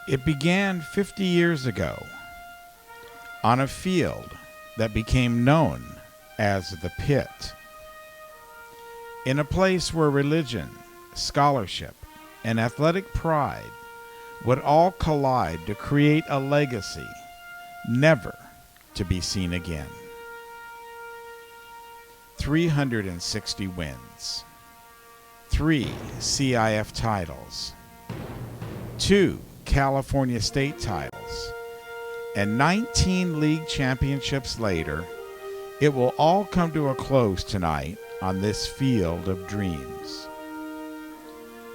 It began 50 years ago on a field that became known as the Pit, in a place where religion, scholarship, and athletic pride would all collide to create a legacy never to be seen again. 360 wins, 3 CIF titles, 2 California state titles, and 19 league championships later, it will all come to a close tonight on this field of dreams.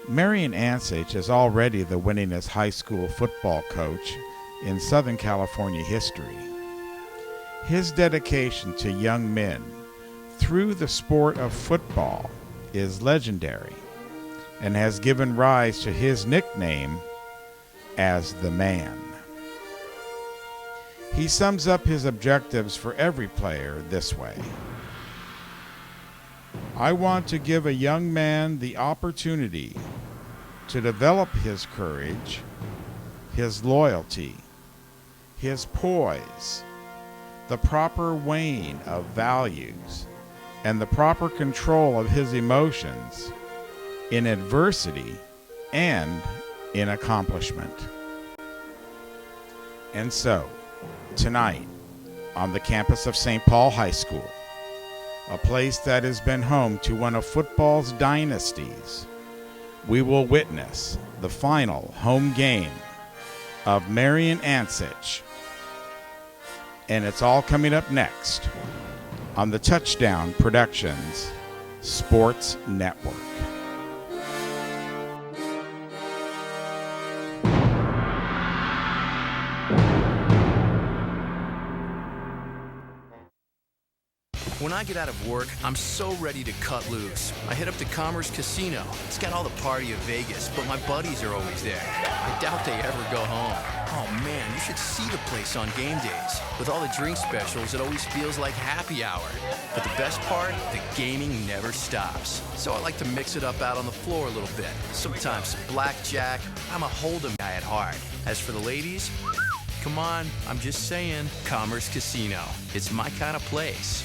Marijon Ancich is already the winningest high school football coach in Southern California history. His dedication to young men through the sport of football is legendary and has given rise to his nickname as the Man. He sums up his objectives for every player this way: I want to give a young man the opportunity to develop his courage, his loyalty, his poise, the proper weighing of values, and the proper control of his emotions in adversity and in accomplishment. And so, tonight, on the campus of St. Paul High School, a place that has been home to one of football's dynasties, we will witness the final home game of Marijon Ancich. And it's all coming up next on the Touchdown Productions Sports Network. When I get out of work, I'm so ready to cut loose. I head up to Commerce Casino. It's got all the party of Vegas, but my buddies are always there. I doubt they ever go home. Oh man, you should see the place on game days. With all the drink specials, it always feels like happy hour. But the best part, the gaming never stops. So I like to mix it up out on the floor a little bit. Sometimes some blackjack. I'm a hold'em guy at heart. As for the ladies, come on, I'm just saying, Commerce Casino. It's my kind of place.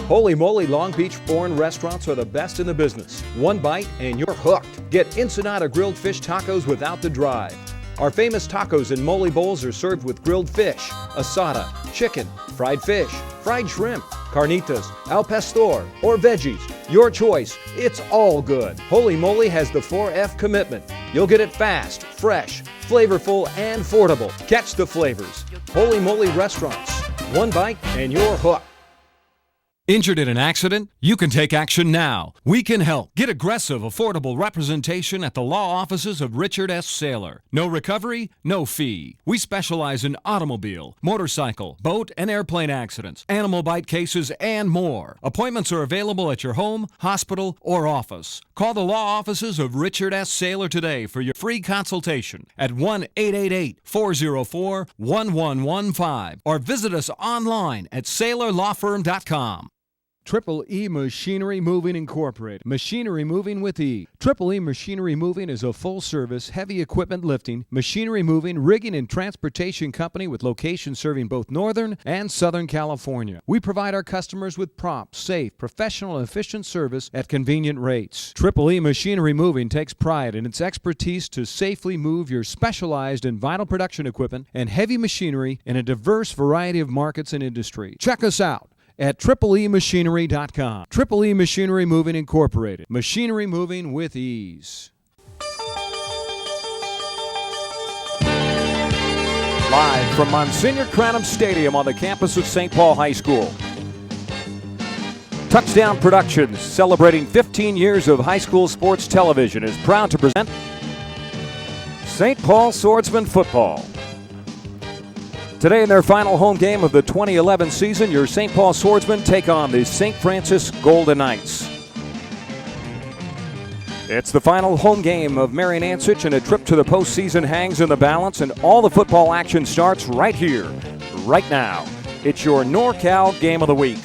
Holy moly, Long Beach-born restaurants are the best in the business. One bite and you're hooked. Get Ensenada grilled fish tacos without the drive. Our famous tacos and mole bowls are served with grilled fish, asada, chicken, fried fish, fried shrimp, carnitas, al pastor, or veggies. Your choice. It's all good. Holy moly has the 4F commitment. You'll get it fast, fresh, flavorful, and affordable. Catch the flavors. Holy moly restaurants. One bite and you're hooked. Injured in an accident? You can take action now. We can help. Get aggressive, affordable representation at the law offices of Richard S. Saylor. No recovery, no fee. We specialize in automobile, motorcycle, boat, and airplane accidents, animal bite cases, and more. Appointments are available at your home, hospital, or office. Call the law offices of Richard S. Saylor today for your free consultation at 1-888-404-1115 or visit us online at saylorlawfirm.com. Triple E Machinery Moving Incorporated. Machinery moving with E. Triple E Machinery Moving is a full-service, heavy equipment lifting, machinery moving, rigging, and transportation company with locations serving both Northern and Southern California. We provide our customers with prompt, safe, professional, and efficient service at convenient rates. Triple E Machinery Moving takes pride in its expertise to safely move your specialized and vital production equipment and heavy machinery in a diverse variety of markets and industry. Check us out at tripleemachinery.com. Triple E Machinery Moving Incorporated. Machinery moving with ease. Live from Monsignor Cranham Stadium on the campus of St. Paul High School. Touchdown Productions, celebrating 15 years of high school sports television, is proud to present St. Paul Swordsmen football. Today in their final home game of the 2011 season, your St. Paul Swordsmen take on the St. Francis Golden Knights. It's the final home game of Marijon Ancich, and a trip to the postseason hangs in the balance, and all the football action starts right here, right now. It's your NorCal Game of the Week.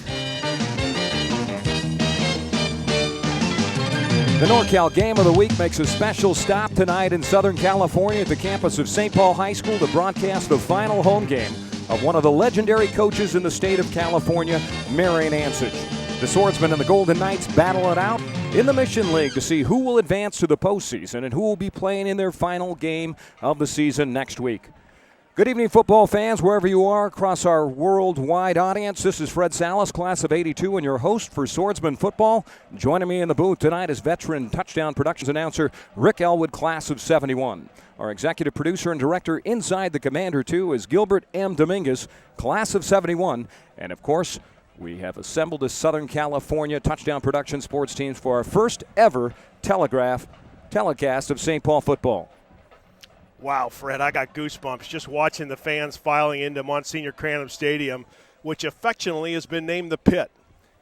The NorCal Game of the Week makes a special stop tonight in Southern California at the campus of St. Paul High School to broadcast the final home game of one of the legendary coaches in the state of California, Marijon Ancich. The Swordsmen and the Golden Knights battle it out in the Mission League to see who will advance to the postseason and who will be playing in their final game of the season next week. Good evening, football fans, wherever you are across our worldwide audience. This is Fred Salas, class of '82, and your host for Swordsman Football. Joining me in the booth tonight is veteran touchdown productions announcer Rick Ellwood, class of '71. Our executive producer and director inside the Commander 2 is Gilbert M. Dominguez, class of '71. And, of course, we have assembled a Southern California touchdown production sports teams for our first ever telecast of St. Paul football. Wow, Fred, I got goosebumps just watching the fans filing into Monsignor Cranham Stadium, which affectionately has been named the Pit.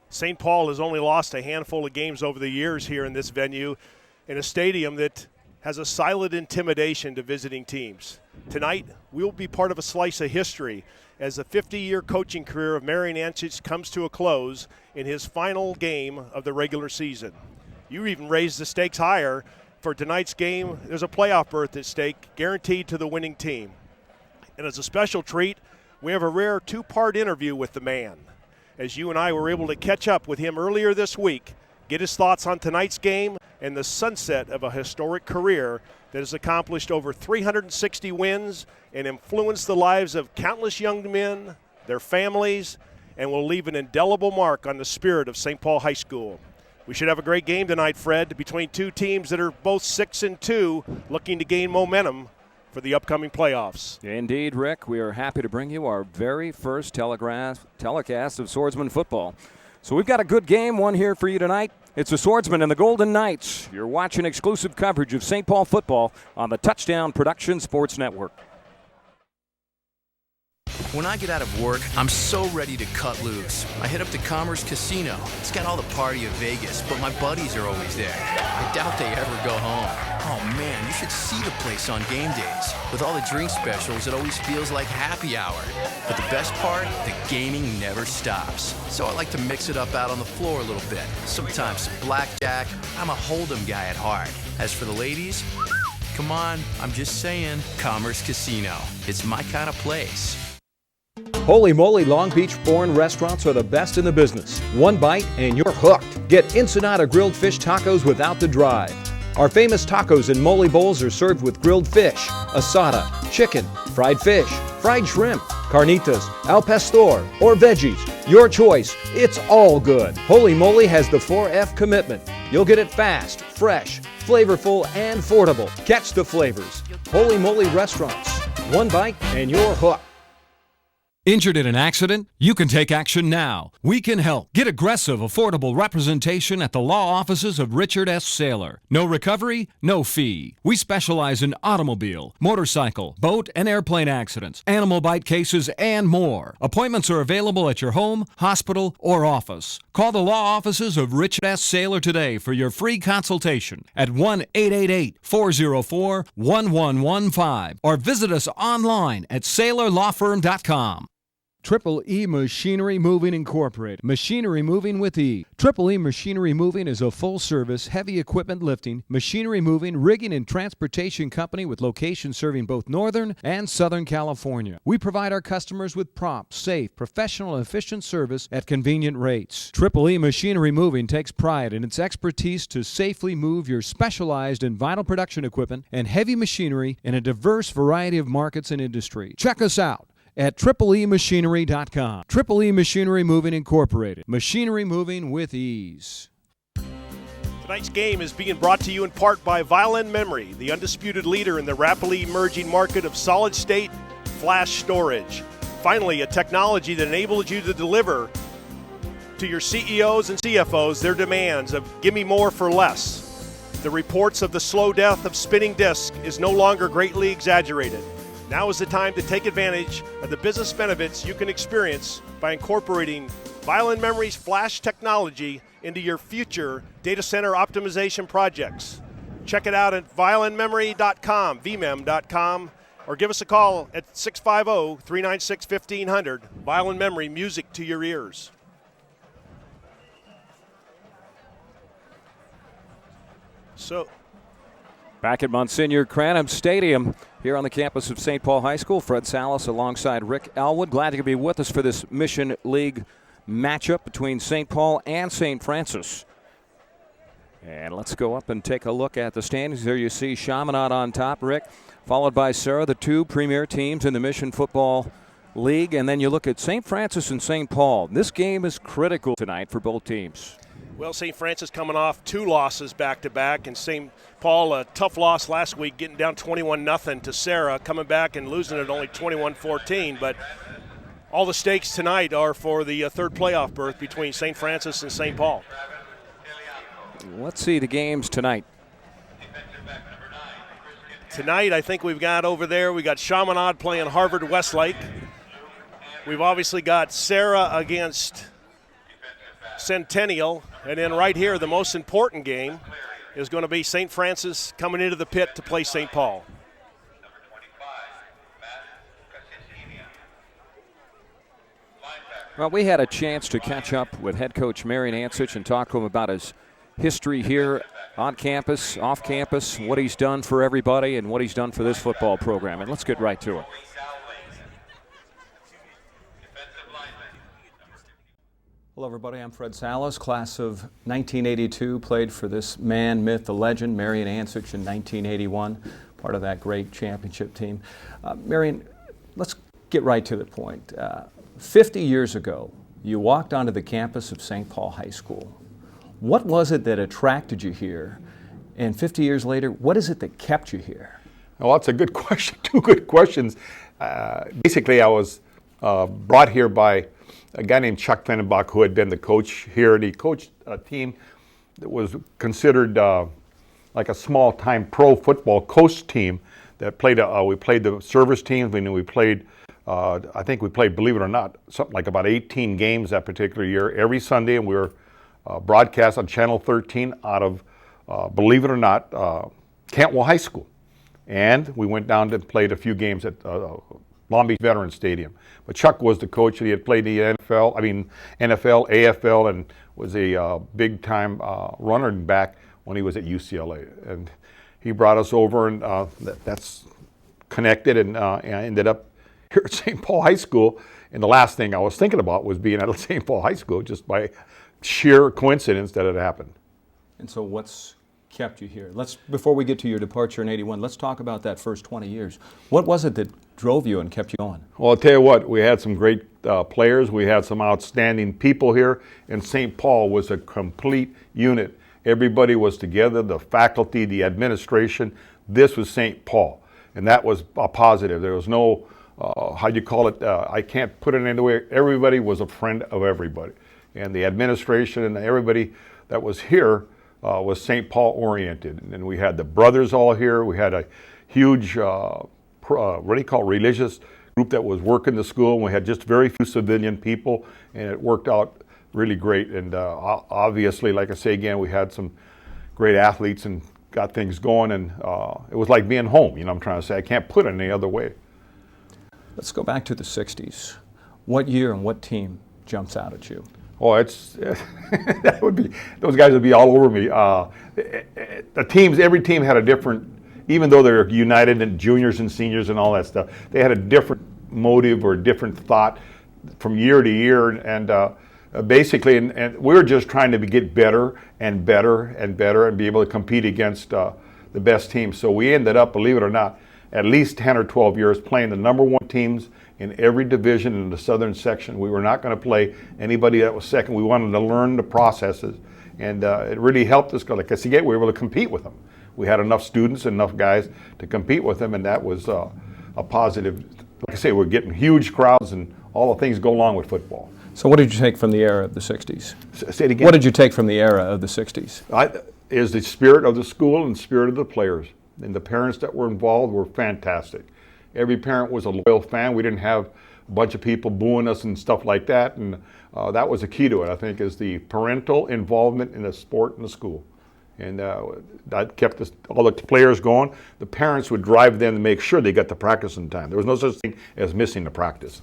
St. Paul has only lost a handful of games over the years here in this venue, in a stadium that has a silent intimidation to visiting teams. Tonight, we'll be part of a slice of history as the 50-year coaching career of Marijon Ancich comes to a close in his final game of the regular season. You even raised the stakes higher. For tonight's game, there's a playoff berth at stake, guaranteed to the winning team. And as a special treat, we have a rare two-part interview with the man. As you and I were able to catch up with him earlier this week, get his thoughts on tonight's game and the sunset of a historic career that has accomplished over 360 wins and influenced the lives of countless young men, their families, and will leave an indelible mark on the spirit of St. Paul High School. We should have a great game tonight, Fred, between two teams that are both 6-2, looking to gain momentum for the upcoming playoffs. Indeed, Rick. We are happy to bring you our very first telecast of Swordsman football. So we've got a good game, one here for you tonight. It's the Swordsmen and the Golden Knights. You're watching exclusive coverage of St. Paul football on the Touchdown Production Sports Network. When I get out of work, I'm so ready to cut loose. I hit up the Commerce Casino. It's got all the party of Vegas, but my buddies are always there. I doubt they ever go home. Oh man, you should see the place on game days. With all the drink specials, it always feels like happy hour. But the best part, the gaming never stops. So I like to mix it up out on the floor a little bit. Sometimes some blackjack. I'm a Hold'em guy at heart. As for the ladies, come on, I'm just saying, Commerce Casino. It's my kind of place. Holy moly, Long Beach-born restaurants are the best in the business. One bite and you're hooked. Get Ensenada grilled fish tacos without the drive. Our famous tacos and mole bowls are served with grilled fish, asada, chicken, fried fish, fried shrimp, carnitas, al pastor, or veggies. Your choice. It's all good. Holy moly has the 4F commitment. You'll get it fast, fresh, flavorful, and affordable. Catch the flavors. Holy moly restaurants. One bite and you're hooked. Injured in an accident? You can take action now. We can help. Get aggressive, affordable representation at the law offices of Richard S. Saylor. No recovery, no fee. We specialize in automobile, motorcycle, boat, and airplane accidents, animal bite cases, and more. Appointments are available at your home, hospital, or office. Call the law offices of Richard S. Saylor today for your free consultation at 1-888-404-1115 or visit us online at saylorlawfirm.com. Triple E Machinery Moving Incorporated. Machinery moving with E. Triple E Machinery Moving is a full-service, heavy equipment lifting, machinery moving, rigging, and transportation company with locations serving both Northern and Southern California. We provide our customers with prompt, safe, professional, and efficient service at convenient rates. Triple E Machinery Moving takes pride in its expertise to safely move your specialized and vital production equipment and heavy machinery in a diverse variety of markets and industry. Check us out at triplemachinery.com. Triple E Machinery Moving Incorporated. Machinery moving with ease. Tonight's game is being brought to you in part by Violin Memory, the undisputed leader in the rapidly emerging market of solid-state flash storage. Finally, a technology that enables you to deliver to your CEOs and CFOs their demands of give me more for less. The reports of the slow death of spinning disk is no longer greatly exaggerated. Now is the time to take advantage of the business benefits you can experience by incorporating Violin Memory's flash technology into your future data center optimization projects. Check it out at violinmemory.com, vmem.com, or give us a call at 650-396-1500. Violin Memory, music to your ears. So Back at Monsignor Cranham Stadium here on the campus of St. Paul High School, Fred Salas alongside Rick Ellwood. Glad you could be with us for this Mission League matchup between St. Paul and St. Francis. And let's go up and take a look at the standings. There you see Chaminade on top, Rick, followed by Sarah, the two premier teams in the Mission Football League. And then you look at St. Francis and St. Paul. This game is critical tonight for both teams. Well, St. Francis coming off 2 losses back-to-back, and St. Paul, a tough loss last week, getting down 21-0 to Sarah, coming back and losing it only 21-14. But all the stakes tonight are for the third playoff berth between St. Francis and St. Paul. Let's see the games tonight. Tonight, I think we've got over there, we got Chaminade playing Harvard Westlake. We've obviously got Sarah against Centennial. And then right here, the most important game is going to be St. Francis coming into the pit to play St. Paul. Well, we had a chance to catch up with head coach Marijon Ancich and talk to him about his history here on campus, off campus, what he's done for everybody and what he's done for this football program. And let's get right to it. Hello, everybody. I'm Fred Salas, class of 1982. Played for this man, myth, the legend, Marijon Ancich in 1981, part of that great championship team. Marijon, let's get right to the point. 50 years ago, you walked onto the campus of St. Paul High School. What was it that attracted you here? And 50 years later, what is it that kept you here? Well, that's a good question. 2 good questions. Basically, I was brought here by a guy named Chuck Fennenbach, who had been the coach here, and he coached a team that was considered like a small-time pro football coach team that played. We played the service teams. We played. I think we played, believe it or not, something like about 18 games that particular year every Sunday, and we were broadcast on Channel 13 out of, believe it or not, Cantwell High School, and we went down and played a few games at Long Beach Veterans Stadium. But Chuck was the coach. He had played the NFL, AFL, and was a big-time running back when he was at UCLA. And he brought us over, and that's connected, and I ended up here at St. Paul High School. And the last thing I was thinking about was being at St. Paul High School, just by sheer coincidence that it happened. And so what's kept you here? Before we get to your departure in 81, let's talk about that first 20 years. What was it that drove you and kept you going? Well, I'll tell you what, we had some great players. We had some outstanding people here, and St. Paul was a complete unit. Everybody was together, the faculty, the administration. This was St. Paul, and that was a positive. There was no, I can't put it in any way. Everybody was a friend of everybody. And the administration and everybody that was here was St. Paul oriented. And we had the brothers all here. We had a huge, religious group that was working the school. And we had just very few civilian people, and it worked out really great. And obviously, like I say again, we had some great athletes and got things going. And it was like being home, I'm trying to say. I can't put it any other way. Let's go back to the 60s. What year and what team jumps out at you? Oh, those guys would be all over me. Every team had a different, even though they're united in juniors and seniors and all that stuff, they had a different motive or different thought from year to year. And basically, and we were just trying to get better and better and better and be able to compete against the best teams. So we ended up, believe it or not, at least 10 or 12 years playing the number 1 teams in every division in the southern section. We were not going to play anybody that was second. We wanted to learn the processes, and it really helped us. Like I said, we were able to compete with them. We had enough students and enough guys to compete with them, and that was a positive. Like I say, we're getting huge crowds and all the things go along with football. So what did you take from the era of the 60s? Say it again. What did you take from the era of the 60s? Is the spirit of the school and the spirit of the players. And the parents that were involved were fantastic. Every parent was a loyal fan. We didn't have a bunch of people booing us and stuff like that. And that was the key to it, I think, is the parental involvement in the sport and the school. And that kept all the players going. The parents would drive them to make sure they got to practice in time. There was no such thing as missing the practice.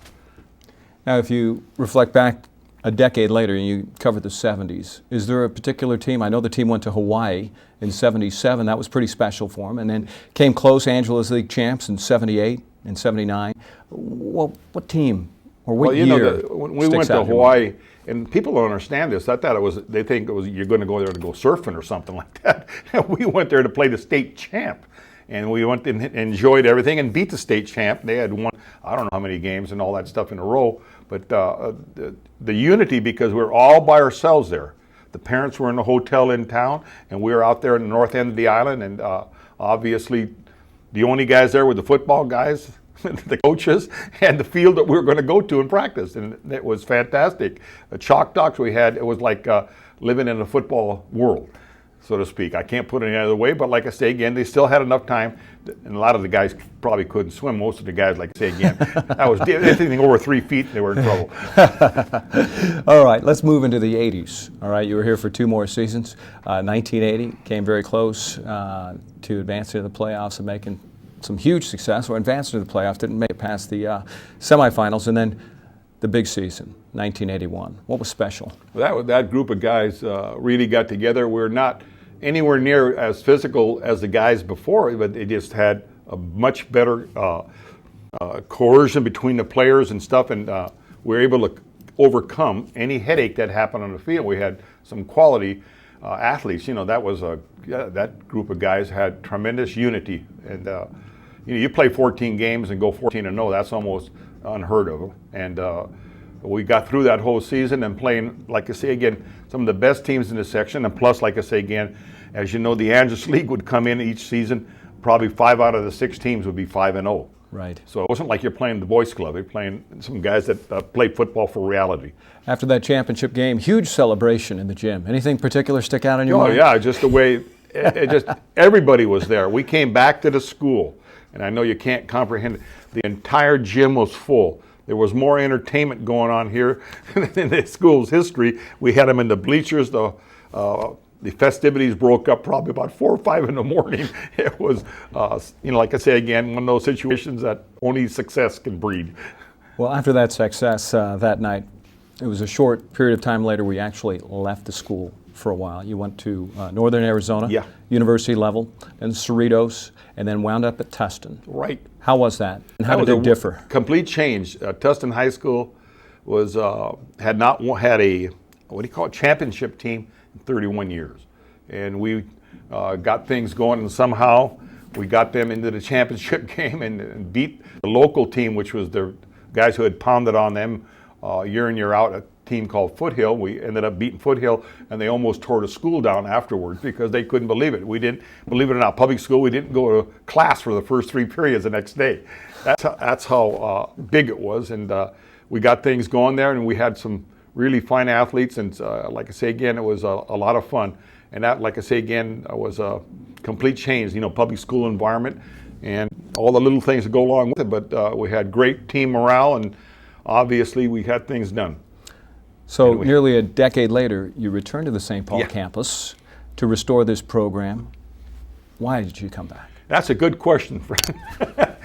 Now, if you reflect back a decade later, and you covered the 70s. Is there a particular team? I know the team went to Hawaii in 77. That was pretty special for them. And then came close, Angeles League champs in 78 and 79. What team or what year? When we went to Hawaii, and people don't understand this. I thought they think it was you're going to go there to go surfing or something like that. We went there to play the state champ. And we went and enjoyed everything and beat the state champ. They had won, I don't know how many games and all that stuff in a row. But the unity, because we were all by ourselves there. The parents were in a hotel in town, and we were out there in the north end of the island. And obviously, the only guys there were the football guys, the coaches, and the field that we were going to go to and practice. And it was fantastic. The chalk docks we had, it was like living in a football world, so to speak. I can't put it any other way, but like I say again, they still had enough time, and a lot of the guys probably couldn't swim. Most of the guys, like I say again, that was anything over 3 feet, they were in trouble. All right, let's move into the 80s. All right, you were here for 2 more seasons. 1980 came very close to advancing to the playoffs and making some huge success, or advancing to the playoffs, didn't make it past the semifinals, and then the big season, 1981. What was special? That group of guys really got together. We're not anywhere near as physical as the guys before, but they just had a much better coercion between the players and stuff, and we were able to overcome any headache that happened on the field. We had some quality athletes. That group of guys had tremendous unity, and you play 14 games and go 14-0. That's almost unheard of, and we got through that whole season and playing, like I say again, some of the best teams in the section, and plus, like I say again, as you know, the Angeles League would come in each season, probably 5 out of the 6 teams would be 5-0. Right. So it wasn't like you're playing the boys club. You're playing some guys that play football for reality. After that championship game, huge celebration in the gym. Anything particular stick out in your mind? Oh yeah, just the way just everybody was there. We came back to the school, and I know you can't comprehend it. The entire gym was full. There was more entertainment going on here in the school's history. We had them in the bleachers. The festivities broke up probably about 4 or 5 in the morning. It was, like I say again, one of those situations that only success can breed. Well, after that success that night, it was a short period of time later we actually left the school for a while. You went to Northern Arizona, yeah, university level, and Cerritos, and then wound up at Tustin. Right. How was that, and how did it differ? Complete change. Tustin High School was had not had a championship team in 31 years, and we got things going, and somehow we got them into the championship game and beat the local team, which was the guys who had pounded on them year in year out. A team called Foothill. We ended up beating Foothill, and they almost tore the school down afterwards because they couldn't believe it. We didn't, believe it or not, public school, we didn't go to class for the first 3 periods the next day. That's how big it was, and we got things going there, and we had some really fine athletes, and like I say again, it was a lot of fun. And that, like I say again, was a complete change, public school environment and all the little things that go along with it. But we had great team morale, and obviously we had things done. So nearly a decade later, you returned to the St. Paul campus to restore this program. Why did you come back? That's a good question, friend.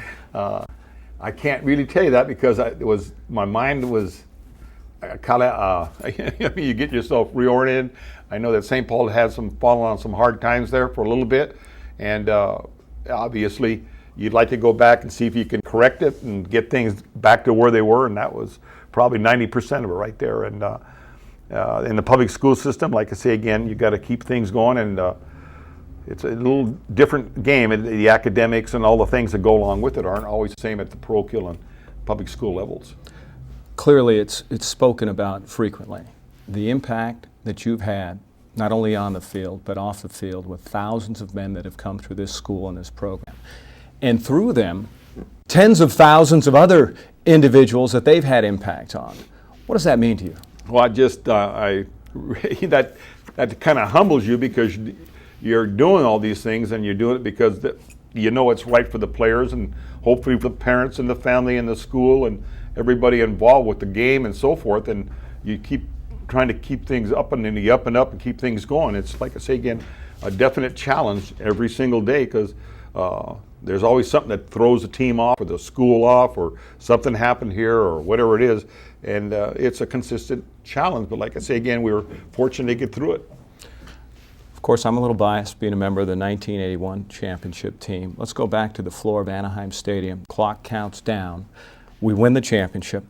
I can't really tell you that because my mind was kind of, you get yourself reoriented. I know that St. Paul had fallen on some hard times there for a little bit, and obviously you'd like to go back and see if you can correct it and get things back to where they were, and that was probably 90% of it right there. And in the public school system, like I say again, you got to keep things going, and it's a little different game. The academics and all the things that go along with it aren't always the same at the parochial and public school levels. Clearly, it's spoken about frequently. The impact that you've had, not only on the field, but off the field, with thousands of men that have come through this school and this program. And through them, tens of thousands of other individuals that they've had impact on. What does that mean to you? Well, that kind of humbles you because you're doing all these things, and you're doing it because you know it's right for the players, and hopefully for the parents and the family and the school and everybody involved with the game and so forth. And you keep trying to keep things up and keep things going. It's like I say again, a definite challenge every single day because There's always something that throws the team off or the school off or something happened here or whatever it is. And it's a consistent challenge. But like I say again, we were fortunate to get through it. Of course, I'm a little biased being a member of the 1981 championship team. Let's go back to the floor of Anaheim Stadium. Clock counts down. We win the championship.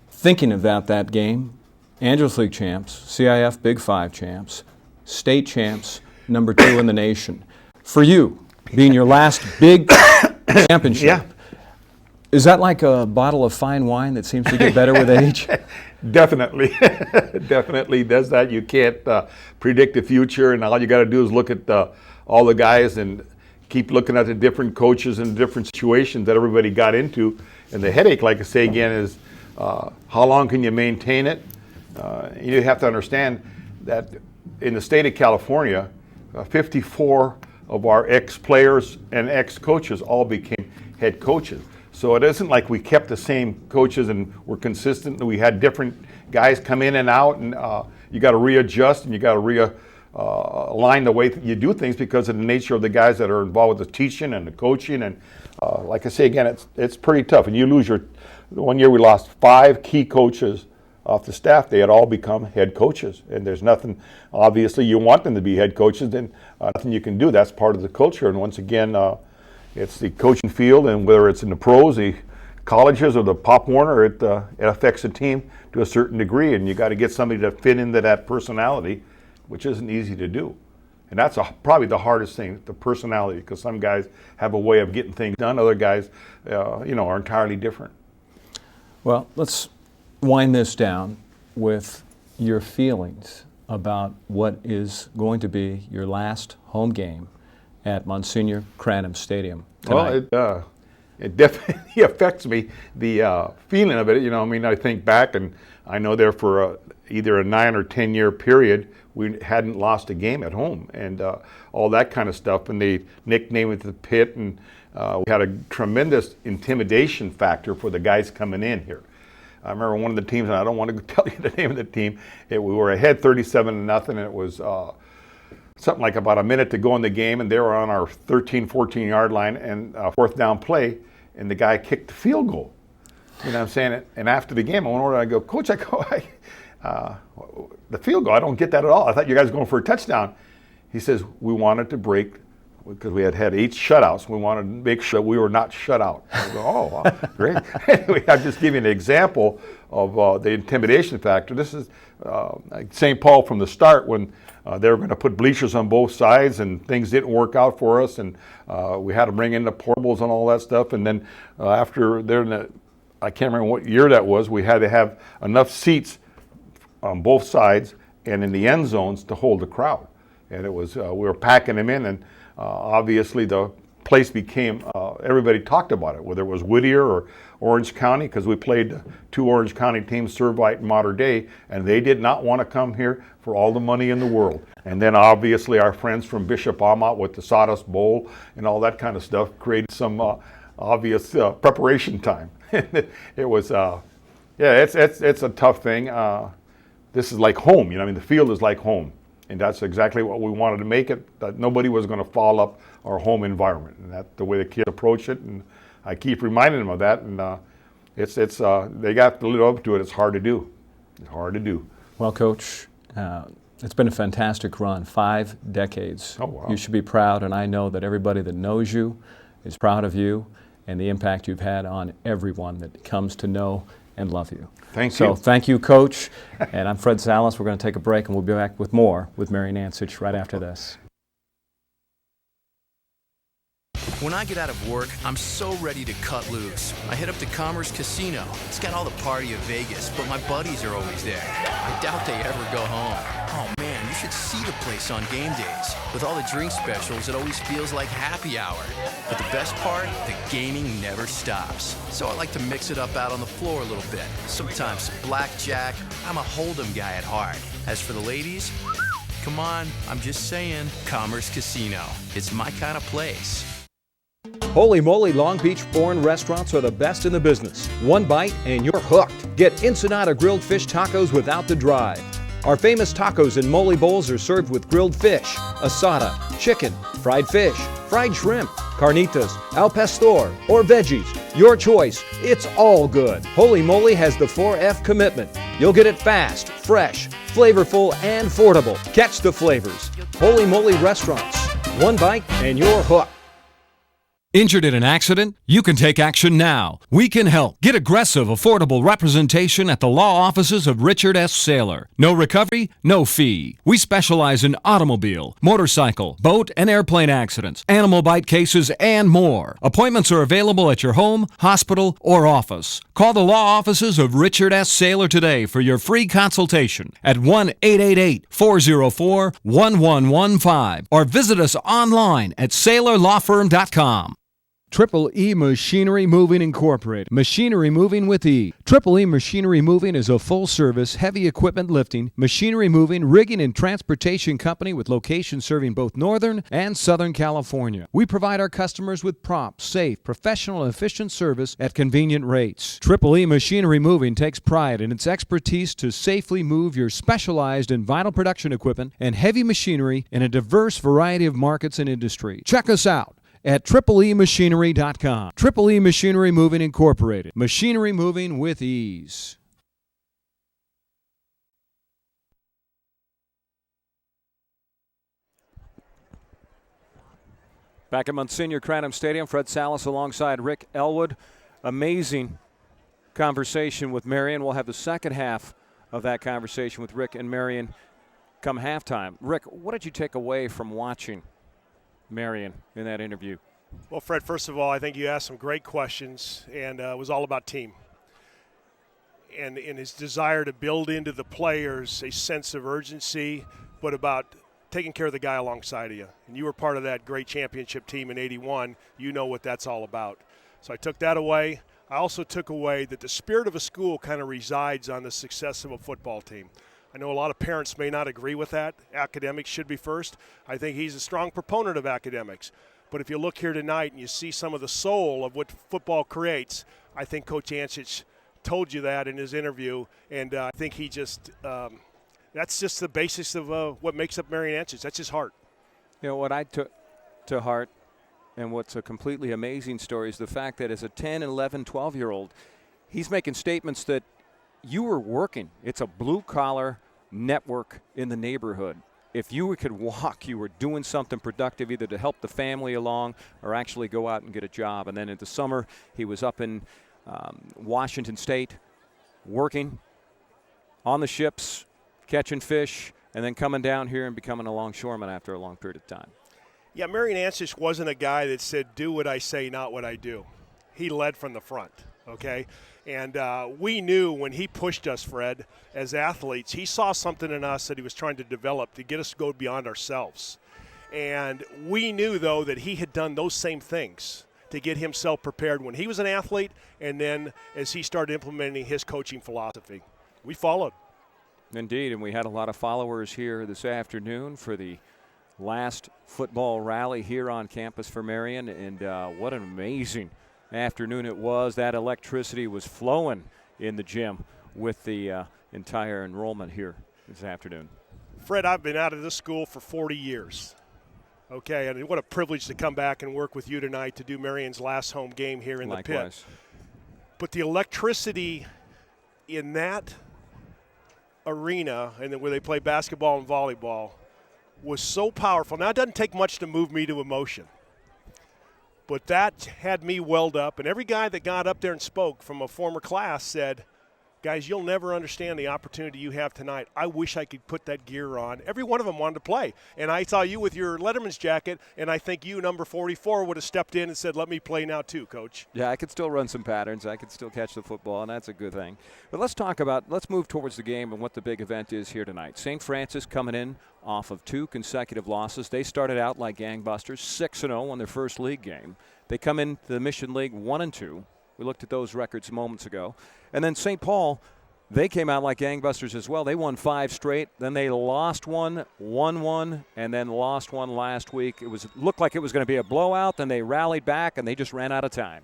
Thinking about that game, Angeles League champs, CIF Big Five champs, state champs, number 2 in the nation. For you, being your last big championship, Yeah. is that like a bottle of fine wine that seems to get better with age? Definitely. Definitely does that. You can't predict the future, and all you got to do is look at all the guys and keep looking at the different coaches and different situations that everybody got into. And the headache, like I say again, is how long can you maintain it? You have to understand that in the state of California, 54 of our ex-players and ex-coaches all became head coaches. So it isn't like we kept the same coaches and were consistent. We had different guys come in and out, and you got to readjust and you got to align the way that you do things because of the nature of the guys that are involved with the teaching and the coaching. And like I say again, it's pretty tough. And you lose one year we lost 5 key coaches off the staff. They had all become head coaches, and there's nothing. Obviously, you want them to be head coaches, then nothing you can do. That's part of the culture. And once again, it's the coaching field, and whether it's in the pros, the colleges, or the Pop Warner, it affects the team to a certain degree, and you got to get somebody to fit into that personality, which isn't easy to do. And that's probably the hardest thing, the personality, because some guys have a way of getting things done. Other guys, are entirely different. Well, let's wind this down with your feelings about what is going to be your last home game at Monsignor Cranham Stadium tonight. Well, it definitely affects me, the feeling of it. I think back, and I know there for either a 9 or 10 year period, we hadn't lost a game at home, and all that kind of stuff. And they nicknamed it the Pit, and we had a tremendous intimidation factor for the guys coming in here. I remember one of the teams, and I don't want to tell you the name of the team, we were ahead 37-0, and it was something like about a minute to go in the game, and they were on our 13, 14-yard line, and 4th down play, and the guy kicked the field goal. You know what I'm saying? And after the game, I went over and I go, Coach, the field goal, I don't get that at all. I thought you guys were going for a touchdown. He says, we wanted to break, because we had 8 shutouts. We wanted to make sure we were not shut out. I go, oh, wow, great. Anyway, I'm just giving an example of the intimidation factor. This is like St. Paul from the start, when they were going to put bleachers on both sides and things didn't work out for us, and we had to bring in the portables and all that stuff. And then after I can't remember what year that was, we had to have enough seats on both sides and in the end zones to hold the crowd. And it was we were packing them in, and obviously the place became, everybody talked about it, whether it was Whittier or Orange County, because we played 2 Orange County teams, Servite and Mater Dei, and they did not want to come here for all the money in the world. And then obviously our friends from Bishop Amat with the Sawdust Bowl and all that kind of stuff created some obvious preparation time. It was, it's a tough thing. This is like home, the field is like home. And that's exactly what we wanted to make it, that nobody was going to foul up our home environment. And that's the way the kids approach it. And I keep reminding them of that. And they got to live up to it. It's hard to do. It's hard to do. Well, Coach, it's been a fantastic run, 5 decades. Oh, wow. You should be proud, and I know that everybody that knows you is proud of you and the impact you've had on everyone that comes to know and love you. Thank you. So thank you, Coach. And I'm Fred Salas. We're going to take a break, and we'll be back with more with Marijon Ancich right after this. When I get out of work, I'm so ready to cut loose. I head up to Commerce Casino. It's got all the party of Vegas, but my buddies are always there. I doubt they ever go home. Oh man, you should see the place on game days. With all the drink specials, it always feels like happy hour. But the best part, the gaming never stops. So I like to mix it up out on the floor a little bit. Sometimes blackjack. I'm a hold'em guy at heart. As for the ladies, come on, I'm just saying, Commerce Casino. It's my kind of place. Holy moly, Long Beach-born restaurants are the best in the business. One bite and you're hooked. Get Ensenada grilled fish tacos without the drive. Our famous tacos and mole bowls are served with grilled fish, asada, chicken, fried fish, fried shrimp, carnitas, al pastor, or veggies. Your choice. It's all good. Holy Moly has the 4F commitment. You'll get it fast, fresh, flavorful, and affordable. Catch the flavors. Holy Moly Restaurants. One bite and you're hooked. Injured in an accident? You can take action now. We can help. Get aggressive, affordable representation at the law offices of Richard S. Saylor. No recovery, no fee. We specialize in automobile, motorcycle, boat, and airplane accidents, animal bite cases, and more. Appointments are available at your home, hospital, or office. Call the law offices of Richard S. Saylor today for your free consultation at 1-888-404-1115 or visit us online at saylorlawfirm.com. Triple E Machinery Moving Incorporated. Machinery moving with E. Triple E Machinery Moving is a full-service, heavy equipment lifting, machinery moving, rigging, and transportation company with locations serving both Northern and Southern California. We provide our customers with prompt, safe, professional, and efficient service at convenient rates. Triple E Machinery Moving takes pride in its expertise to safely move your specialized and vital production equipment and heavy machinery in a diverse variety of markets and industry. Check us out at triplemachinery.com. Triple E Machinery Moving Incorporated. Machinery moving with ease. Back at Monsignor Cranham Stadium, Fred Salas alongside Rick Ellwood. Amazing conversation with Marion. We'll have the second half of that conversation with Rick and Marion come halftime. Rick, what did you take away from watching Marion in that interview? Well, Fred, first of all, I think you asked some great questions, and it was all about team. And in his desire to build into the players a sense of urgency, but about taking care of the guy alongside of you. And you were part of that great championship team in '81. You know what that's all about. So I took that away. I also took away that the spirit of a school kind of resides on the success of a football team. I know a lot of parents may not agree with that. Academics should be first. I think he's a strong proponent of academics. But if you look here tonight and you see some of the soul of what football creates, I think Coach Ancich told you that in his interview. And I think he just that's just the basis of what makes up Marijon Ancich. That's his heart. You know, what I took to heart and what's a completely amazing story is the fact that as a 10, 11, 12-year-old, he's making statements that you were working. It's a blue-collar network in the neighborhood. If you could walk, you were doing something productive either to help the family along or actually go out and get a job. And then in the summer, he was up in Washington State working on the ships, catching fish, and then coming down here and becoming a longshoreman after a long period of time. Yeah, Marijon Ancich wasn't a guy that said, do what I say, not what I do. He led from the front, okay? And we knew when he pushed us, Fred, as athletes, he saw something in us that he was trying to develop to get us to go beyond ourselves. And we knew, though, that he had done those same things to get himself prepared when he was an athlete and then as he started implementing his coaching philosophy. We followed. Indeed, and we had a lot of followers here this afternoon for the last football rally here on campus for Marion, and what an amazing afternoon it was. That electricity was flowing in the gym with the entire enrollment here this afternoon. Fred, I've been out of this school for 40 years. Okay, and what a privilege to come back and work with you tonight to do Marion's last home game here in the pit. But the electricity in that arena, and where they play basketball and volleyball, was so powerful. Now, it doesn't take much to move me to emotion. But that had me welled up, and every guy that got up there and spoke from a former class said, guys, you'll never understand the opportunity you have tonight. I wish I could put that gear on. Every one of them wanted to play. And I saw you with your Letterman's jacket, and I think you, number 44, would have stepped in and said, let me play now too, Coach. Yeah, I could still run some patterns. I could still catch the football, and that's a good thing. But let's move towards the game and what the big event is here tonight. St. Francis coming in off of 2 consecutive losses. They started out like gangbusters, 6-0 on their first league game. They come into the Mission League 1-2. We looked at those records moments ago. And then St. Paul, they came out like gangbusters as well. They won 5 straight. Then they lost one, won one, and then lost one last week. Looked like it was going to be a blowout. Then they rallied back, and they just ran out of time.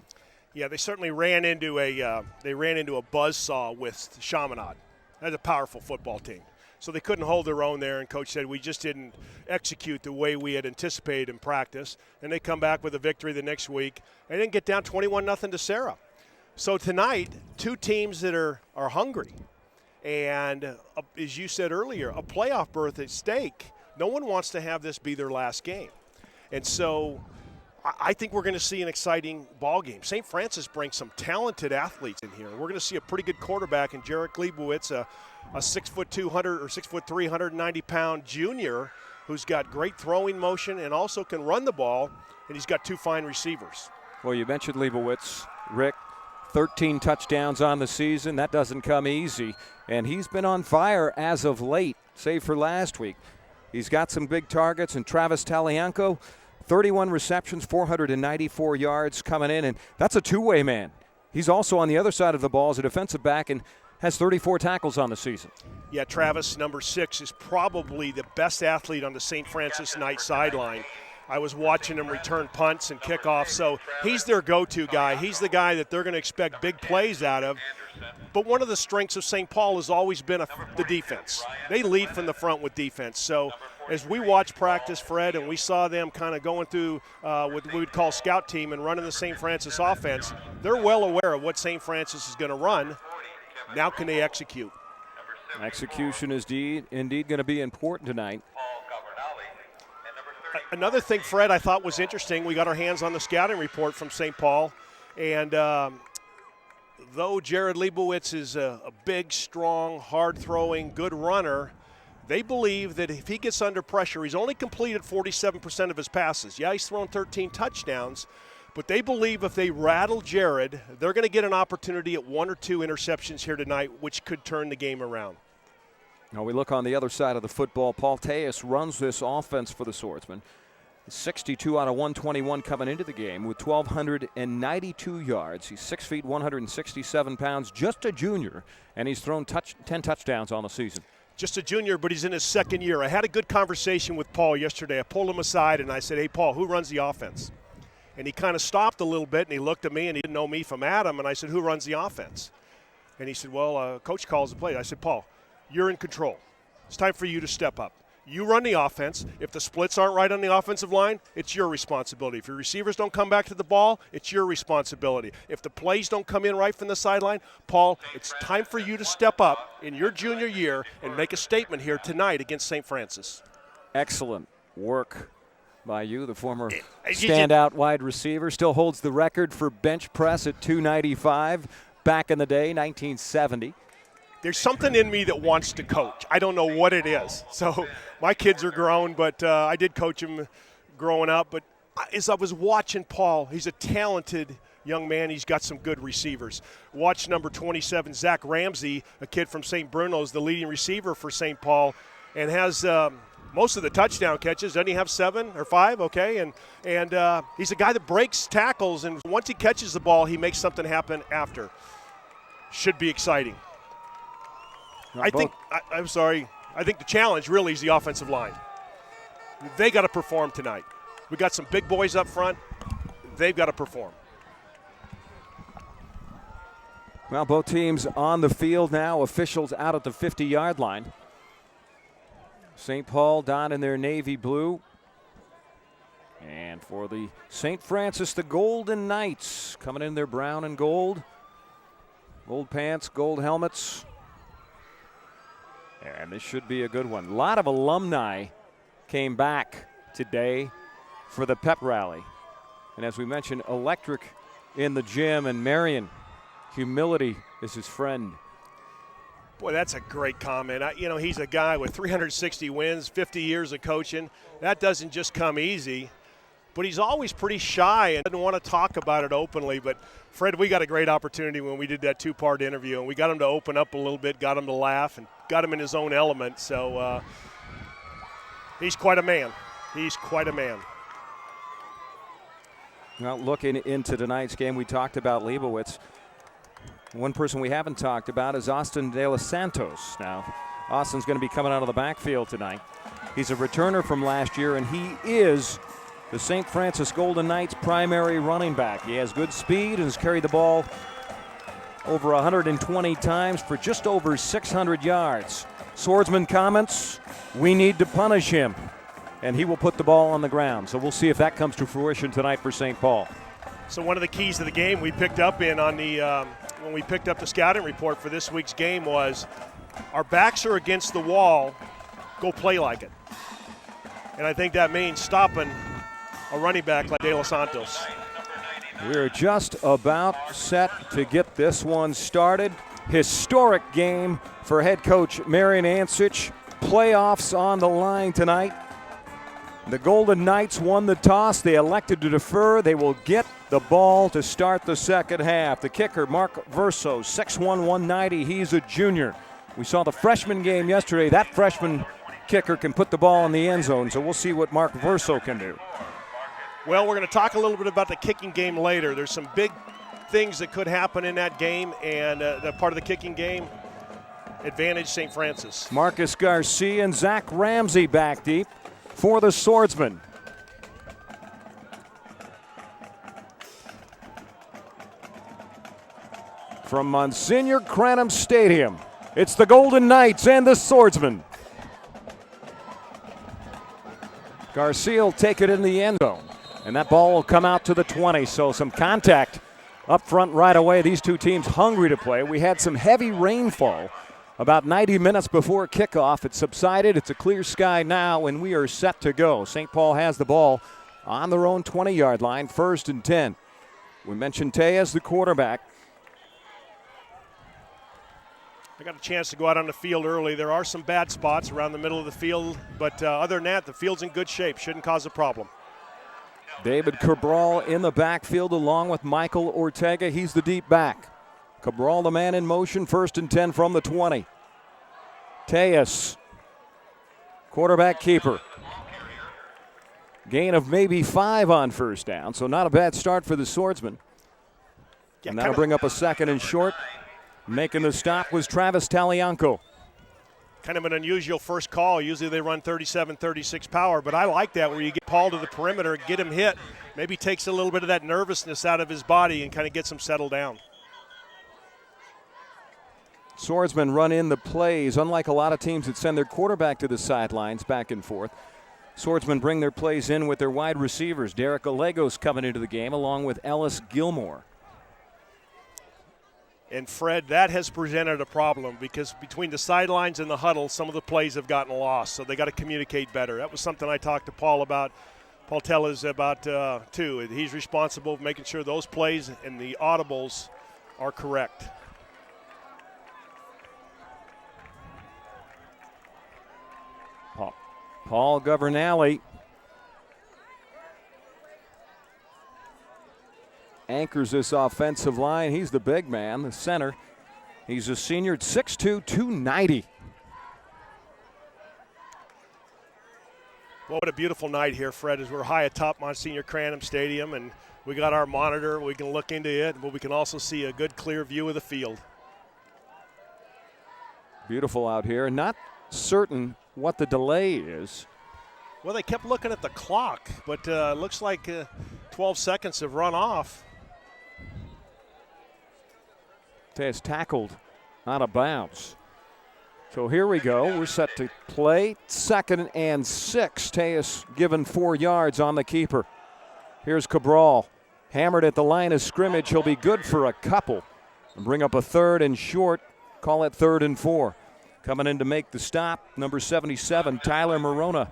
Yeah, they certainly ran into a buzzsaw with Chaminade. That's a powerful football team. So they couldn't hold their own there, and Coach said we just didn't execute the way we had anticipated in practice. And they come back with a victory the next week and then get down 21-0 to Sarah. So tonight, two teams that are hungry. And as you said earlier, a playoff berth at stake. No one wants to have this be their last game. And so I think we're going to see an exciting ball game. St. Francis brings some talented athletes in here. We're going to see a pretty good quarterback in Jarek Leibowitz, a 6'2", 200 or 6'3", 190-pound junior who's got great throwing motion and also can run the ball, and he's got two fine receivers. Well, you mentioned Leibowitz, Rick. 13 touchdowns on the season. That doesn't come easy. And he's been on fire as of late, save for last week. He's got some big targets. And Travis Talianco, 31 receptions, 494 yards coming in. And that's a two-way man. He's also on the other side of the ball as a defensive back and has 34 tackles on the season. Yeah, Travis, number 6, is probably the best athlete on the St. Francis Knight sideline. I was watching him return punts and kickoffs, so he's their go-to guy. He's the guy that they're going to expect big plays out of. But one of the strengths of St. Paul has always been the defense. They lead from the front with defense. So as we watch practice, Fred, and we saw them kind of going through what we would call scout team and running the St. Francis offense, they're well aware of what St. Francis is going to run. Now can they execute? Execution is indeed going to be important tonight. Another thing, Fred, I thought was interesting, we got our hands on the scouting report from St. Paul, and though Jared Leibowitz is a big, strong, hard-throwing, good runner, they believe that if he gets under pressure, he's only completed 47% of his passes. Yeah, he's thrown 13 touchdowns, but they believe if they rattle Jared, they're going to get an opportunity at 1 or 2 interceptions here tonight, which could turn the game around. Now we look on the other side of the football. Paul Tejas runs this offense for the Swordsmen. 62 out of 121 coming into the game with 1,292 yards. He's 6 feet, 167 pounds, just a junior, and he's thrown 10 touchdowns on the season. Just a junior, but he's in his second year. I had a good conversation with Paul yesterday. I pulled him aside and I said, hey, Paul, who runs the offense? And he kind of stopped a little bit and he looked at me and he didn't know me from Adam. And I said, who runs the offense? And he said, well, coach calls the play. I said, Paul, you're in control. It's time for you to step up. You run the offense. If the splits aren't right on the offensive line, it's your responsibility. If your receivers don't come back to the ball, it's your responsibility. If the plays don't come in right from the sideline, Paul, it's time for you to step up in your junior year and make a statement here tonight against St. Francis. Excellent work by you, the former standout wide receiver. Still holds the record for bench press at 295 back in the day, 1970. There's something in me that wants to coach. I don't know what it is. So my kids are grown, but I did coach them growing up. But as I was watching Paul, he's a talented young man. He's got some good receivers. Watch number 27, Zach Ramsey, a kid from St. Bruno's, the leading receiver for St. Paul, and has most of the touchdown catches. Doesn't he have 7 or 5? Okay, and he's a guy that breaks tackles, and once he catches the ball, he makes something happen after. Should be exciting. I think the challenge really is the offensive line. They got to perform tonight. We got some big boys up front. They've got to perform. Well, both teams on the field now. Officials out at the 50-yard line. St. Paul down in their navy blue. And for the St. Francis, the Golden Knights coming in their brown and gold. Gold pants, gold helmets. And this should be a good one. A lot of alumni came back today for the pep rally. And as we mentioned, electric in the gym, and Marion, humility is his friend. Boy, that's a great comment. He's a guy with 360 wins, 50 years of coaching. That doesn't just come easy. But he's always pretty shy and doesn't want to talk about it openly. But, Fred, we got a great opportunity when we did that 2-part interview, and we got him to open up a little bit, got him to laugh, and got him in his own element. So he's quite a man. He's quite a man. Well, looking into tonight's game, we talked about Leibowitz. One person we haven't talked about is Austin De Los Santos. Now, Austin's going to be coming out of the backfield tonight. He's a returner from last year, and he is the St. Francis Golden Knights' primary running back. He has good speed and has carried the ball over 120 times for just over 600 yards. Swordsman comments, we need to punish him, and he will put the ball on the ground. So we'll see if that comes to fruition tonight for St. Paul. So one of the keys to the game we picked up in on the when we picked up the scouting report for this week's game was our backs are against the wall, go play like it. And I think that means stopping a running back like De Los Santos. We're just about set to get this one started. Historic game for head coach Marijon Ancich. Playoffs on the line tonight. The Golden Knights won the toss. They elected to defer. They will get the ball to start the second half. The kicker, Mark Verso, 6'1", 190. He's a junior. We saw the freshman game yesterday. That freshman kicker can put the ball in the end zone, so we'll see what Mark Verso can do. Well, we're going to talk a little bit about the kicking game later. There's some big things that could happen in that game, and the part of the kicking game, advantage St. Francis. Marcus Garcia and Zach Ramsey back deep for the Swordsmen. From Monsignor Cranham Stadium, it's the Golden Knights and the Swordsmen. Garcia will take it in the end zone, and that ball will come out to the 20, so some contact up front right away. These two teams hungry to play. We had some heavy rainfall about 90 minutes before kickoff. It subsided. It's a clear sky now, and we are set to go. St. Paul has the ball on their own 20-yard line, 1st and 10. We mentioned Tejas, the quarterback. I got a chance to go out on the field early. There are some bad spots around the middle of the field, but other than that, the field's in good shape. Shouldn't cause a problem. David Cabral in the backfield along with Michael Ortega. He's the deep back. Cabral, the man in motion, 1st and 10 from the 20. Tejas, quarterback keeper. Gain of maybe 5 on 1st down, so not a bad start for the Swordsmen. Yeah, and that'll bring up a 2nd and short. Making the stop was Travis Talianco. Kind of an unusual first call. Usually they run 37-36 power, but I like that where you get Paul to the perimeter, get him hit, maybe takes a little bit of that nervousness out of his body and kind of gets him settled down. Swordsmen run in the plays. Unlike a lot of teams that send their quarterback to the sidelines back and forth, Swordsmen bring their plays in with their wide receivers. Derek Alegos coming into the game along with Ellis Gilmore. And Fred, that has presented a problem because between the sidelines and the huddle, some of the plays have gotten lost. So they got to communicate better. That was something I talked to Paul about, Paul Tellez about too. He's responsible for making sure those plays and the audibles are correct. Paul Governale anchors this offensive line. He's the big man, the center. He's a senior at 6'2", 290. Well, what a beautiful night here, Fred, as we're high atop Monsignor Cranham Stadium, and we got our monitor. We can look into it, but we can also see a good, clear view of the field. Beautiful out here. Not certain what the delay is. Well, they kept looking at the clock, but looks like 12 seconds have run off. Tejas tackled out of bounds. So here we go. We're set to play. 2nd and 6. Tejas given 4 yards on the keeper. Here's Cabral. Hammered at the line of scrimmage. He'll be good for a couple. And bring up a 3rd and short. Call it 3rd and 4. Coming in to make the stop, number 77, Tyler Morona.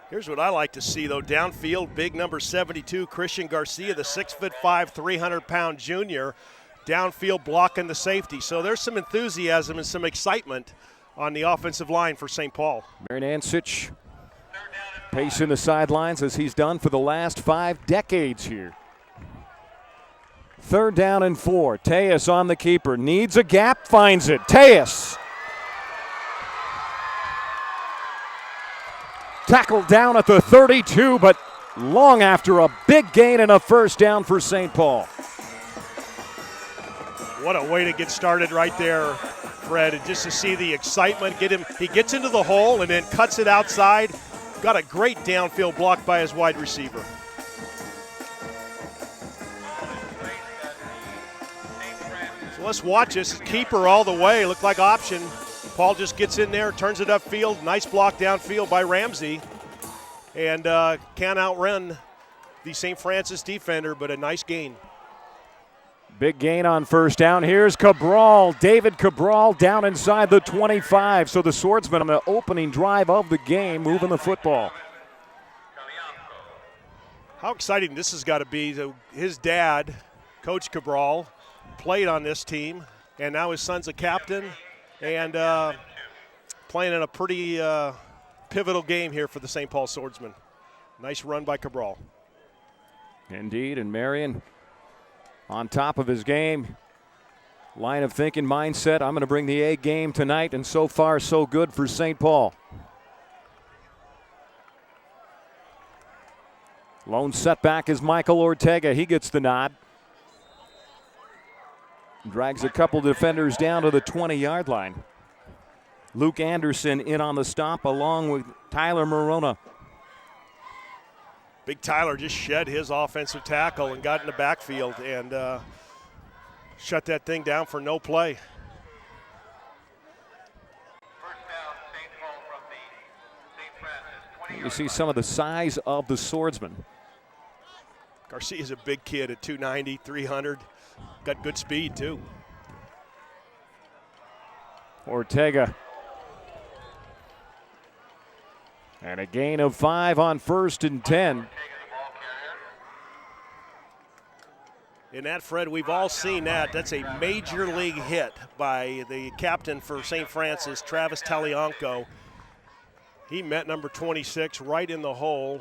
Here's what I like to see, though. Downfield, big number 72, Christian Garcia, the 6'5", 300-pound junior. Downfield blocking the safety. So there's some enthusiasm and some excitement on the offensive line for St. Paul. Marijon Ancich pacing the sidelines as he's done for the last 5 decades here. 3rd down and 4. Tejas on the keeper. Needs a gap, finds it. Tejas. Tackled down at the 32, but long after a big gain and a 1st down for St. Paul. What a way to get started right there, Fred. And just to see the excitement, get him. He gets into the hole and then cuts it outside. Got a great downfield block by his wide receiver. So let's watch this. Keeper all the way. Looked like option. Paul just gets in there, turns it upfield. Nice block downfield by Ramsey. And can't outrun the St. Francis defender, but a nice gain. Big gain on first down. Here's Cabral. David Cabral down inside the 25. So the Swordsmen on the opening drive of the game moving the football. How exciting this has got to be. His dad, Coach Cabral, played on this team, and now his son's a captain and playing in a pretty pivotal game here for the St. Paul Swordsmen. Nice run by Cabral. Indeed, and Marion on top of his game. Line of thinking, mindset, I'm going to bring the A game tonight, and so far so good for St. Paul. Lone setback is Michael Ortega. He gets the nod. Drags a couple defenders down to the 20-yard line. Luke Anderson in on the stop along with Tyler Morona. Big Tyler just shed his offensive tackle and got in the backfield and shut that thing down for no play. You see some of the size of the Swordsmen. Garcia's a big kid at 290, 300. Got good speed, too. Ortega. And a gain of 5 on 1st and 10. In that, Fred, we've all seen that. That's a major league hit by the captain for St. Francis, Travis Talianco. He met number 26 right in the hole.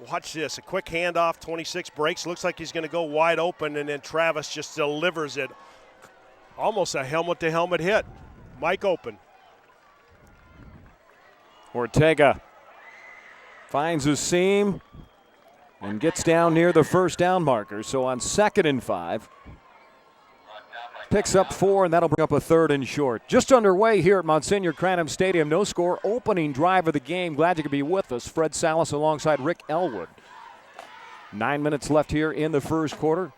Watch this, a quick handoff, 26 breaks, looks like he's going to go wide open, and then Travis just delivers it. Almost a helmet-to-helmet hit. Mike open. Ortega finds a seam and gets down near the first down marker. So on 2nd and 5, picks up 4, and that'll bring up a 3rd and short. Just underway here at Monsignor Cranham Stadium. No score, opening drive of the game. Glad you could be with us. Fred Salas alongside Rick Ellwood. 9 minutes left here in the first quarter.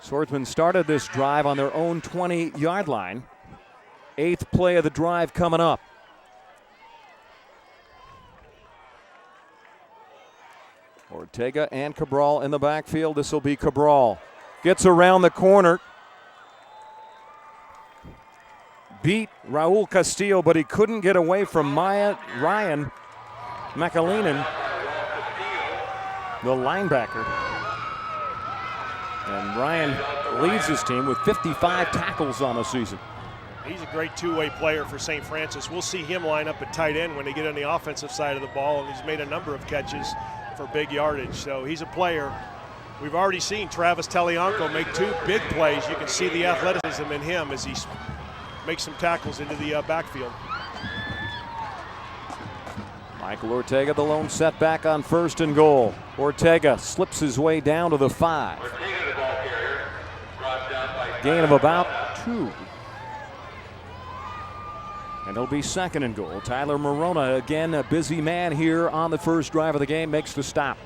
Swordsmen started this drive on their own 20-yard line. 8th play of the drive coming up. Ortega and Cabral in the backfield. This will be Cabral. Gets around the corner. Beat Raul Castillo, but he couldn't get away from Ryan McAleenan, the linebacker. And Ryan leads his team with 55 tackles on the season. He's a great two-way player for St. Francis. We'll see him line up at tight end when they get on the offensive side of the ball, and he's made a number of catches for big yardage. So he's a player. We've already seen Travis Talianco make 2 big plays. You can see the athleticism in him as he makes some tackles into the backfield. Michael Ortega, the lone setback on 1st and goal. Ortega slips his way down to the 5. Gain of about 2. And it'll be 2nd and goal. Tyler Morona, again, a busy man here on the first drive of the game, makes the stop.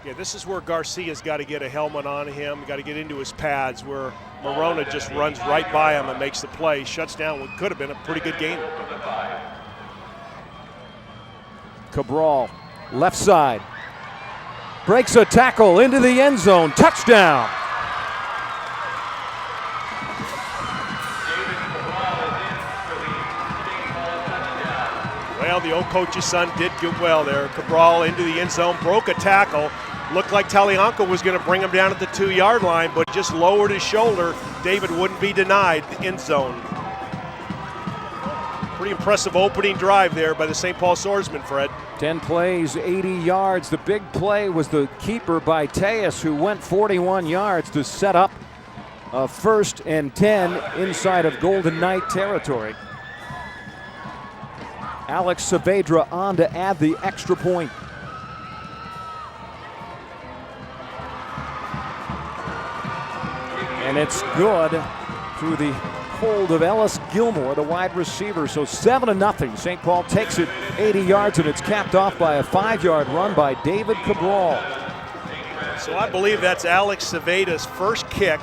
Yeah, this is where Garcia's got to get a helmet on him, got to get into his pads, where Morona just runs right by him and makes the play, shuts down what could have been a pretty good game. Cabral, left side, breaks a tackle into the end zone, touchdown. Well, the old coach's son did good well there. Cabral into the end zone, broke a tackle. Looked like Talianco was going to bring him down at the 2-yard line, but just lowered his shoulder. David wouldn't be denied the end zone. Pretty impressive opening drive there by the St. Paul Swordsmen, Fred. 10 plays, 80 yards. The big play was the keeper by Tejas, who went 41 yards to set up a 1st and 10 inside of Golden Knight territory. Alex Saavedra on to add the extra point. And it's good through the hold of Ellis Gilmore, the wide receiver. So 7-0. St. Paul takes it 80 yards, and it's capped off by a 5-yard run by David Cabral. So I believe that's Alex Saavedra's first kick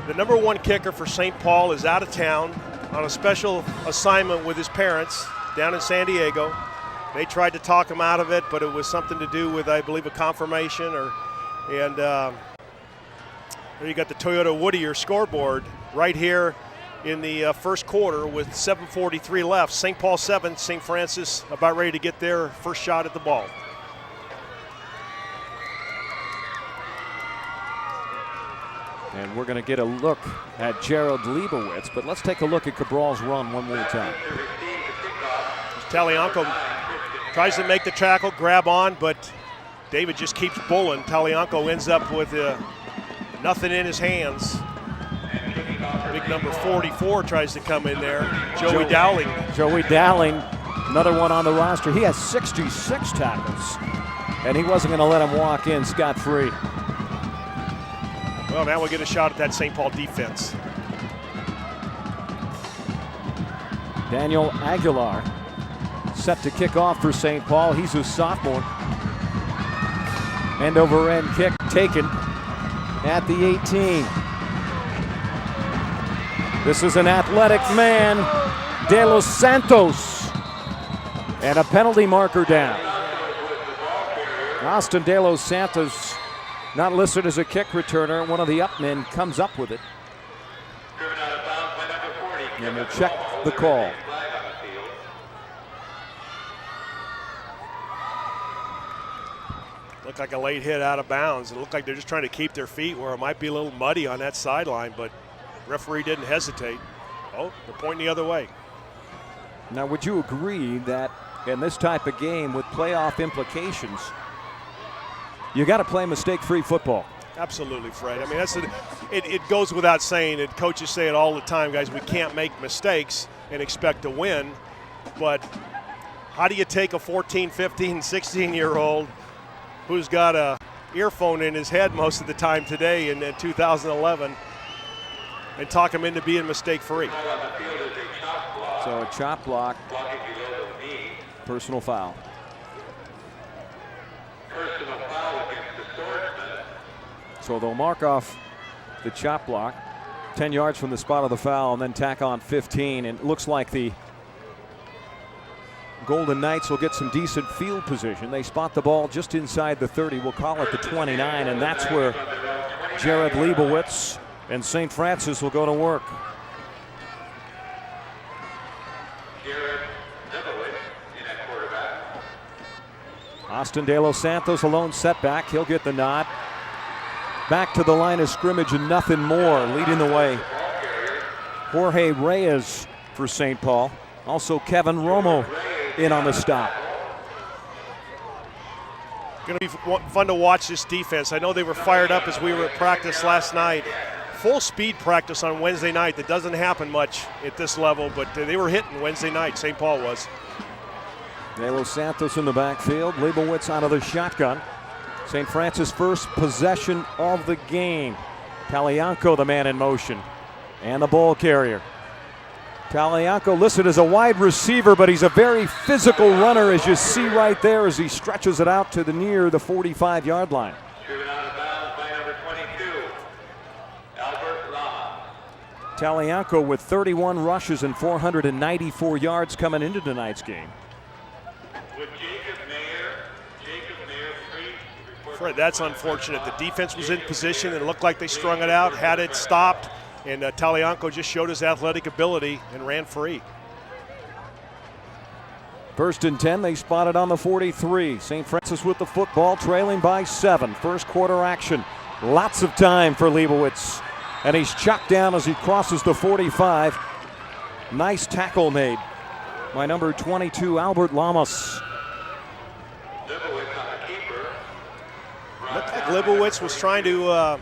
The number one kicker for St. Paul is out of town on a special assignment with his parents down in San Diego. They tried to talk him out of it, but it was something to do with, I believe, a confirmation. And there you got the Toyota Whittier scoreboard right here in the first quarter with 7:43 left. St. Paul 7, St. Francis about ready to get their first shot at the ball. And we're going to get a look at Gerald Leibowitz, but let's take a look at Cabral's run one more time. Talianco tries to make the tackle, grab on, but David just keeps pulling. Talianco ends up with nothing in his hands. Big number 44 tries to come in there. Joey Dowling. Joey Dowling, another one on the roster. He has 66 tackles, and he wasn't going to let him walk in scot-free. Well, now we'll get a shot at that St. Paul defense. Daniel Aguilar set to kick off for St. Paul. He's a sophomore. End over end kick taken at the 18. This is an athletic man, De Los Santos, and a penalty marker down. Austin De Los Santos, not listed as a kick returner. One of the up men comes up with it. And we'll check the call. Looked like a late hit out of bounds. It looked like they're just trying to keep their feet where it might be a little muddy on that sideline, but referee didn't hesitate. Oh, they're pointing the other way. Now, would you agree that in this type of game with playoff implications, you got to play mistake-free football? Absolutely, Fred. I mean, it goes without saying, and coaches say it all the time, guys, we can't make mistakes and expect to win. But how do you take a 14, 15, 16-year-old who's got a earphone in his head most of the time today in 2011 and talk him into being mistake-free? So a chop block, personal foul. So they'll mark off the chop block 10 yards from the spot of the foul and then tack on 15. And it looks like the Golden Knights will get some decent field position. They spot the ball just inside the 30. We'll call it the 29, and that's where Jared Leibowitz and St. Francis will go to work. Austin De Los Santos, a lone setback. He'll get the nod. Back to the line of scrimmage and nothing more. Leading the way, Jorge Reyes for St. Paul. Also Kevin Romo in on the stop. Going to be fun to watch this defense. I know they were fired up as we were at practice last night. Full speed practice on Wednesday night. That doesn't happen much at this level, but they were hitting Wednesday night. St. Paul was. De Los Santos in the backfield. Leibowitz out of the shotgun. St. Francis first possession of the game. Talianco, the man in motion, and the ball carrier. Talianco listed as a wide receiver, but he's a very physical runner, as you see right there as he stretches it out to the near the 45-yard line. Driven out of bounds by number 22, Albert Lama. Talianco with 31 rushes and 494 yards coming into tonight's game. With Jacob Mayer Fred, that's unfortunate. The defense was in position and it looked like they strung it out, had it stopped, and Talianco just showed his athletic ability and ran free. First and 10, they spotted on the 43. St. Francis with the football, trailing by 7. First quarter action. Lots of time for Leibowitz. And he's chopped down as he crosses the 45. Nice tackle made by number 22, Albert Lamas. Looked like Leibowitz was trying to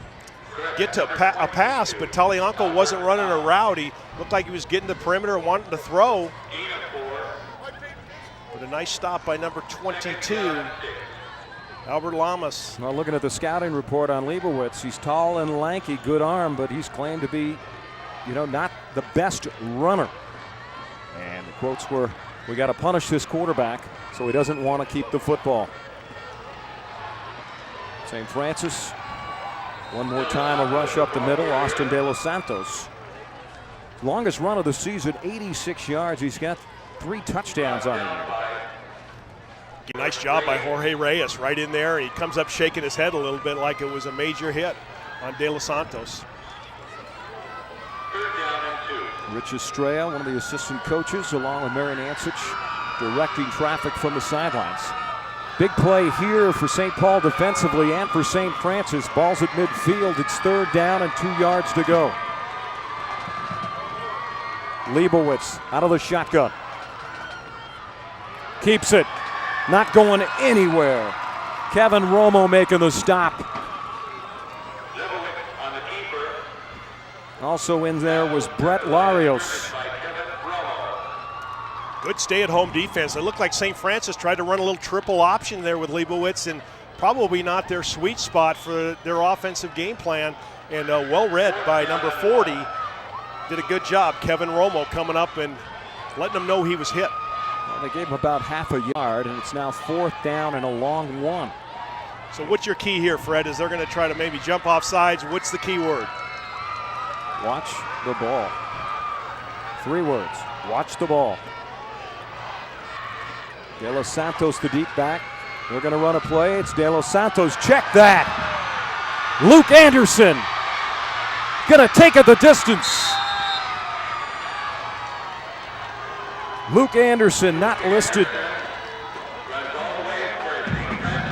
get to a pass, but Talianco wasn't running a route. He looked like he was getting the perimeter and wanting to throw. But a nice stop by number 22, Albert Lamas. Well, looking at the scouting report on Leibowitz, he's tall and lanky, good arm, but he's claimed to be, not the best runner. And the quotes were, we got to punish this quarterback so he doesn't want to keep the football. St. Francis One more time, a rush up the middle. Austin De Los Santos. Longest run of the season, 86 yards. He's got 3 touchdowns on it. Nice job by Jorge Reyes right in there. He comes up shaking his head a little bit like it was a major hit on De Los Santos. Third down and 2. Rich Estrella, one of the assistant coaches, along with Marijon Ancich, directing traffic from the sidelines. Big play here for St. Paul defensively and for St. Francis. Ball's at midfield. It's 3rd down and 2 yards to go. Leibowitz out of the shotgun. Keeps it. Not going anywhere. Kevin Romo making the stop. On the keeper. Also in there was Brett Larios. Good stay-at-home defense. It looked like St. Francis tried to run a little triple option there with Leibowitz, and probably not their sweet spot for their offensive game plan. And well read by number 40. Did a good job. Kevin Romo coming up and letting them know he was hit. Well, they gave him about half a yard, and it's now 4th down and a long one. So what's your key here, Fred? Is they're going to try to maybe jump off sides? What's the key word? Watch the ball. 3 words. Watch the ball. De Los Santos, the deep back. They're going to run a play. It's De Los Santos. Check that. Luke Anderson going to take it the distance. Luke Anderson not listed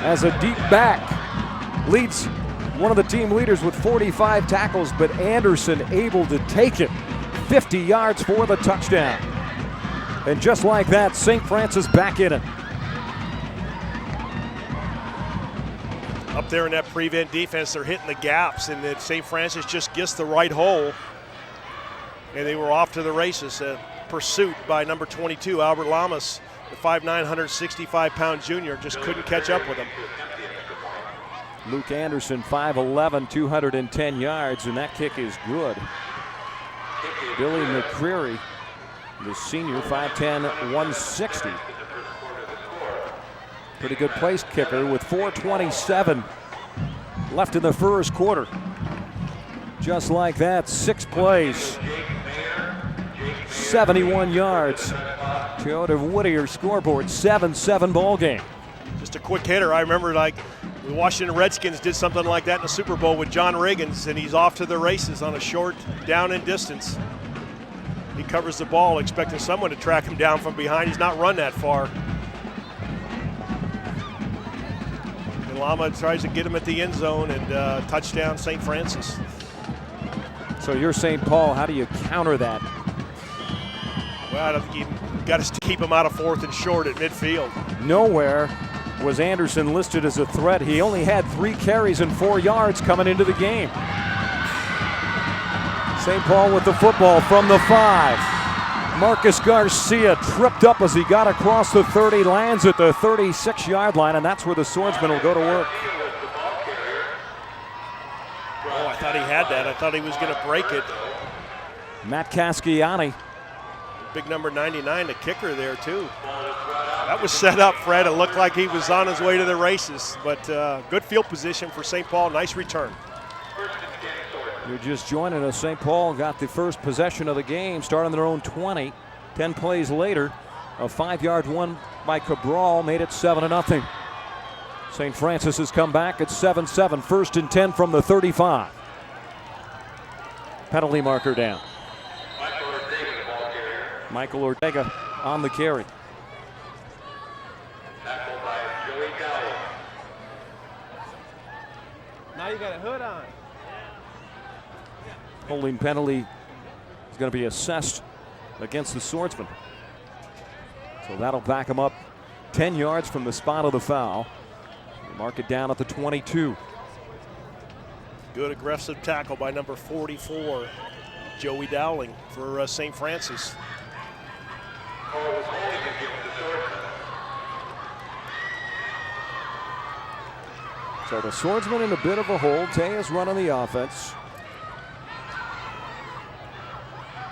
as a deep back. Leads one of the team leaders with 45 tackles, but Anderson able to take it 50 yards for the touchdown. And just like that, St. Francis back in it. Up there in that prevent defense, they're hitting the gaps, and then St. Francis just gets the right hole. And they were off to the races. Pursuit by number 22, Albert Lamas, the 5'9", 165-pound junior, just couldn't catch up with him. Luke Anderson, 5'11", 210 yards, and that kick is good. Billy McCreary, the senior, 5'10", 160. Pretty good place kicker with 4:27 left in the first quarter. Just like that, 6 plays, 71 yards. Go to Whittier scoreboard, 7-7 ball game. Just a quick hitter. I remember like the Washington Redskins did something like that in the Super Bowl with John Riggins, and he's off to the races on a short down and distance. He covers the ball, expecting someone to track him down from behind. He's not run that far. And Lama tries to get him at the end zone, and touchdown St. Francis. So you're St. Paul. How do you counter that? Well, I don't think you got to keep him out of 4th and short at midfield. Nowhere was Anderson listed as a threat. He only had 3 carries and 4 yards coming into the game. St. Paul with the football from the 5. Marcus Garcia tripped up as he got across the 30, lands at the 36-yard line, and that's where the Swordsmen will go to work. Oh, I thought he had that. I thought he was going to break it. Matt Casciani. Big number 99, the kicker there too. That was set up, Fred. It looked like he was on his way to the races, but good field position for St. Paul. Nice return. You're just joining us. St. Paul got the first possession of the game, starting their own 20. 10 plays later, a 5-yard one by Cabral made it 7-0. St. Francis has come back at 7-7. 1st and 10 from the 35. Penalty marker down. Michael Ortega on the carry. Tackled by Joey Dowell. Now you got a hood on. Holding penalty is going to be assessed against the Swordsmen. So that'll back him up 10 yards from the spot of the foul. They mark it down at the 22. Good aggressive tackle by number 44, Joey Dowling for St. Francis. So the Swordsmen in a bit of a hole. Tejas running the offense.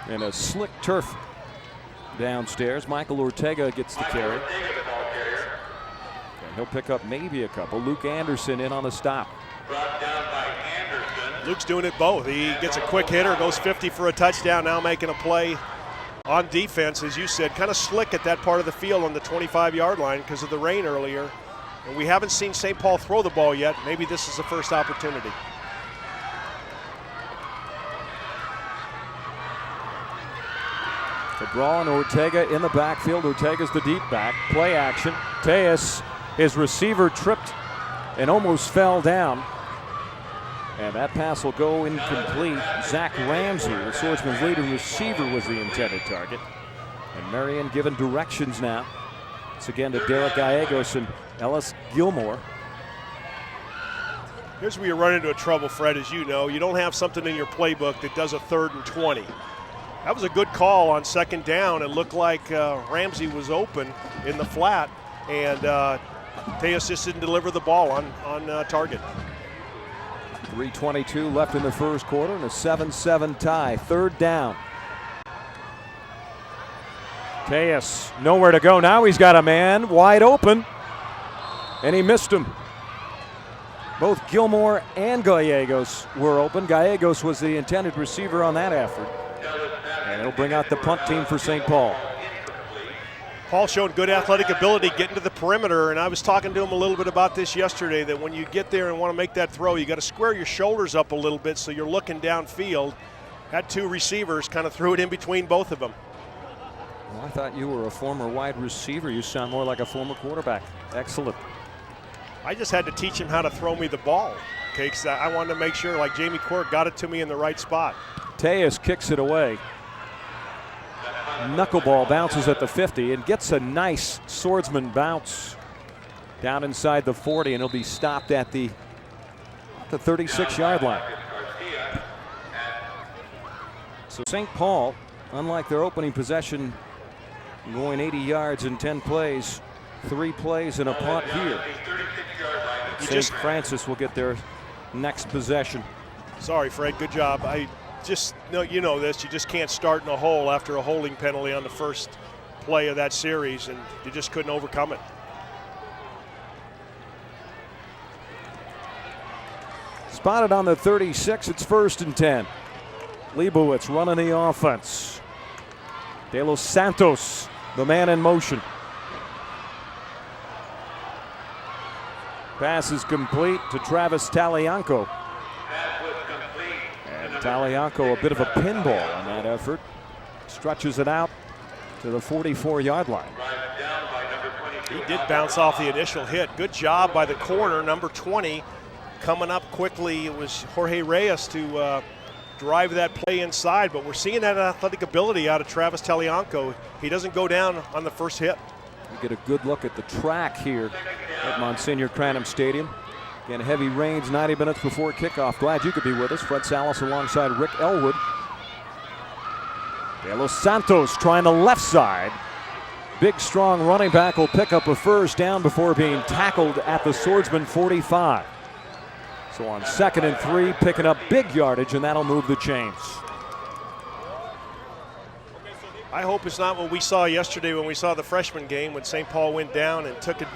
And a slick turf downstairs. Michael Ortega gets the carry. And he'll pick up maybe a couple. Luke Anderson in on the stop. Brought down by Luke's doing it both. He gets a quick hitter, goes 50 for a touchdown, now making a play on defense, as you said, kind of slick at that part of the field on the 25-yard line because of the rain earlier. And we haven't seen St. Paul throw the ball yet. Maybe this is the first opportunity. Cabral and Ortega in the backfield. Ortega's the deep back. Play action. Tejas, his receiver, tripped and almost fell down. And that pass will go incomplete. Zach Ramsey, the Swordsman's leading receiver, was the intended target. And Marion given directions now. It's again to Derek Gallegos and Ellis Gilmore. Here's where you run into a trouble, Fred, as you know. You don't have something in your playbook that does a 3rd and 20. That was a good call on 2nd down. It looked like Ramsey was open in the flat, and Tejas just didn't deliver the ball on target. 3:22 left in the first quarter and a 7-7 tie. 3rd down. Tejas nowhere to go. Now he's got a man wide open, and he missed him. Both Gilmore and Gallegos were open. Gallegos was the intended receiver on that effort. And it'll bring out the punt team for St. Paul. Paul showed good athletic ability getting to the perimeter, and I was talking to him a little bit about this yesterday, that when you get there and want to make that throw, you got to square your shoulders up a little bit so you're looking downfield. Had 2 receivers, kind of threw it in between both of them. Well, I thought you were a former wide receiver. You sound more like a former quarterback. Excellent. I just had to teach him how to throw me the ball, okay, because I wanted to make sure, like Jamie Quirk, got it to me in the right spot. Tejas kicks it away. Knuckleball bounces at the 50 and gets a nice swordsman bounce down inside the 40, and he'll be stopped at the 36-yard line. So St. Paul, unlike their opening possession, going 80 yards in 10 plays, 3 plays and a punt here. St. Francis will get their next possession. Sorry, Fred, good job. I just know, you know this, you just can't start in a hole after a holding penalty on the first play of that series, and you just couldn't overcome it. Spotted on the 36, it's 1st and 10. Leibowitz running the offense. De Los Santos, the man in motion. Pass is complete to Travis Talianco. And Talianco, a bit of a pinball on that effort. Stretches it out to the 44-yard line. He did bounce off the initial hit. Good job by the corner, number 20. Coming up quickly, it was Jorge Reyes to drive that play inside, but we're seeing that athletic ability out of Travis Talianco. He doesn't go down on the first hit. We get a good look at the track here at Monsignor Cranham Stadium. Again, heavy rains 90 minutes before kickoff. Glad you could be with us. Fred Salas alongside Rick Ellwood. De Los Santos trying the left side. Big, strong running back will pick up a first down before being tackled at the Swordsman 45. So on 2nd and 3, picking up big yardage, and that'll move the chains. I hope it's not what we saw yesterday when we saw the freshman game, when St. Paul went down and took an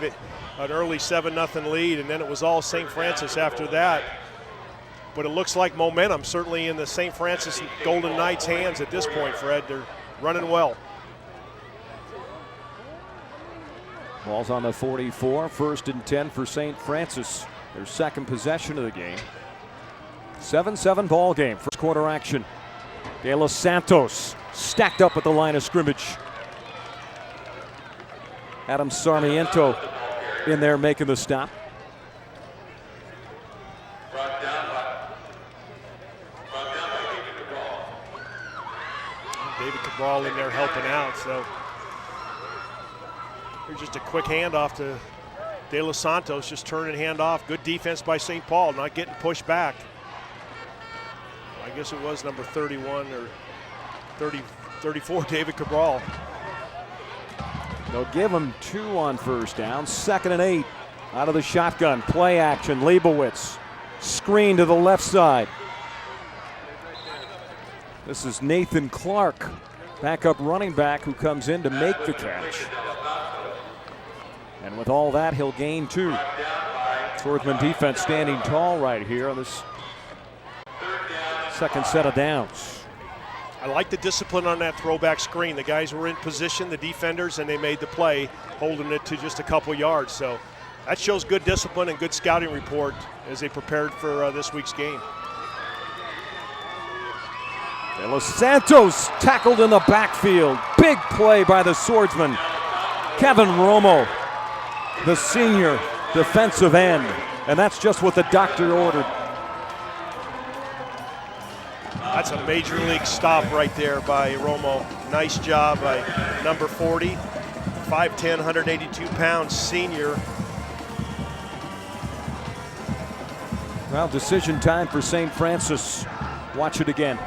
early 7-0 lead, and then it was all St. Francis after that. But it looks like momentum certainly in the St. Francis Golden Knights' hands at this point, Fred. They're running well. Ball's on the 44, 1st and 10 for St. Francis. Their second possession of the game. 7-7 ball game. First quarter action. De Los Santos stacked up at the line of scrimmage. Adam Sarmiento in there making the stop. David Cabral in there helping out. So here's just a quick handoff to De Los Santos, just turning handoff. Good defense by St. Paul, not getting pushed back. I guess it was number 31 or 34, David Cabral. They'll give him 2 on first down. 2nd and 8 out of the shotgun. Play action. Leibowitz. Screen to the left side. This is Nathan Clark, backup running back, who comes in to make the catch. And with all that, he'll gain 2. Swordsman defense standing tall right here on this second set of downs. I like the discipline on that throwback screen. The guys were in position, the defenders, and they made the play, holding it to just a couple yards. So that shows good discipline and good scouting report as they prepared for this week's game. De Los Santos tackled in the backfield. Big play by the Swordsman. Kevin Romo, the senior defensive end. And that's just what the doctor ordered. That's a major league stop right there by Romo. Nice job by number 40, 5'10", 182 pounds, senior. Well, decision time for St. Francis. Watch it again.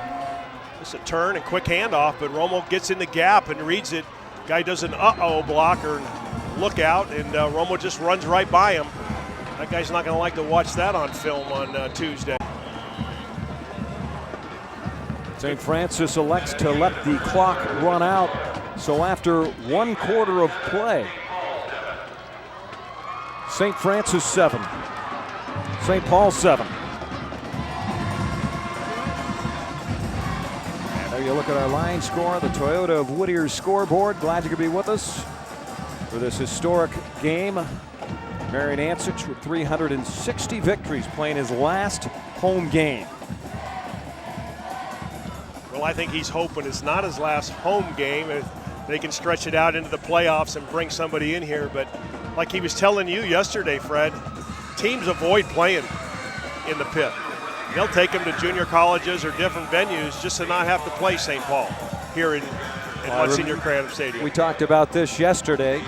It's a turn and quick handoff, but Romo gets in the gap and reads it. Guy does an uh-oh blocker and look out, and Romo just runs right by him. That guy's not going to like to watch that on film on Tuesday. St. Francis elects to let the clock run out. So after 1 quarter of play, St. Francis 7, St. Paul 7. And there you look at our line score, the Toyota of Whittier's scoreboard. Glad you could be with us for this historic game. Marijon Ancich with 360 victories, playing his last home game. Well, I think he's hoping it's not his last home game. If they can stretch it out into the playoffs and bring somebody in here. But like he was telling you yesterday, Fred, teams avoid playing in the pit. They'll take them to junior colleges or different venues just to not have to play St. Paul here in Monsignor Cranham Stadium. We talked about this yesterday,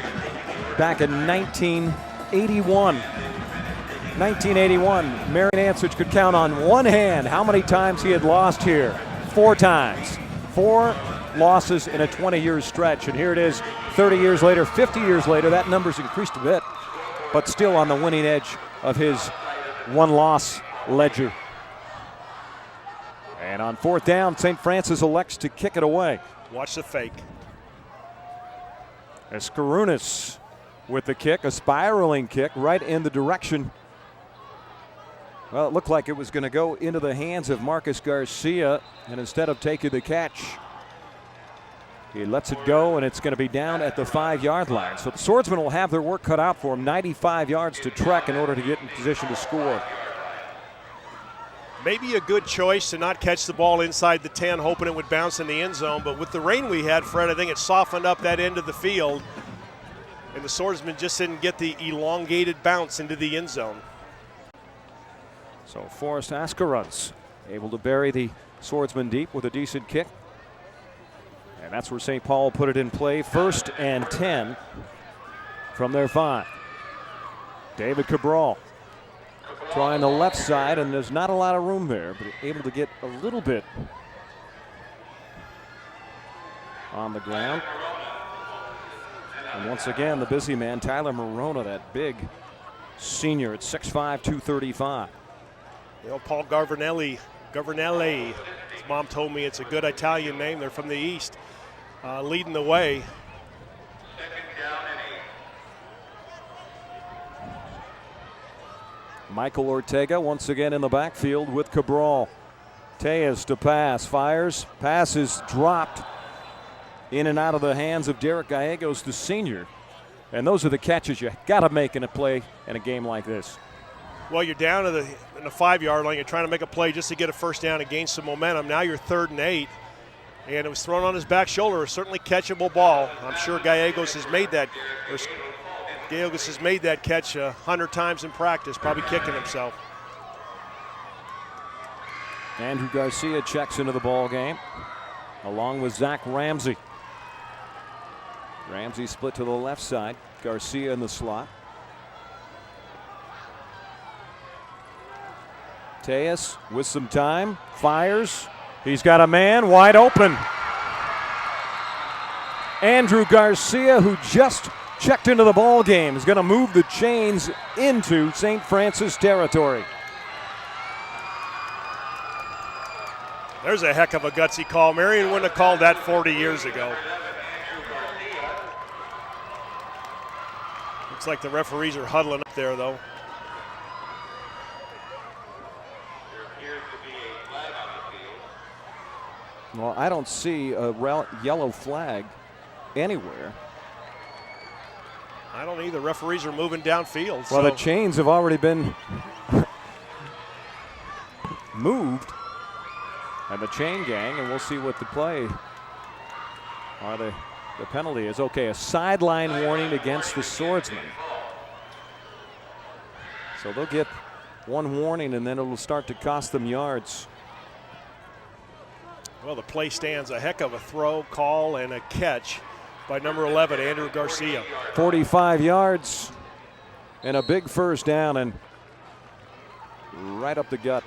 back in 1981. 1981, Marijon Ancich could count on one hand how many times he had lost here. 4 times. 4 losses in a 20-year stretch. And here it is 30 years later, 50 years later. That number's increased a bit, but still on the winning edge of his 1-loss ledger. And on 4th down, St. Francis elects to kick it away. Watch the fake. Escarunas with the kick, a spiraling kick right in the direction. Well, it looked like it was going to go into the hands of Marcus Garcia, and instead of taking the catch, he lets it go, and it's going to be down at the 5-yard line. So the Swordsmen will have their work cut out for them. 95 yards to trek in order to get in position to score. Maybe a good choice to not catch the ball inside the 10, hoping it would bounce in the end zone. But with the rain we had, Fred, I think it softened up that end of the field, and the Swordsmen just didn't get the elongated bounce into the end zone. So Forrest Ascaruns able to bury the Swordsman deep with a decent kick. And that's where St. Paul put it in play. 1st and 10 from their 5. David Cabral trying the left side, and there's not a lot of room there, but able to get a little bit on the ground. And once again, the busy man, Tyler Morona, that big senior at 6'5", 235. You know, Paul Governelli, his mom told me it's a good Italian name. They're from the East, leading the way. Michael Ortega once again in the backfield with Cabral. Tejas to pass, fires, pass is dropped in and out of the hands of Derek Gallegos, the senior. And those are the catches you got to make in a play in a game like this. Well, you're down to in the 5-yard line. You're trying to make a play just to get a first down and gain some momentum. Now you're 3rd and 8, and it was thrown on his back shoulder. A certainly catchable ball. I'm sure Gallegos has made that catch 100 times in practice, probably kicking himself. Andrew Garcia checks into the ball game, along with Zach Ramsey. Ramsey split to the left side. Garcia in the slot. Tejas with some time, fires. He's got a man wide open. Andrew Garcia, who just checked into the ball game, is going to move the chains into St. Francis territory. There's a heck of a gutsy call. Marion wouldn't have called that 40 years ago. Looks like the referees are huddling up there, though. There appears to be a flag on the field. Well, I don't see a yellow flag anywhere. I don't either. Referees are moving downfield. Well, the chains have already been moved. And the chain gang, and we'll see what the play or the penalty is. Okay, a sideline warning against the Swordsmen. So they'll get one warning, and then it'll start to cost them yards. Well, the play stands. A heck of a throw, call, and a catch by number 11, Andrew Garcia. 45 yards and a big first down, and right up the gut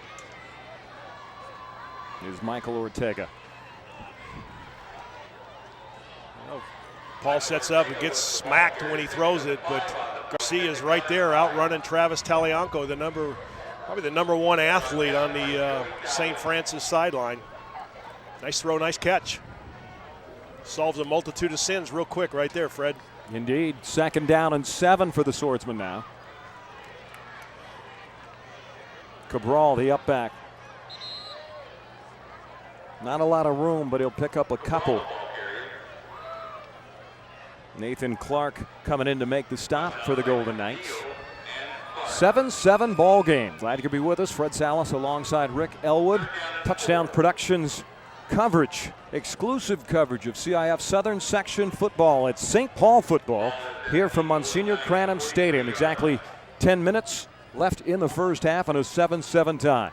is Michael Ortega. Well, Paul sets up and gets smacked when he throws it, but Garcia is right there outrunning Travis Talianco, probably the number one athlete on the St. Francis sideline. Nice throw, nice catch. Solves a multitude of sins real quick right there, Fred. Indeed. 2nd down and 7 for the Swordsmen now. Cabral, the up back. Not a lot of room, but he'll pick up a couple. Nathan Clark coming in to make the stop for the Golden Knights. 7-7 ball game. Glad you could be with us. Fred Salas alongside Rick Ellwood. Touchdown Productions coverage, exclusive coverage of CIF Southern Section football at St. Paul football here from Monsignor Cranham Stadium. Exactly 10 minutes left in the first half and a 7-7 tie.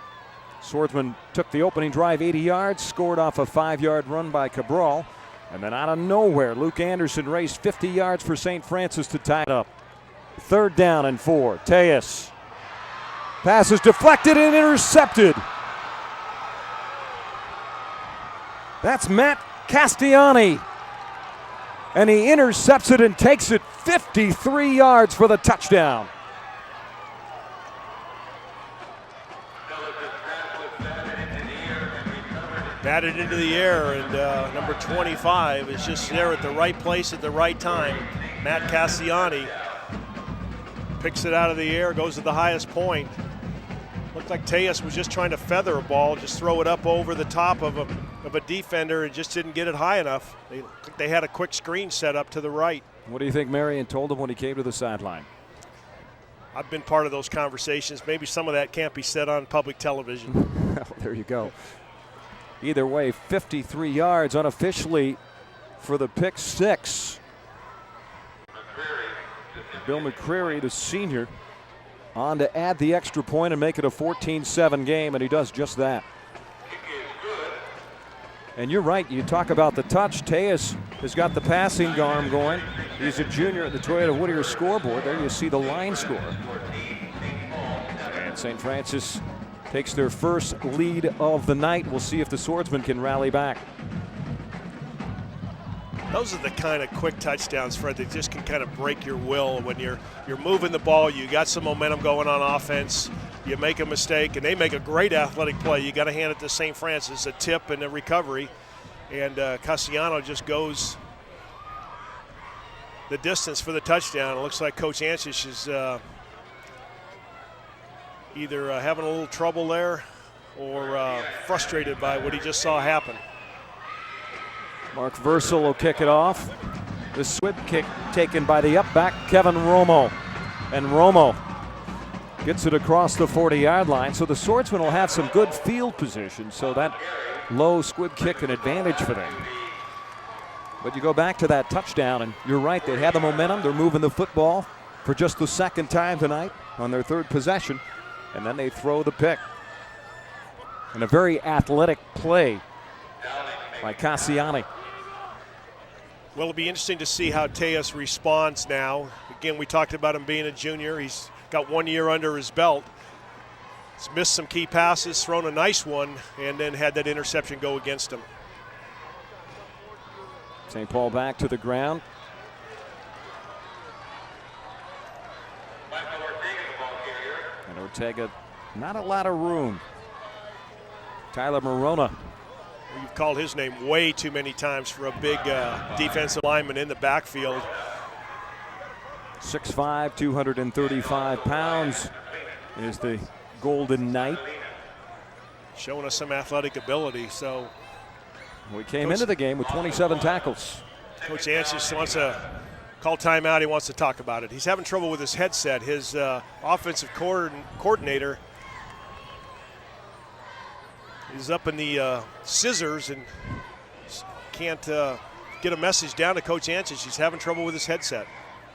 Swordsman took the opening drive 80 yards, scored off a 5-yard run by Cabral, and then out of nowhere, Luke Anderson raced 50 yards for St. Francis to tie it up. 3rd down and 4. Tejas. Pass is deflected and intercepted. That's Matt Castiani. And he intercepts it and takes it 53 yards for the touchdown. Batted into the air, and number 25 is just there at the right place at the right time. Matt Castiani picks it out of the air, goes to the highest point. Looked like Tejas was just trying to feather a ball, just throw it up over the top of a defender and just didn't get it high enough. They had a quick screen set up to the right. What do you think Marion told him when he came to the sideline? I've been part of those conversations. Maybe some of that can't be said on public television. Well, there you go. Either way, 53 yards unofficially for the pick 6. Bill McCreary, the senior, on to add the extra point and make it a 14-7 game, and he does just that. And you're right, you talk about the touch. Tejas has got the passing arm going. He's a junior at the Toyota Whittier scoreboard. There you see the line score. And St. Francis takes their first lead of the night. We'll see if the Swordsmen can rally back. Those are the kind of quick touchdowns, Fred, that just can kind of break your will when you're moving the ball. You got some momentum going on offense. You make a mistake, and they make a great athletic play. You got to hand it to St. Francis, a tip and a recovery. And Cassiano just goes the distance for the touchdown. It looks like Coach Ancich is either having a little trouble there or frustrated by what he just saw happen. Mark Versal will kick it off. The swip kick taken by the up back, Kevin Romo. And Romo gets it across the 40-yard line. So the Swordsmen will have some good field position. So that low squib kick an advantage for them. But you go back to that touchdown, and you're right, they had the momentum. They're moving the football for just the 2nd time tonight on their 3rd possession. And then they throw the pick. And a very athletic play by Cassiani. Well, it'll be interesting to see how Tejas responds now. Again, we talked about him being a junior. He's got 1 year under his belt. He's missed some key passes, thrown a nice one, and then had that interception go against him. St. Paul back to the ground. And Ortega, not a lot of room. Tyler Morona. You've called his name way too many times for a big defensive lineman in the backfield. 6'5", 235 pounds is the Golden Knight. Showing us some athletic ability. So We came into the game with 27 tackles. Coach Ancich wants to call timeout. He wants to talk about it. He's having trouble with his headset. His offensive coordinator is up in the scissors and can't get a message down to Coach Ancich. He's having trouble with his headset.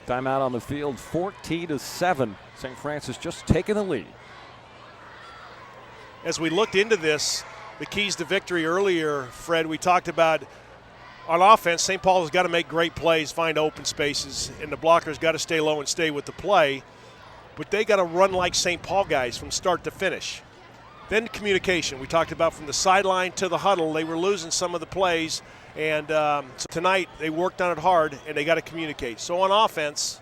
Timeout on the field, 14-7. St. Francis just taking the lead. As we looked into this, the keys to victory earlier, Fred, we talked about on offense, St. Paul has got to make great plays, find open spaces, and the blockers got to stay low and stay with the play. But they got to run like St. Paul guys from start to finish. Then communication. We talked about from the sideline to the huddle. They were losing some of the plays. And so tonight they worked on it hard, and they got to communicate. So on offense,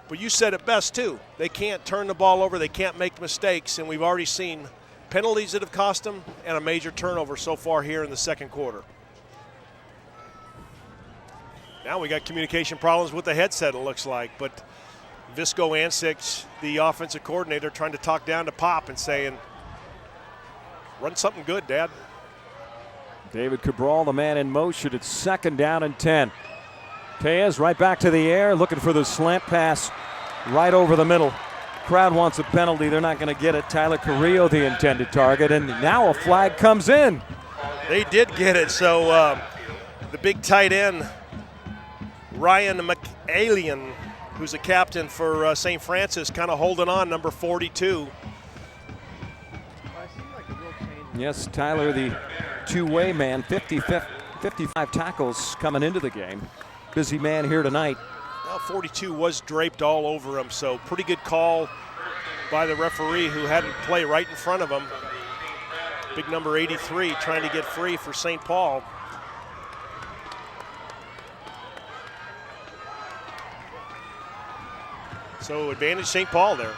but you said it best too, they can't turn the ball over, they can't make mistakes, and we've already seen penalties that have cost them and a major turnover so far here in the second quarter. Now we got communication problems with the headset, it looks like, but Visco Ancich, the offensive coordinator, trying to talk down to Pop and saying, run something good, Dad. David Cabral, the man in motion. It's 2nd down and 10. Tejas right back to the air, looking for the slant pass right over the middle. Crowd wants a penalty. They're not going to get it. Tyler Carrillo, the intended target, and now a flag comes in. They did get it, so the big tight end, Ryan McAlien, who's a captain for St. Francis, kind of holding on, number 42. Yes, Tyler, the two-way man, 55 tackles coming into the game. Busy man here tonight. Well, 42 was draped all over him, so pretty good call by the referee who had to play right in front of him. Big number 83 trying to get free for St. Paul. So advantage St. Paul there.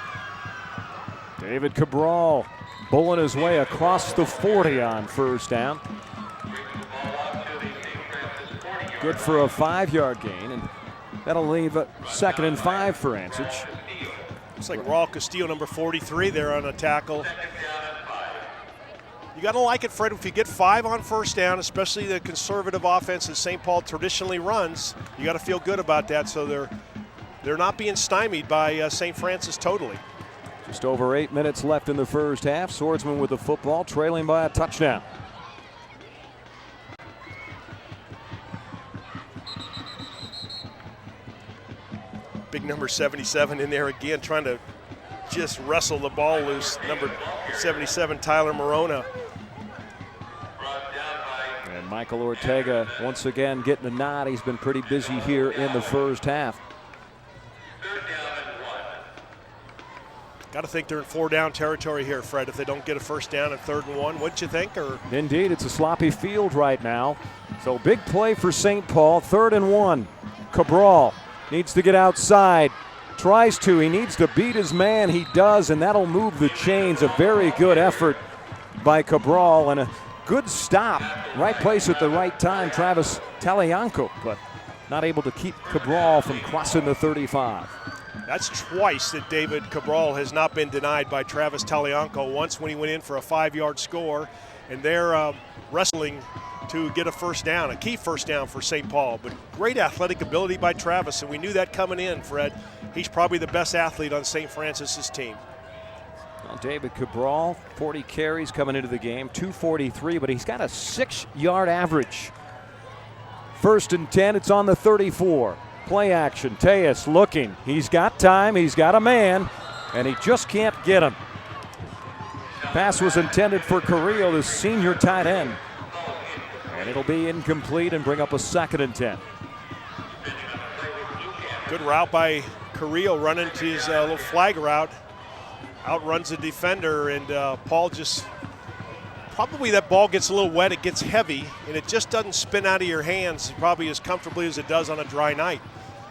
David Cabral bulling his way across the 40 on 1st down. Good for a 5-yard gain, and that'll leave a 2nd and 5 for Ancich. Looks like Raul Castillo, number 43 there on a tackle. You got to like it, Fred, if you get 5 on 1st down, especially the conservative offense that St. Paul traditionally runs, you got to feel good about that, so they're not being stymied by St. Francis totally. Just over 8 minutes left in the first half. Swordsmen with the football, trailing by a touchdown. Big number 77 in there again, trying to just wrestle the ball loose. Number 77, Tyler Morona. And Michael Ortega once again getting the nod. He's been pretty busy here in the first half. Got to think they're in 4-down territory here, Fred, if they don't get a 1st down and 3rd and 1. Wouldn't you think? Or Indeed, it's a sloppy field right now. So big play for St. Paul, 3rd and 1. Cabral needs to get outside. Tries to. He needs to beat his man. He does, and that'll move the chains. A very good effort by Cabral and a good stop. Right place at the right time, Travis Talianco, but not able to keep Cabral from crossing the 35. that's twice that David Cabral has not been denied by Travis Talianco. Once when he went in for a 5-yard score, and they're wrestling to get a 1st down, a key 1st down for St. Paul. But great athletic ability by Travis, and we knew that coming in, Fred. He's probably the best athlete on St. Francis's team. Well, David Cabral, 40 carries coming into the game, 243, but he's got a 6-yard average. 1st and 10, it's on the 34. Play action, Tejas looking. He's got time, he's got a man, and he just can't get him. Pass was intended for Carrillo, the senior tight end. And it'll be incomplete and bring up a 2nd and 10. Good route by Carrillo, running to his little flag route. Outruns the defender, and Paul just, probably that ball gets a little wet, it gets heavy, and it just doesn't spin out of your hands probably as comfortably as it does on a dry night.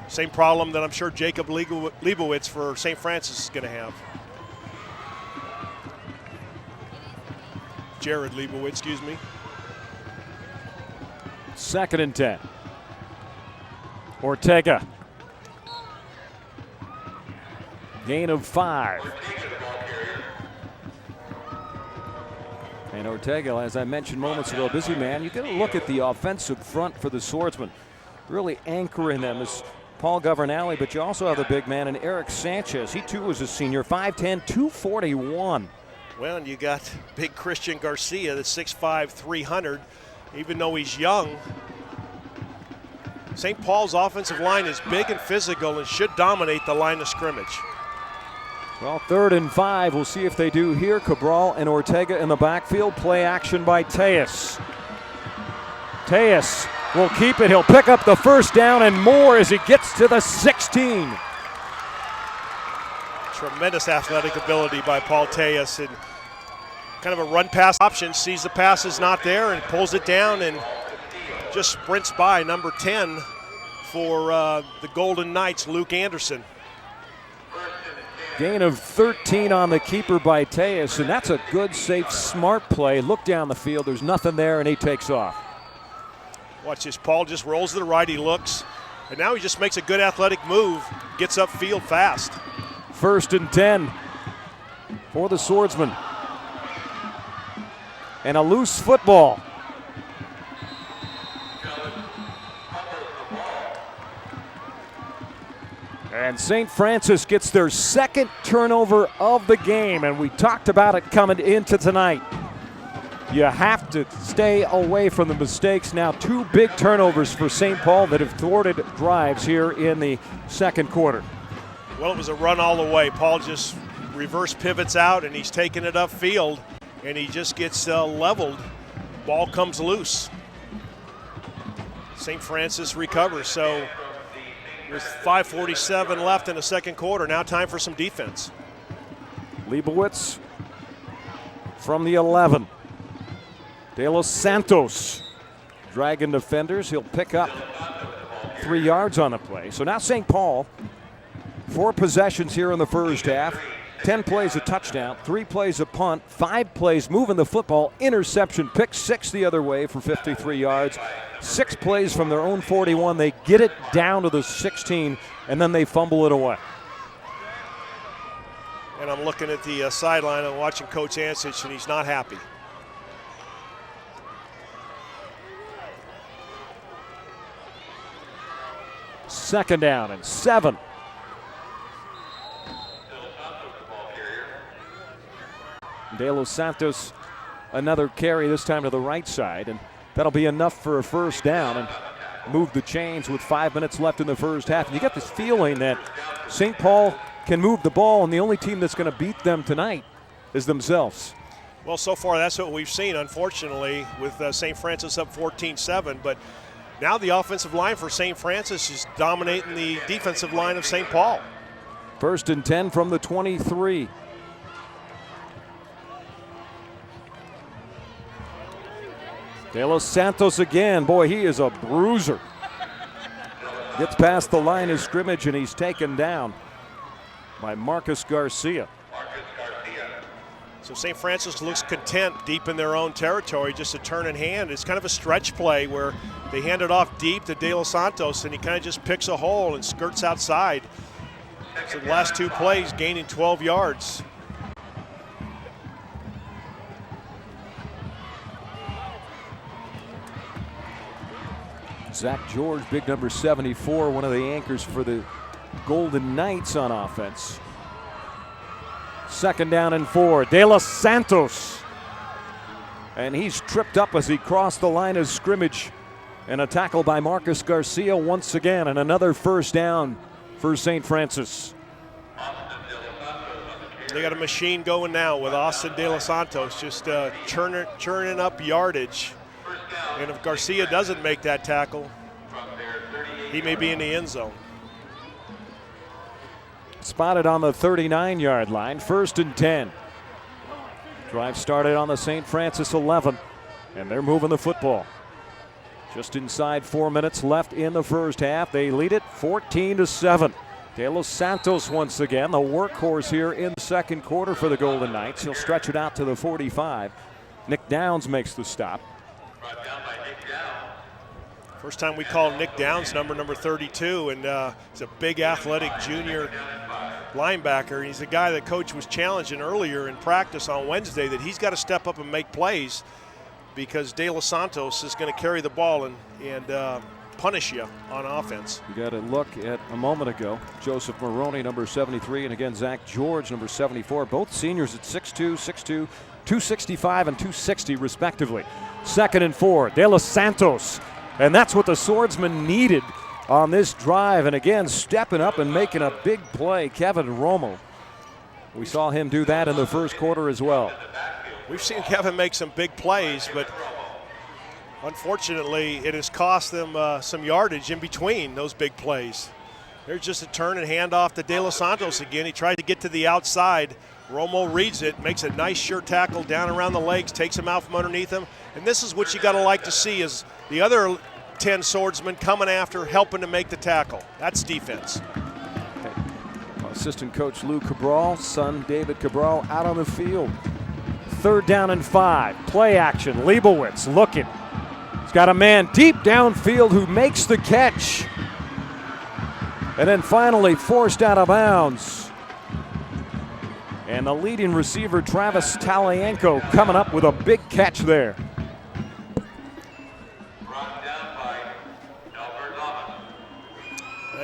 Same problem that I'm sure Jacob Leibowitz for St. Francis is going to have. Jared Leibowitz, excuse me. 2nd and 10. Ortega. Gain of 5. And Ortega, as I mentioned moments ago, busy man. You got to look at the offensive front for the Swordsmen. Really anchoring them is Paul Governale, but you also have the big man in Eric Sanchez. He too was a senior, 5'10", 241. Well, and you got big Christian Garcia, the 6'5", 300. Even though he's young, St. Paul's offensive line is big and physical and should dominate the line of scrimmage. Well, 3rd and 5. We'll see if they do here. Cabral and Ortega in the backfield. Play action by Tejas. Tejas will keep it. He'll pick up the first down and more as he gets to the 16. Tremendous athletic ability by Paul Tejas, and kind of a run-pass option. Sees the pass is not there and pulls it down and just sprints by number 10 for the Golden Knights, Luke Anderson. Gain of 13 on the keeper by Tejas, and that's a good, safe, smart play. Look down the field, there's nothing there, and he takes off. Watch this, Paul just rolls to the right, he looks, and now he just makes a good athletic move, gets upfield fast. 1st and 10 for the Swordsmen. And a loose football. And St. Francis gets their 2nd turnover of the game, and we talked about it coming into tonight. You have to stay away from the mistakes. Now 2 big turnovers for St. Paul that have thwarted drives here in the 2nd quarter. Well, it was a run all the way. Paul just reverse pivots out, and he's taking it upfield, and he just gets leveled. Ball comes loose. St. Francis recovers, so with 5:47 left in the 2nd quarter, now time for some defense. Leibowitz from the 11. De Los Santos dragging defenders. He'll pick up 3 yards on the play. So now St. Paul, 4 possessions here in the first half. 10 plays a touchdown, 3 plays a punt, 5 plays moving the football, interception, pick 6 the other way for 53 yards. 6 plays from their own 41. They get it down to the 16, and then they fumble it away. And I'm looking at the sideline and watching Coach Ancich, and he's not happy. Second down and 7. De Los Santos, another carry, this time to the right side, and that'll be enough for a first down and move the chains with 5 minutes left in the first half. And you get this feeling that St. Paul can move the ball, and the only team that's going to beat them tonight is themselves. Well, so far that's what we've seen, unfortunately, with St. Francis up 14-7. But now the offensive line for St. Francis is dominating the defensive line of St. Paul. 1st and 10 from the 23. De Los Santos again. Boy, he is a bruiser. Gets past the line of scrimmage, and he's taken down by Marcus Garcia. So St. Francis looks content deep in their own territory, just a turn in hand. It's kind of a stretch play where they hand it off deep to De Los Santos, and he kind of just picks a hole and skirts outside. So the last 2 plays gaining 12 yards. Zach George, big number 74, one of the anchors for the Golden Knights on offense. 2nd down and 4. De Los Santos. And he's tripped up as he crossed the line of scrimmage. And a tackle by Marcus Garcia once again, and another first down for St. Francis. They got a machine going now with Austin De Los Santos, just churning up yardage. And if Garcia doesn't make that tackle, he may be in the end zone. Spotted on the 39-yard line, 1st and 10. Drive started on the St. Francis 11, and they're moving the football. Just inside 4 minutes left in the first half. They lead it 14-7. De Los Santos once again, the workhorse here in the 2nd quarter for the Golden Knights. He'll stretch it out to the 45. Nick Downs makes the stop. First time we call Nick Downs number 32, and he's a big athletic junior linebacker. He's a guy that coach was challenging earlier in practice on Wednesday that he's got to step up and make plays because De Los Santos is going to carry the ball and punish you on offense. You got to look at a moment ago. Joseph Maroney, number 73, and again Zach George, number 74, both seniors at 6'2", 6'2", 265 and 260 respectively. 2nd and 4, De Los Santos. And that's what the Swordsmen needed on this drive. And again, stepping up and making a big play, Kevin Romo. We saw him do that in the first quarter as well. We've seen Kevin make some big plays, but unfortunately, it has cost them some yardage in between those big plays. There's just a turn and handoff to De Los Santos again. He tried to get to the outside. Romo reads it, makes a nice sure tackle down around the legs, takes him out from underneath him. And this is what you got to like to see is the other 10 swordsmen coming after, helping to make the tackle. That's defense. Okay. Assistant coach Lou Cabral, son David Cabral out on the field. 3rd down and 5. Play action. Leibowitz looking. He's got a man deep downfield who makes the catch. And then finally forced out of bounds. And the leading receiver, Travis Talienko, coming up with a big catch there.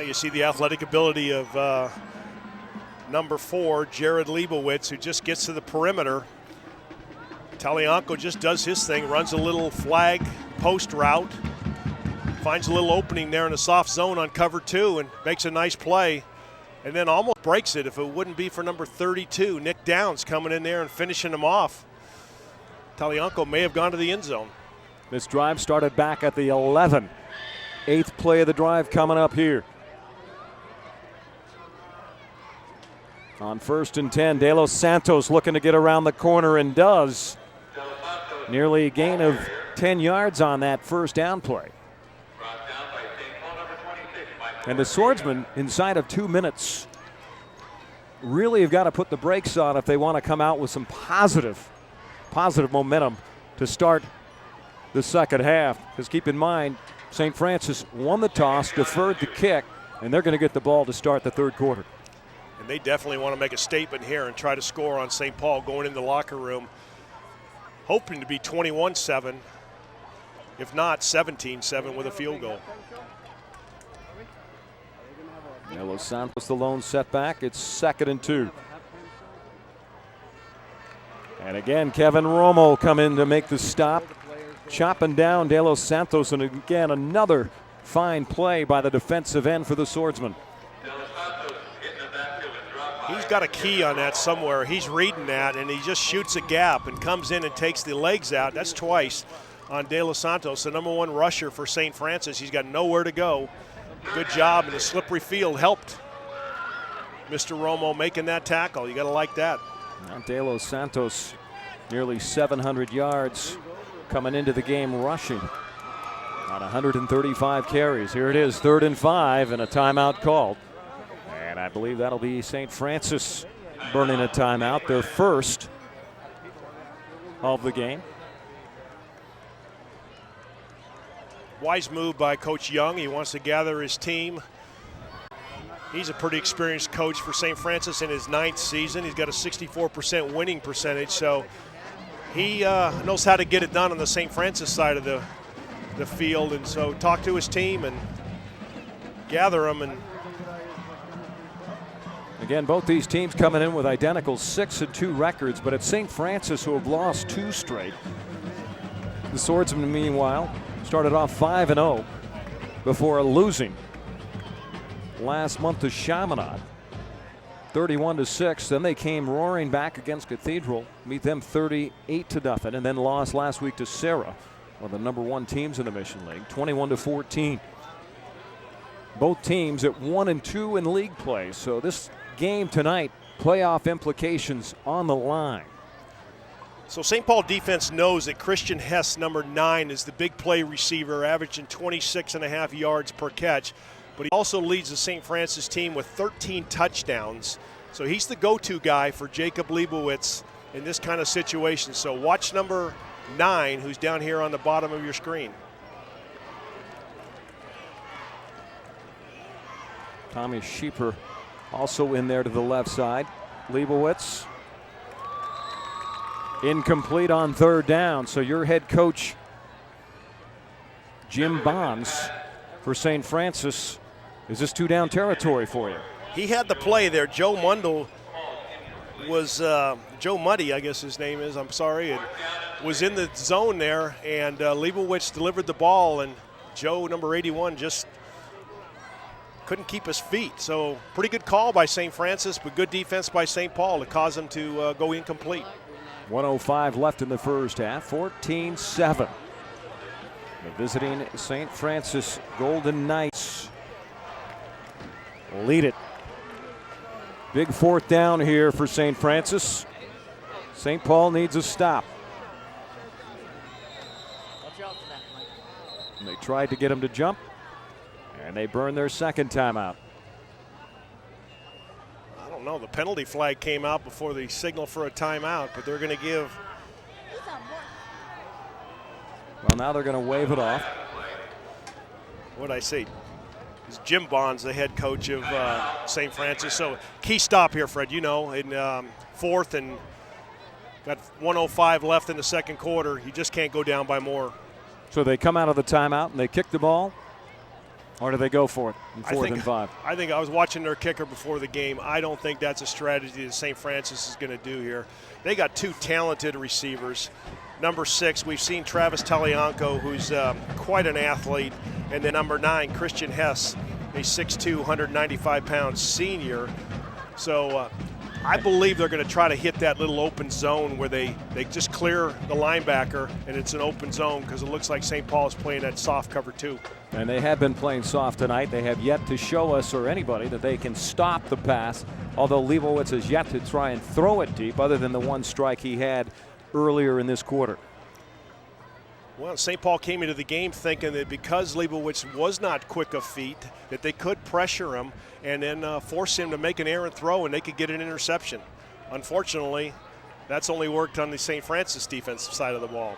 You see the athletic ability of number 4, Jared Leibowitz, who just gets to the perimeter. Talienko just does his thing, runs a little flag post route, finds a little opening there in a soft zone on cover 2 and makes a nice play. And then almost breaks it if it wouldn't be for number 32, Nick Downs, coming in there and finishing him off. Talienko may have gone to the end zone. This drive started back at the 11. 8th play of the drive coming up here. On 1st and 10, De Los Santos looking to get around the corner and does. Nearly a gain of 10 yards on that first down play. And the Swordsmen, inside of 2 minutes, really have got to put the brakes on if they want to come out with some positive momentum to start the second half. Because keep in mind, St. Francis won the toss, deferred the kick, and they're going to get the ball to start the 3rd quarter. And they definitely want to make a statement here and try to score on St. Paul going in the locker room, hoping to be 21-7, if not 17-7 with a field goal. De Los Santos the lone setback. It's 2nd and 2. And again, Kevin Romo come in to make the stop, chopping down De Los Santos, and again another fine play by the defensive end for the Swordsmen. He's got a key on that somewhere. He's reading that, and he just shoots a gap and comes in and takes the legs out. That's twice on De Los Santos, the number 1 rusher for St. Francis. He's got nowhere to go. Good job, and the slippery field helped Mr. Romo making that tackle. You got to like that. Now De Los Santos, nearly 700 yards coming into the game rushing on 135 carries. Here it is, 3rd and 5, and a timeout called. And I believe that'll be St. Francis burning a timeout, their first of the game. Wise move by Coach Young. He wants to gather his team. He's a pretty experienced coach for St. Francis in his 9th season. He's got a 64% winning percentage, so he knows how to get it done on the St. Francis side of the field. And so talk to his team and gather them. And again, both these teams coming in with identical 6-2 records, but it's St. Francis who have lost 2 straight. The Swordsmen, meanwhile, started off 5-0 before losing last month to Chaminade, 31-6. Then they came roaring back against Cathedral, meet them 38-0, and then lost last week to Sarah, one of the number 1 teams in the Mission League, 21-14. Both teams at 1-2 in league play. So this game tonight, playoff implications on the line. So St. Paul defense knows that Christian Hess, number 9, is the big play receiver, averaging 26.5 yards per catch. But he also leads the St. Francis team with 13 touchdowns. So he's the go-to guy for Jacob Leibowitz in this kind of situation. So watch number 9, who's down here on the bottom of your screen. Tommy Sheeper Also in there to the left side. Leibowitz. Incomplete on third down. So your head coach, Jim Bonds, for St. Francis, is this 2-down territory for you? He had the play there. Joe Mundell was, Joe Muddy, I guess his name is, I'm sorry, and was in the zone there, and Leibowitz delivered the ball, and Joe, number 81, just couldn't keep his feet. So pretty good call by St. Francis, but good defense by St. Paul to cause him to go incomplete. 1:05 left in the first half, 14-7. The visiting St. Francis Golden Knights lead it. Big fourth down here for St. Francis. St. Paul needs a stop. And they tried to get him to jump, and they burned their second timeout. I don't know. The penalty flag came out before the signal for a timeout, but they're going to give. Well, now they're going to wave it off. What'd I say? It's Jim Bonds, the head coach of St. Francis. So key stop here, Fred, you know, in fourth and got 1:05 left in the second quarter. You just can't go down by more. So they come out of the timeout and they kick the ball, or do they go for it in fourth and 5? I think I was watching their kicker before the game. I don't think that's a strategy that St. Francis is going to do here. They got two talented receivers. Number 6, we've seen Travis Talianco, who's quite an athlete. And then number 9, Christian Hess, a 6'2", 195-pound senior. So I believe they're going to try to hit that little open zone where they just clear the linebacker, and it's an open zone because it looks like St. Paul is playing that soft cover 2. And they have been playing soft tonight. They have yet to show us or anybody that they can stop the pass, although Leibowitz has yet to try and throw it deep other than the one strike he had earlier in this quarter. Well, St. Paul came into the game thinking that because Leibowitz was not quick of feet, that they could pressure him and then force him to make an errant throw and they could get an interception. Unfortunately, that's only worked on the St. Francis defensive side of the ball.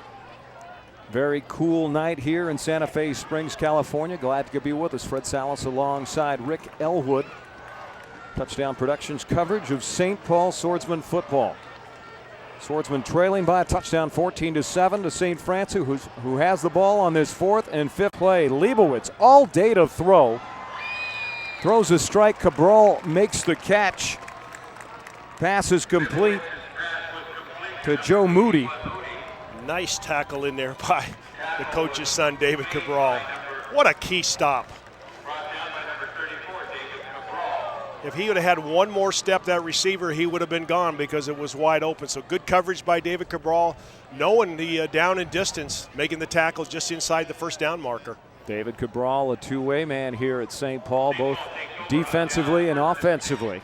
Very cool night here in Santa Fe Springs, California. Glad to be with us. Fred Salas alongside Rick Ellwood. Touchdown Productions coverage of St. Paul Swordsman football. Swordsman trailing by a touchdown 14-7 to St. Francis, who has the ball on this 4th and 5th play. Leibowitz all day to throw. Throws a strike. Cabral makes the catch. Pass is complete to Joe Moody. Nice tackle in there by the coach's son, David Cabral. What a key stop. If he would have had one more step, that receiver, he would have been gone because it was wide open. So good coverage by David Cabral, knowing the down and distance, making the tackle just inside the first down marker. David Cabral, a two-way man here at St. Paul, both defensively and offensively.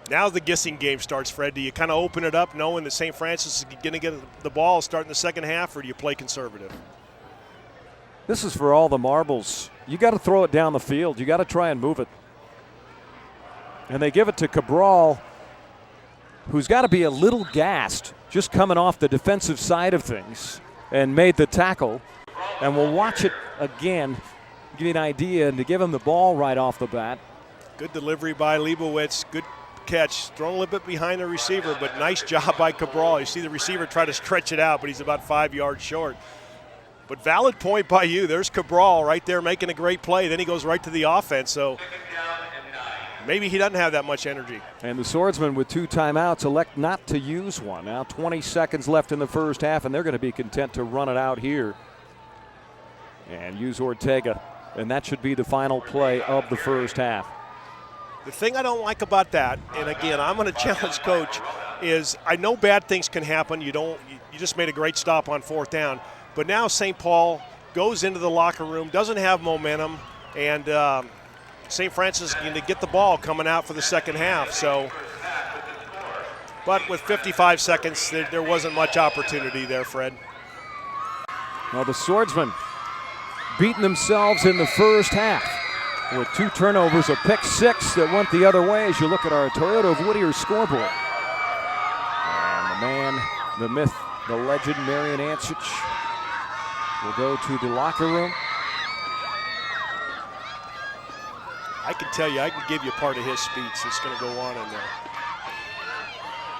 Now the guessing game starts, Fred. Do you kind of open it up knowing that St. Francis is going to get the ball starting the second half, or do you play conservative? This is for all the marbles. You got to throw it down the field. You got to try and move it. And they give it to Cabral, who's got to be a little gassed, just coming off the defensive side of things, and made the tackle. And we'll watch it again, give you an idea, and to give him the ball right off the bat. Good delivery by Leibowitz. Good catch. Thrown a little bit behind the receiver, but nice job by Cabral. You see the receiver try to stretch it out, but he's about 5 yards short. But valid point by you. There's Cabral right there making a great play. Then he goes right to the offense. So maybe he doesn't have that much energy. And the Swordsmen with 2 timeouts elect not to use one. Now 20 seconds left in the first half, and they're going to be content to run it out here and use Ortega. And that should be the final play of the first half. The thing I don't like about that, and again, I'm going to challenge Coach, is I know bad things can happen. You just made a great stop on 4th down. But now St. Paul goes into the locker room, doesn't have momentum, and St. Francis is going to get the ball coming out for the second half. So, but with 55 seconds, there wasn't much opportunity there, Fred. Well, the Swordsmen beating themselves in the first half with 2 turnovers, a pick 6 that went the other way as you look at our Toyota of Whittier scoreboard. And the man, the myth, the legend, Marijon Ancich, will go to the locker room. I can tell you, I can give you part of his speech that's going to go on in there.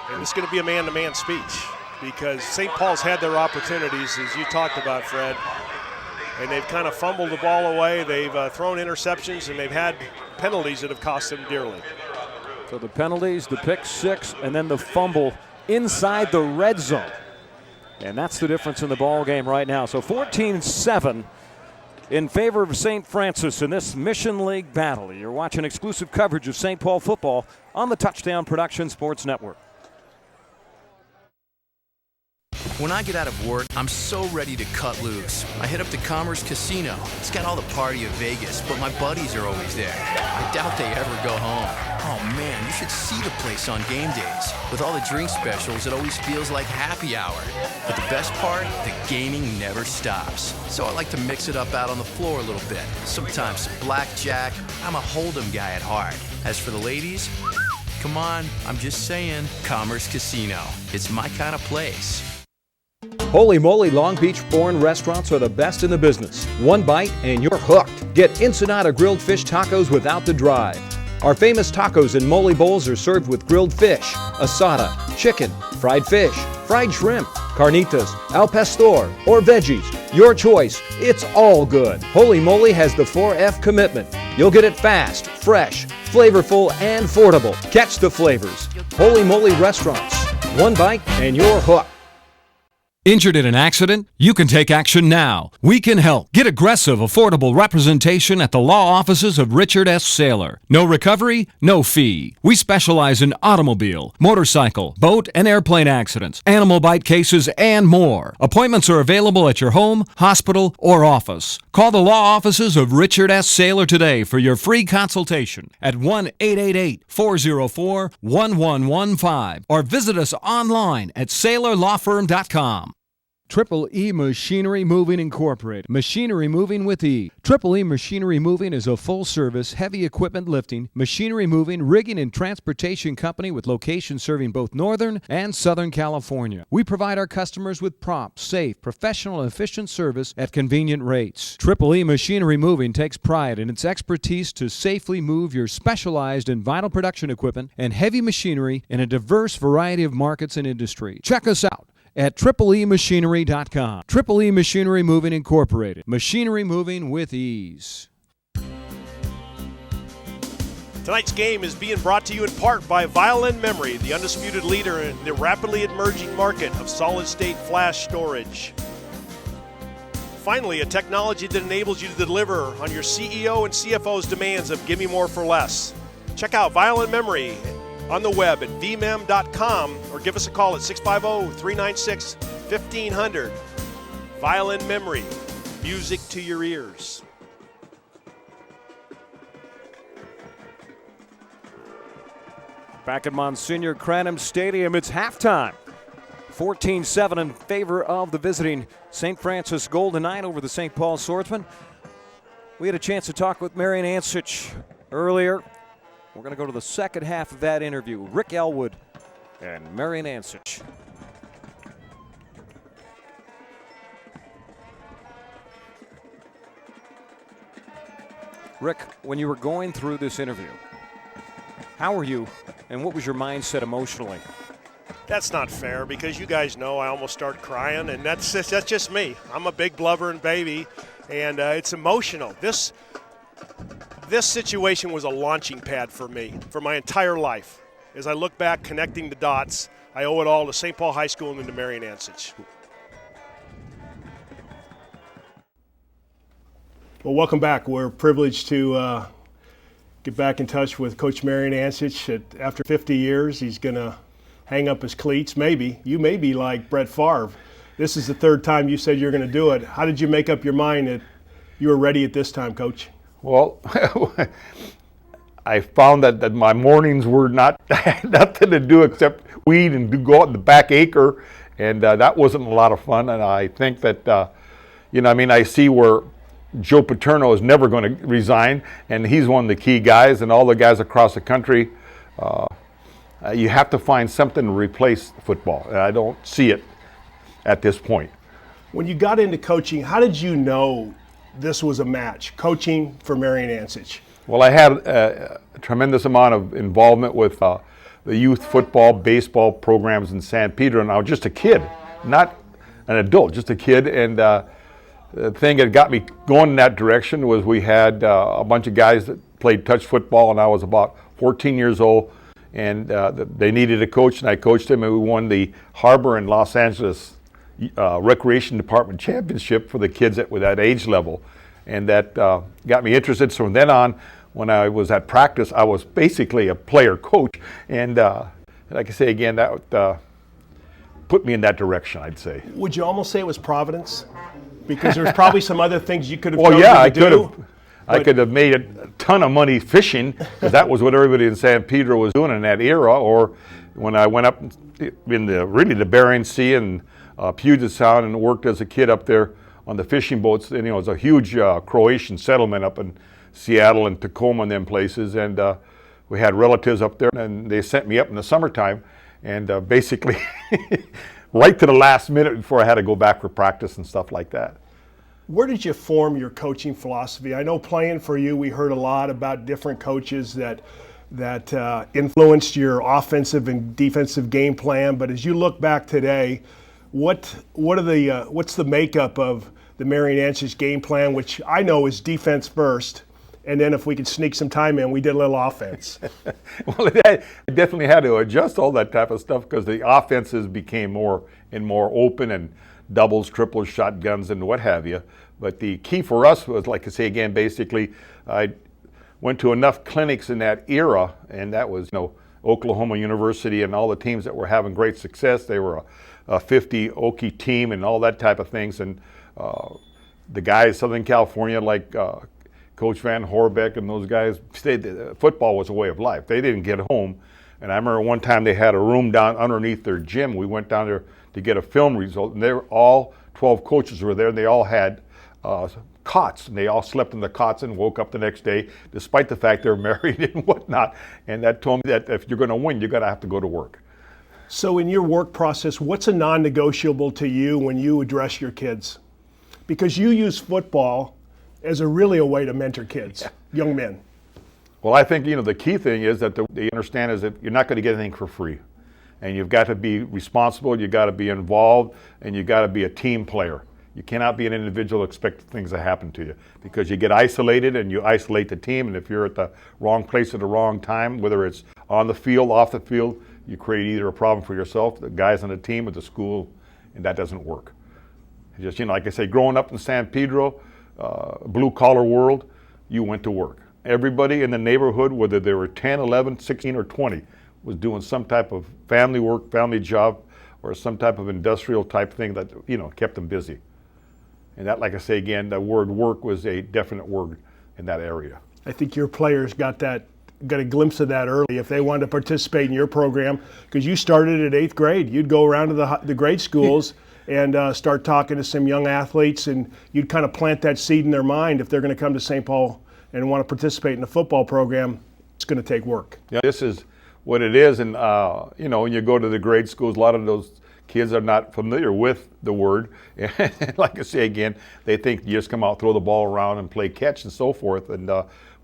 And it's going to be a man-to-man speech because St. Paul's had their opportunities, as you talked about, Fred, and they've kind of fumbled the ball away. They've thrown interceptions, and they've had penalties that have cost them dearly. So the penalties, the pick six, and then the fumble inside the red zone. And that's the difference in the ball game right now. So 14-7 in favor of St. Francis in this Mission League battle. You're watching exclusive coverage of St. Paul football on the Touchdown Production Sports Network. When I get out of work, I'm so ready to cut loose. I head up to Commerce Casino. It's got all the party of Vegas, but my buddies are always there. I doubt they ever go home. Oh man, you should see the place on game days. With all the drink specials, it always feels like happy hour. But the best part, the gaming never stops. So I like to mix it up out on the floor a little bit. Sometimes some blackjack. I'm a Hold'em guy at heart. As for the ladies, come on, I'm just saying, Commerce Casino. It's my kind of place. Holy moly, Long Beach-born restaurants are the best in the business. One bite and you're hooked. Get Ensenada grilled fish tacos without the drive. Our famous tacos and mole bowls are served with grilled fish, asada, chicken, fried fish, fried shrimp, carnitas, al pastor, or veggies. Your choice. It's all good. Holy moly has the 4F commitment. You'll get it fast, fresh, flavorful, and affordable. Catch the flavors. Holy moly restaurants. One bite and you're hooked. Injured in an accident? You can take action now. We can help. Get aggressive, affordable representation at the law offices of Richard S. Saylor. No recovery, no fee. We specialize in automobile, motorcycle, boat, and airplane accidents, animal bite cases, and more. Appointments are available at your home, hospital, or office. Call the law offices of Richard S. Saylor today for your free consultation at 1-888-404-1115 or visit us online at saylorlawfirm.com. Triple E Machinery Moving Incorporated. Machinery moving with E. Triple E Machinery Moving is a full-service, heavy equipment lifting, machinery moving, rigging, and transportation company with locations serving both Northern and Southern California. We provide our customers with prompt, safe, professional, and efficient service at convenient rates. Triple E Machinery Moving takes pride in its expertise to safely move your specialized and vital production equipment and heavy machinery in a diverse variety of markets and industry. Check us out at triplemachinery.com. Triple E Machinery Moving Incorporated. Machinery moving with ease. Tonight's game is being brought to you in part by Violin Memory, the undisputed leader in the rapidly emerging market of solid-state flash storage. Finally, a technology that enables you to deliver on your CEO and CFO's demands of give me more for less. Check out Violin Memory on the web at vmem.com or give us a call at 650-396-1500. Violin Memory, music to your ears. Back at Monsignor Cranham Stadium, it's halftime. 14-7 in favor of the visiting St. Francis Golden Knight over the St. Paul Swordsmen. We had a chance to talk with Marijon Ancich earlier. We're going to go to the second half of that interview. Rick Ellwood and Marijon Ancich. Rick, when you were going through this interview, how were you and what was your mindset emotionally? That's not fair because you guys know I almost start crying, and that's just me. I'm a big blubbering baby, and it's emotional. This situation was a launching pad for me for my entire life. As I look back, connecting the dots, I owe it all to St. Paul High School and to Marijon Ancich. Well, welcome back. We're privileged to get back in touch with Coach Marijon Ancich. After 50 years, he's going to hang up his cleats. Maybe. You may be like Brett Favre. This is the third time you said you're going to do it. How did you make up your mind that you were ready at this time, Coach? Well, I found that my mornings were nothing to do except weed and go out in the back acre, and that wasn't a lot of fun. And I think that, I see where Joe Paterno is never going to resign, and he's one of the key guys, and all the guys across the country. You have to find something to replace football, and I don't see it at this point. When you got into coaching, how did you know this was a match, coaching for Marijon Ancich? Well, I had a tremendous amount of involvement with the youth football, baseball programs in San Pedro, and I was just a kid, not an adult, just a kid. And the thing that got me going in that direction was we had a bunch of guys that played touch football, and I was about 14 years old, and they needed a coach, and I coached them, and we won the Harbor and Los Angeles Recreation Department Championship for the kids with that age level. And that got me interested. So from then on, when I was at practice, I was basically a player coach. And like I say again, that put me in that direction, I'd say. Would you almost say it was Providence? Because there's probably some other things you could have Well, chosen yeah, to do. I could have made a ton of money fishing, because that was what everybody in San Pedro was doing in that era. Or when I went up in the Bering Sea and Puget Sound and worked as a kid up there on the fishing boats. And, it was a huge Croatian settlement up in Seattle and Tacoma and them places. And we had relatives up there, and they sent me up in the summertime. And basically, right to the last minute before I had to go back for practice and stuff like that. Where did you form your coaching philosophy? I know playing for you, we heard a lot about different coaches that influenced your offensive and defensive game plan. But as you look back today, what's the makeup of the Marijon Ancich game plan, which I know is defense first, and then if we could sneak some time in, we did a little offense. Well, I definitely had to adjust all that type of stuff because the offenses became more and more open, and doubles, triples, shotguns, and what have you. But the key for us was, like I say again, basically, I went to enough clinics in that era, and that was, Oklahoma University and all the teams that were having great success. They were a 50 Okie team and all that type of things. And the guys, Southern California, like Coach Van Horbeck and those guys, football was a way of life. They didn't get home. And I remember one time they had a room down underneath their gym. We went down there to get a film result, and they were all 12 coaches were there, and they all had cots, and they all slept in the cots and woke up the next day, despite the fact they were married and whatnot. And that told me that if you're going to win, you're going to have to go to work. So in your work process, what's a non-negotiable to you when you address your kids? Because you use football as a way to mentor kids, young men. Well, I think, the key thing is that they understand is that you're not going to get anything for free. And you've got to be responsible, you've got to be involved, and you've got to be a team player. You cannot be an individual and expect things to happen to you, because you get isolated and you isolate the team. And if you're at the wrong place at the wrong time, whether it's on the field, off the field, you create either a problem for yourself, the guys on the team, or the school, and that doesn't work. Just, like I say, growing up in San Pedro, blue-collar world, you went to work. Everybody in the neighborhood, whether they were 10, 11, 16, or 20, was doing some type of family work, family job, or some type of industrial type thing that, kept them busy. And that, like I say again, the word work was a definite word in that area. I think your players got a glimpse of that early if they wanted to participate in your program, because you started at 8th grade. You'd go around to the grade schools and start talking to some young athletes, and you'd kind of plant that seed in their mind. If they're going to come to St. Paul and want to participate in the football program, it's going to take work. Yeah, this is what it is. And, when you go to the grade schools, a lot of those kids are not familiar with the word. And like I say again, they think you just come out, throw the ball around, and play catch and so forth. And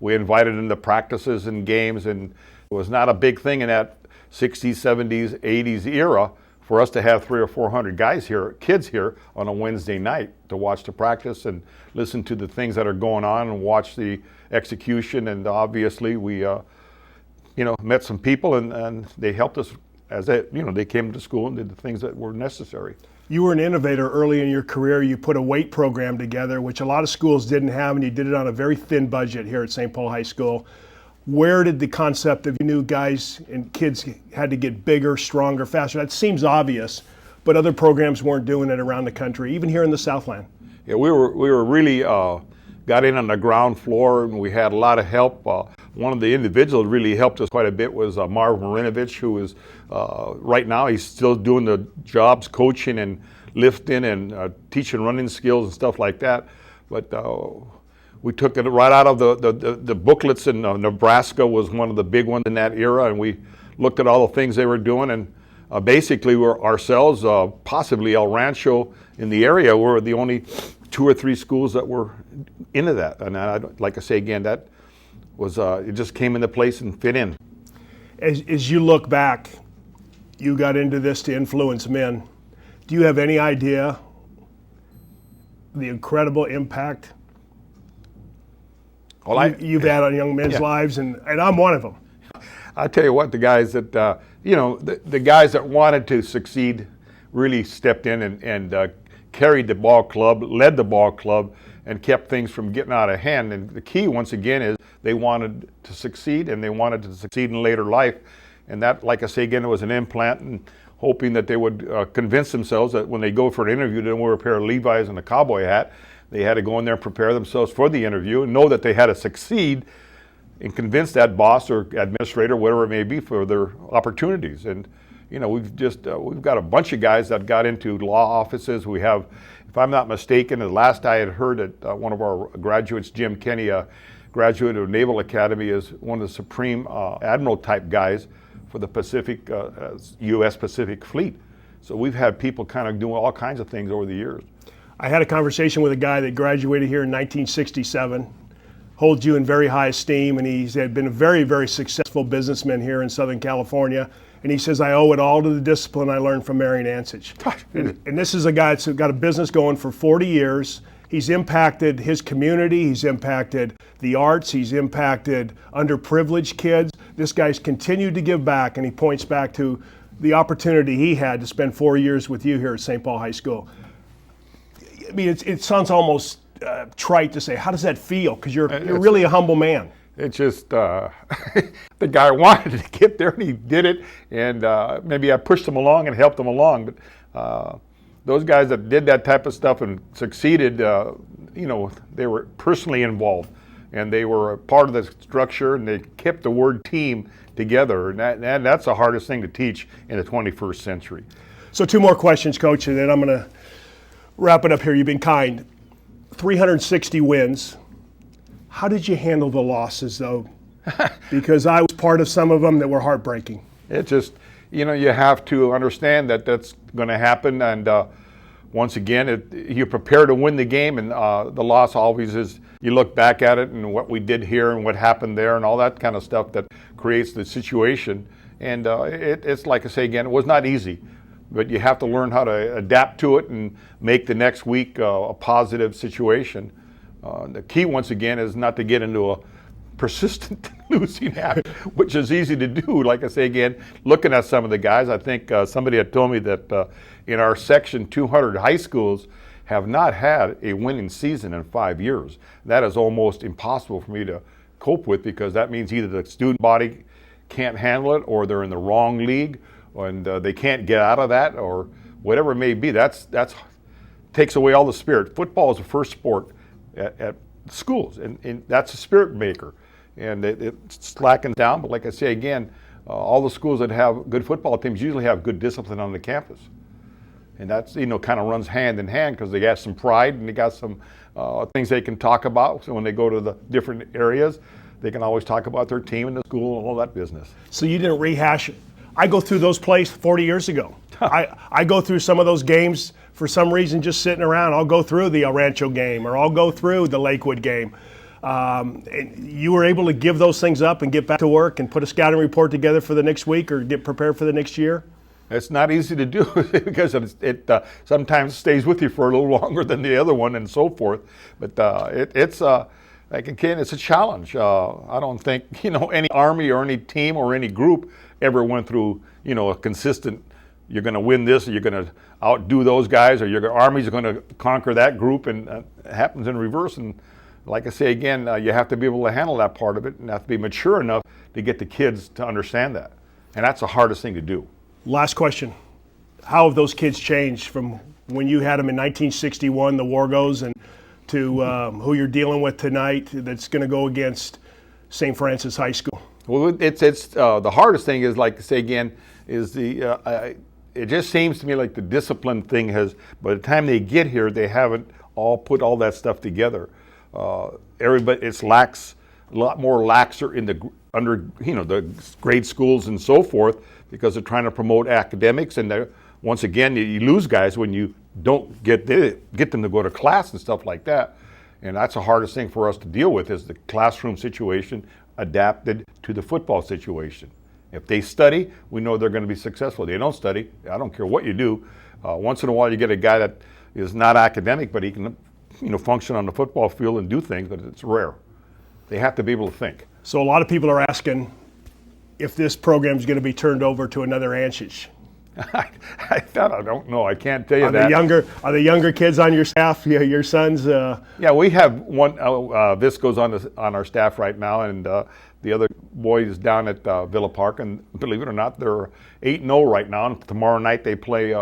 we invited them to practices and games, and it was not a big thing in that 60s, 70s, 80s era for us to have 300 or 400 kids here on a Wednesday night to watch the practice and listen to the things that are going on and watch the execution. And obviously we met some people, and they helped us as they came to school and did the things that were necessary. You were an innovator early in your career. You put a weight program together, which a lot of schools didn't have, and you did it on a very thin budget here at St. Paul High School. Where did the concept of you knew guys and kids had to get bigger, stronger, faster? That seems obvious, but other programs weren't doing it around the country, even here in the Southland. Yeah, we were really got in on the ground floor, and we had a lot of help. One of the individuals really helped us quite a bit was Marv Marinovich, who is right now he's still doing the jobs, coaching and lifting and teaching running skills and stuff like that. But we took it right out of the booklets, and Nebraska was one of the big ones in that era, and we looked at all the things they were doing, and basically we're ourselves, possibly El Rancho in the area, were the only 2 or 3 schools that were into that. And like I say again, that it just came into place and fit in. As you look back, you got into this to influence men. Do you have any idea the incredible impact you've had on young men's lives? And I'm one of them. I tell you what, the guys that, the guys that wanted to succeed really stepped in and carried the ball club, led the ball club, and kept things from getting out of hand. And the key, once again, is they wanted to succeed, and they wanted to succeed in later life. And that, like I say again, it was an implant, and hoping that they would convince themselves that when they go for an interview, they don't wear a pair of Levi's and a cowboy hat. They had to go in there and prepare themselves for the interview and know that they had to succeed and convince that boss or administrator, whatever it may be, for their opportunities. And we've got a bunch of guys that got into law offices. We have, if I'm not mistaken, the last I had heard that one of our graduates, Jim Kenny, a graduate of Naval Academy, is one of the supreme admiral type guys for the Pacific, U.S. Pacific Fleet. So we've had people kind of doing all kinds of things over the years. I had a conversation with a guy that graduated here in 1967, holds you in very high esteem, and he's had been a very, very successful businessman here in Southern California. And he says, I owe it all to the discipline I learned from Marijon Ancich. And this is a guy that's got a business going for 40 years. He's impacted his community. He's impacted the arts. He's impacted underprivileged kids. This guy's continued to give back, and he points back to the opportunity he had to spend 4 years with you here at St. Paul High School. I mean, it sounds almost trite to say. How does that feel? Because you're really a humble man. It's just the guy wanted to get there, and he did it. And maybe I pushed him along and helped him along. But those guys that did that type of stuff and succeeded, they were personally involved, and they were a part of the structure, and they kept the word team together. And that's the hardest thing to teach in the 21st century. So 2 more questions, Coach, and then I'm going to wrap it up here. You've been kind. 360 wins. How did you handle the losses, though? Because I was part of some of them that were heartbreaking. It just, you have to understand that that's going to happen. And once again, you prepare to win the game, and the loss always is, you look back at it and what we did here and what happened there and all that kind of stuff that creates the situation. And it's like I say again, it was not easy. But you have to learn how to adapt to it and make the next week a positive situation. The key, once again, is not to get into a persistent losing habit, which is easy to do. Like I say again, looking at some of the guys, I think somebody had told me that in our section, 200 high schools have not had a winning season in 5 years. That is almost impossible for me to cope with, because that means either the student body can't handle it, or they're in the wrong league, and they can't get out of that, or whatever it may be. That's takes away all the spirit. Football is the first sport at schools, and that's a spirit maker, and it slackens down. But like I say again, all the schools that have good football teams usually have good discipline on the campus, and that's kind of runs hand in hand, because they got some pride and they got some things they can talk about. So when they go to the different areas, they can always talk about their team and the school and all that business. So you didn't rehash it. I go through those plays 40 years ago. I go through some of those games for some reason just sitting around. I'll go through the El Rancho game, or I'll go through the Lakewood game. And you were able to give those things up and get back to work and put a scouting report together for the next week, or get prepared for the next year? It's not easy to do because it sometimes stays with you for a little longer than the other one and so forth. But it's like again, it's a challenge. I don't think any Army or any team or any group ever went through a consistent, you're going to win this, or you're going to outdo those guys, or your Army's going to conquer that group, and it happens in reverse. And like I say again, you have to be able to handle that part of it, and have to be mature enough to get the kids to understand that. And that's the hardest thing to do. Last question. How have those kids changed from when you had them in 1961, the Wargos, and to who you're dealing with tonight that's going to go against St. Francis High School? Well, it's the hardest thing is, like I say again, is it just seems to me like the discipline thing has, by the time they get here, they haven't all put all that stuff together. Everybody, it's a lot more laxer in the the grade schools and so forth, because they're trying to promote academics, and once again, you lose guys when you don't get them to go to class and stuff like that. And that's the hardest thing for us to deal with, is the classroom situation, adapted to the football situation. If they study, we know they're going to be successful. If they don't study, I don't care what you do. Once in a while, you get a guy that is not academic, but he can, function on the football field and do things, but it's rare. They have to be able to think. So a lot of people are asking if this program is going to be turned over to another Ancich. I don't know. I can't tell you that. Are the younger kids on your staff? Your sons? Yeah, we have one. Visco's on our staff right now, and the other boys down at Villa Park. And believe it or not, they're 8-0 right now. And tomorrow night they play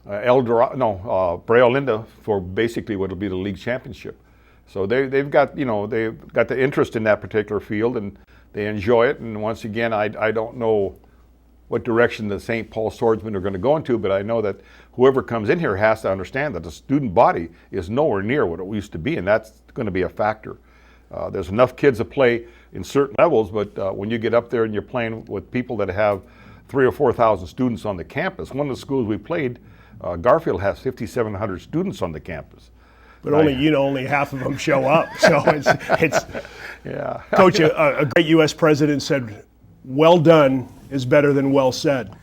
Brea Linda for basically what will be the league championship. So they've got the interest in that particular field, and they enjoy it. And once again, I don't know what direction the St. Paul Swordsmen are going to go into, but I know that whoever comes in here has to understand that the student body is nowhere near what it used to be, and that's going to be a factor. There's enough kids to play in certain levels, but when you get up there and you're playing with people that have 3,000 or 4,000 students on the campus, one of the schools we played, Garfield, has 5,700 students on the campus. But only half of them show up. So it's yeah. Coach, a great U.S. president said, "Well done is better than well said."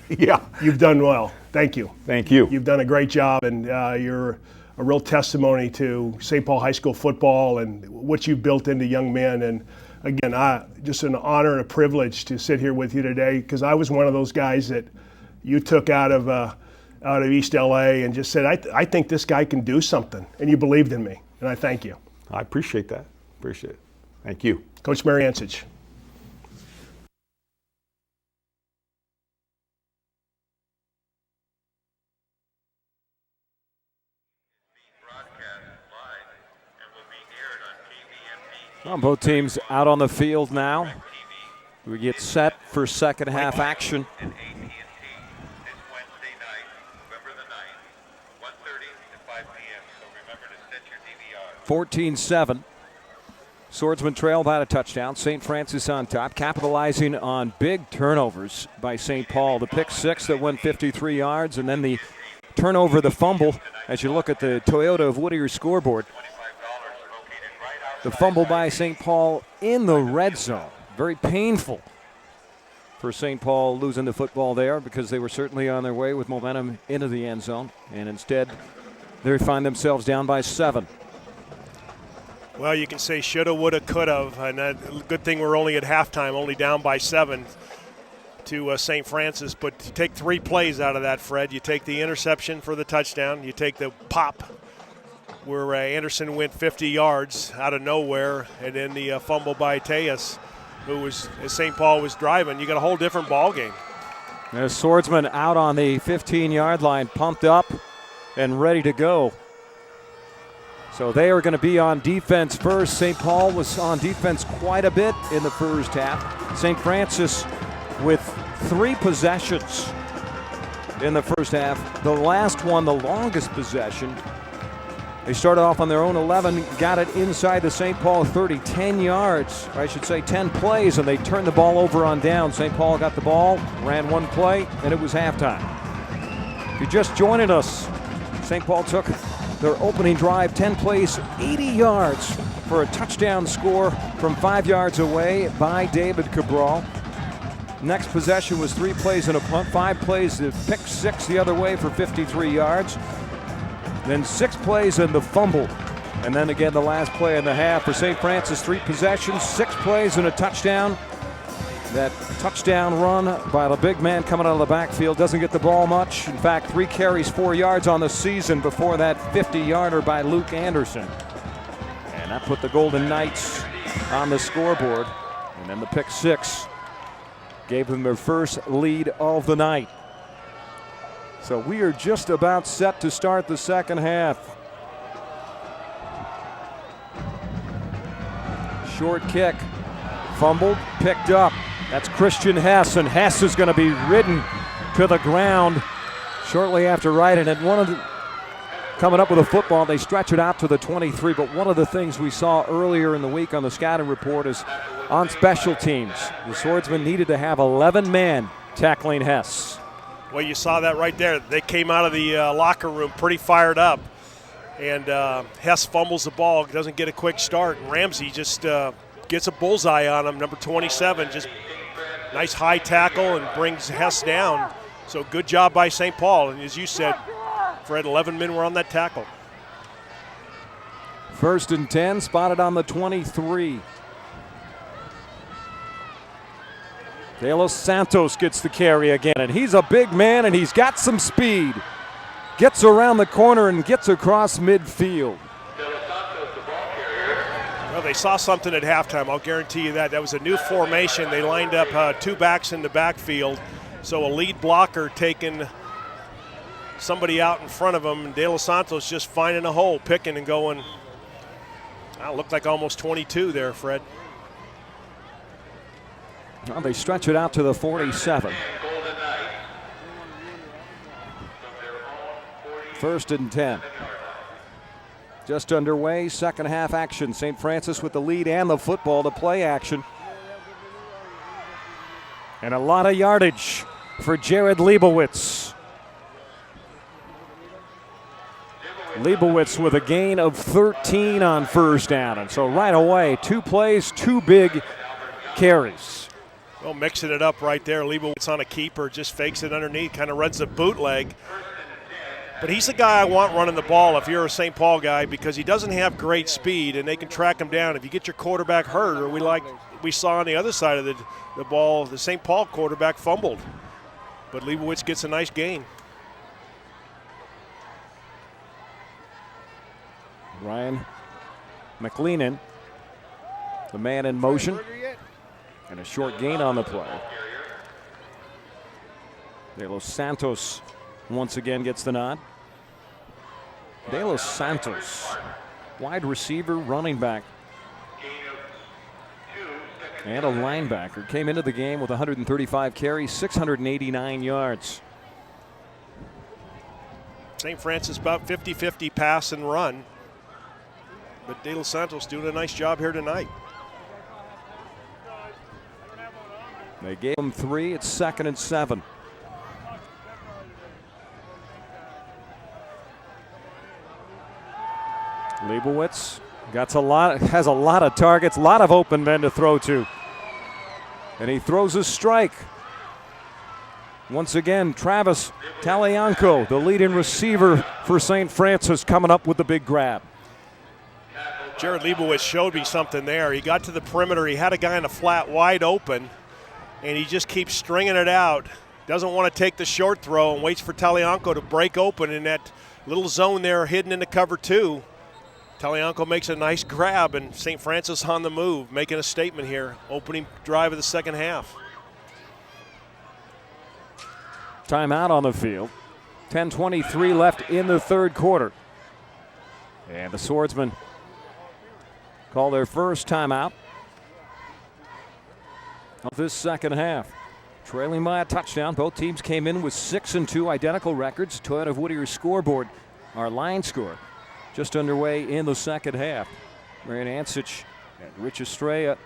Yeah. You've done well. Thank you. Thank you. You've done a great job, and you're a real testimony to St. Paul High School football and what you've built into young men. And again, just an honor and a privilege to sit here with you today, because I was one of those guys that you took out of East LA and just said, I think this guy can do something, and you believed in me, and I thank you. I appreciate that. Appreciate it. Thank you. Coach Marijon Ancich. Well, both teams out on the field now. We get set for second half action. 14-7. Swordsmen trail by a touchdown. St. Francis on top, capitalizing on big turnovers by St. Paul. The pick six that went 53 yards, and then the turnover, the fumble, as you look at the Toyota of Whittier scoreboard. The fumble by St. Paul in the red zone. Very painful for St. Paul losing the football there, because they were certainly on their way with momentum into the end zone. And instead, they find themselves down by 7. Well, you can say shoulda, woulda, coulda, and good thing we're only at halftime, only down by 7 to St. Francis. But to take 3 plays out of that, Fred, you take the interception for the touchdown, you take the pop where Anderson went 50 yards out of nowhere, and then the fumble by Tejas, who was, as St. Paul was driving. You got a whole different ball game. The Swordsman out on the 15-yard line, pumped up and ready to go. So they are going to be on defense first. St. Paul was on defense quite a bit in the first half. St. Francis with 3 possessions in the first half. The last one, the longest possession, they started off on their own 11, got it inside the St. Paul 30, 10 yards, or I should say 10 plays, and they turned the ball over on down. St. Paul got the ball, ran 1 play, and it was halftime. If you're just joining us, St. Paul took their opening drive, 10 plays, 80 yards for a touchdown score from 5 yards away by David Cabral. Next possession was 3 plays and a punt, 5 plays, the pick 6 the other way for 53 yards. Then 6 plays and the fumble. And then again the last play in the half for St. Francis, 3 possessions, 6 plays and a touchdown. That touchdown run by the big man coming out of the backfield doesn't get the ball much. In fact, 3 carries, 4 yards on the season before that 50-yarder by Luke Anderson. And that put the Golden Knights on the scoreboard. And then the pick 6 gave them their first lead of the night. So we are just about set to start the second half. Short kick, fumbled, picked up. That's Christian Hess, and Hess is going to be ridden to the ground shortly after riding it. Coming up with a football, they stretch it out to the 23, but one of the things we saw earlier in the week on the scouting report is on special teams, the Swordsmen needed to have 11 men tackling Hess. Well, you saw that right there. They came out of the locker room pretty fired up, and Hess fumbles the ball, doesn't get a quick start, and Ramsey just gets a bullseye on him. Number 27, just nice high tackle and brings Hess down. So good job by St. Paul. And as you said, Fred, 11 men were on that tackle. 1st and 10, spotted on the 23. De Los Santos gets the carry again, and he's a big man, and he's got some speed. Gets around the corner and gets across midfield. Well, they saw something at halftime, I'll guarantee you that. That was a new formation. They lined up 2 backs in the backfield. So a lead blocker taking somebody out in front of him. And De Los Santos just finding a hole, picking and going. Looked like almost 22 there, Fred. Well, they stretch it out to the 47. 1st and 10. Just underway, second half action. St. Francis with the lead and the football to play action. And a lot of yardage for Jared Leibowitz. Leibowitz with a gain of 13 on 1st down. And so right away, 2 plays, 2 big carries. Well, mixing it up right there. Leibowitz on a keeper, just fakes it underneath, kind of runs a bootleg. But he's the guy I want running the ball if you're a St. Paul guy, because he doesn't have great speed and they can track him down. If you get your quarterback hurt, or we saw on the other side of the ball, the St. Paul quarterback fumbled. But Leibowitz gets a nice gain. Ryan McLeenan, the man in motion, and a short gain on the play. De Los Santos once again gets the nod. De Los Santos, wide receiver, running back, and a linebacker, came into the game with 135 carries, 689 yards. St. Francis about 50-50 pass and run. But De Los Santos doing a nice job here tonight. They gave him 3. It's 2nd and 7. Leibowitz has a lot of targets, a lot of open men to throw to. And he throws a strike. Once again, Travis Talianco, the leading receiver for St. Francis, coming up with the big grab. Jared Leibowitz showed me something there. He got to the perimeter. He had a guy in the flat wide open, and he just keeps stringing it out. Doesn't want to take the short throw and waits for Talianco to break open in that little zone there hidden in the cover 2. Talianco makes a nice grab, and St. Francis on the move, making a statement here. Opening drive of the second half. Timeout on the field. 10:23 left in the 3rd quarter. And the Swordsmen call their first timeout of this second half. Trailing by a touchdown. Both teams came in with 6-2 identical records. Toyota of Whittier's scoreboard, our line score, just underway in the second half. Marijon Ancich and Rich Estrella.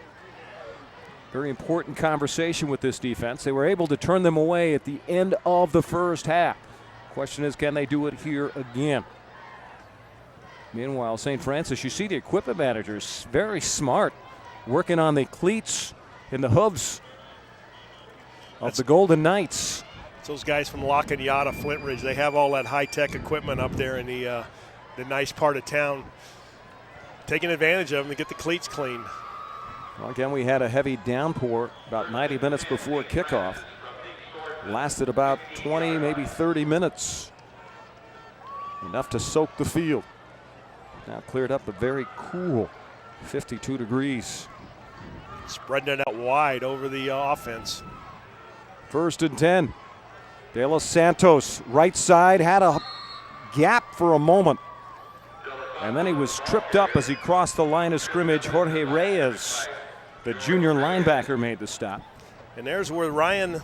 Very important conversation with this defense. They were able to turn them away at the end of the first half. Question is, can they do it here again? Meanwhile, St. Francis, you see the equipment managers, very smart, working on the cleats and the hooves of the Golden Knights. It's those guys from La Cañada, Flint Ridge. They have all that high-tech equipment up there in the nice part of town, taking advantage of them to get the cleats clean. Well, again, we had a heavy downpour about 90 minutes before kickoff. Lasted about 20, maybe 30 minutes. Enough to soak the field. Now cleared up, but very cool, 52 degrees. Spreading it out wide over the offense. 1st and 10. De Los Santos, right side, had a gap for a moment. And then he was tripped up as he crossed the line of scrimmage. Jorge Reyes, the junior linebacker, made the stop. And there's where Ryan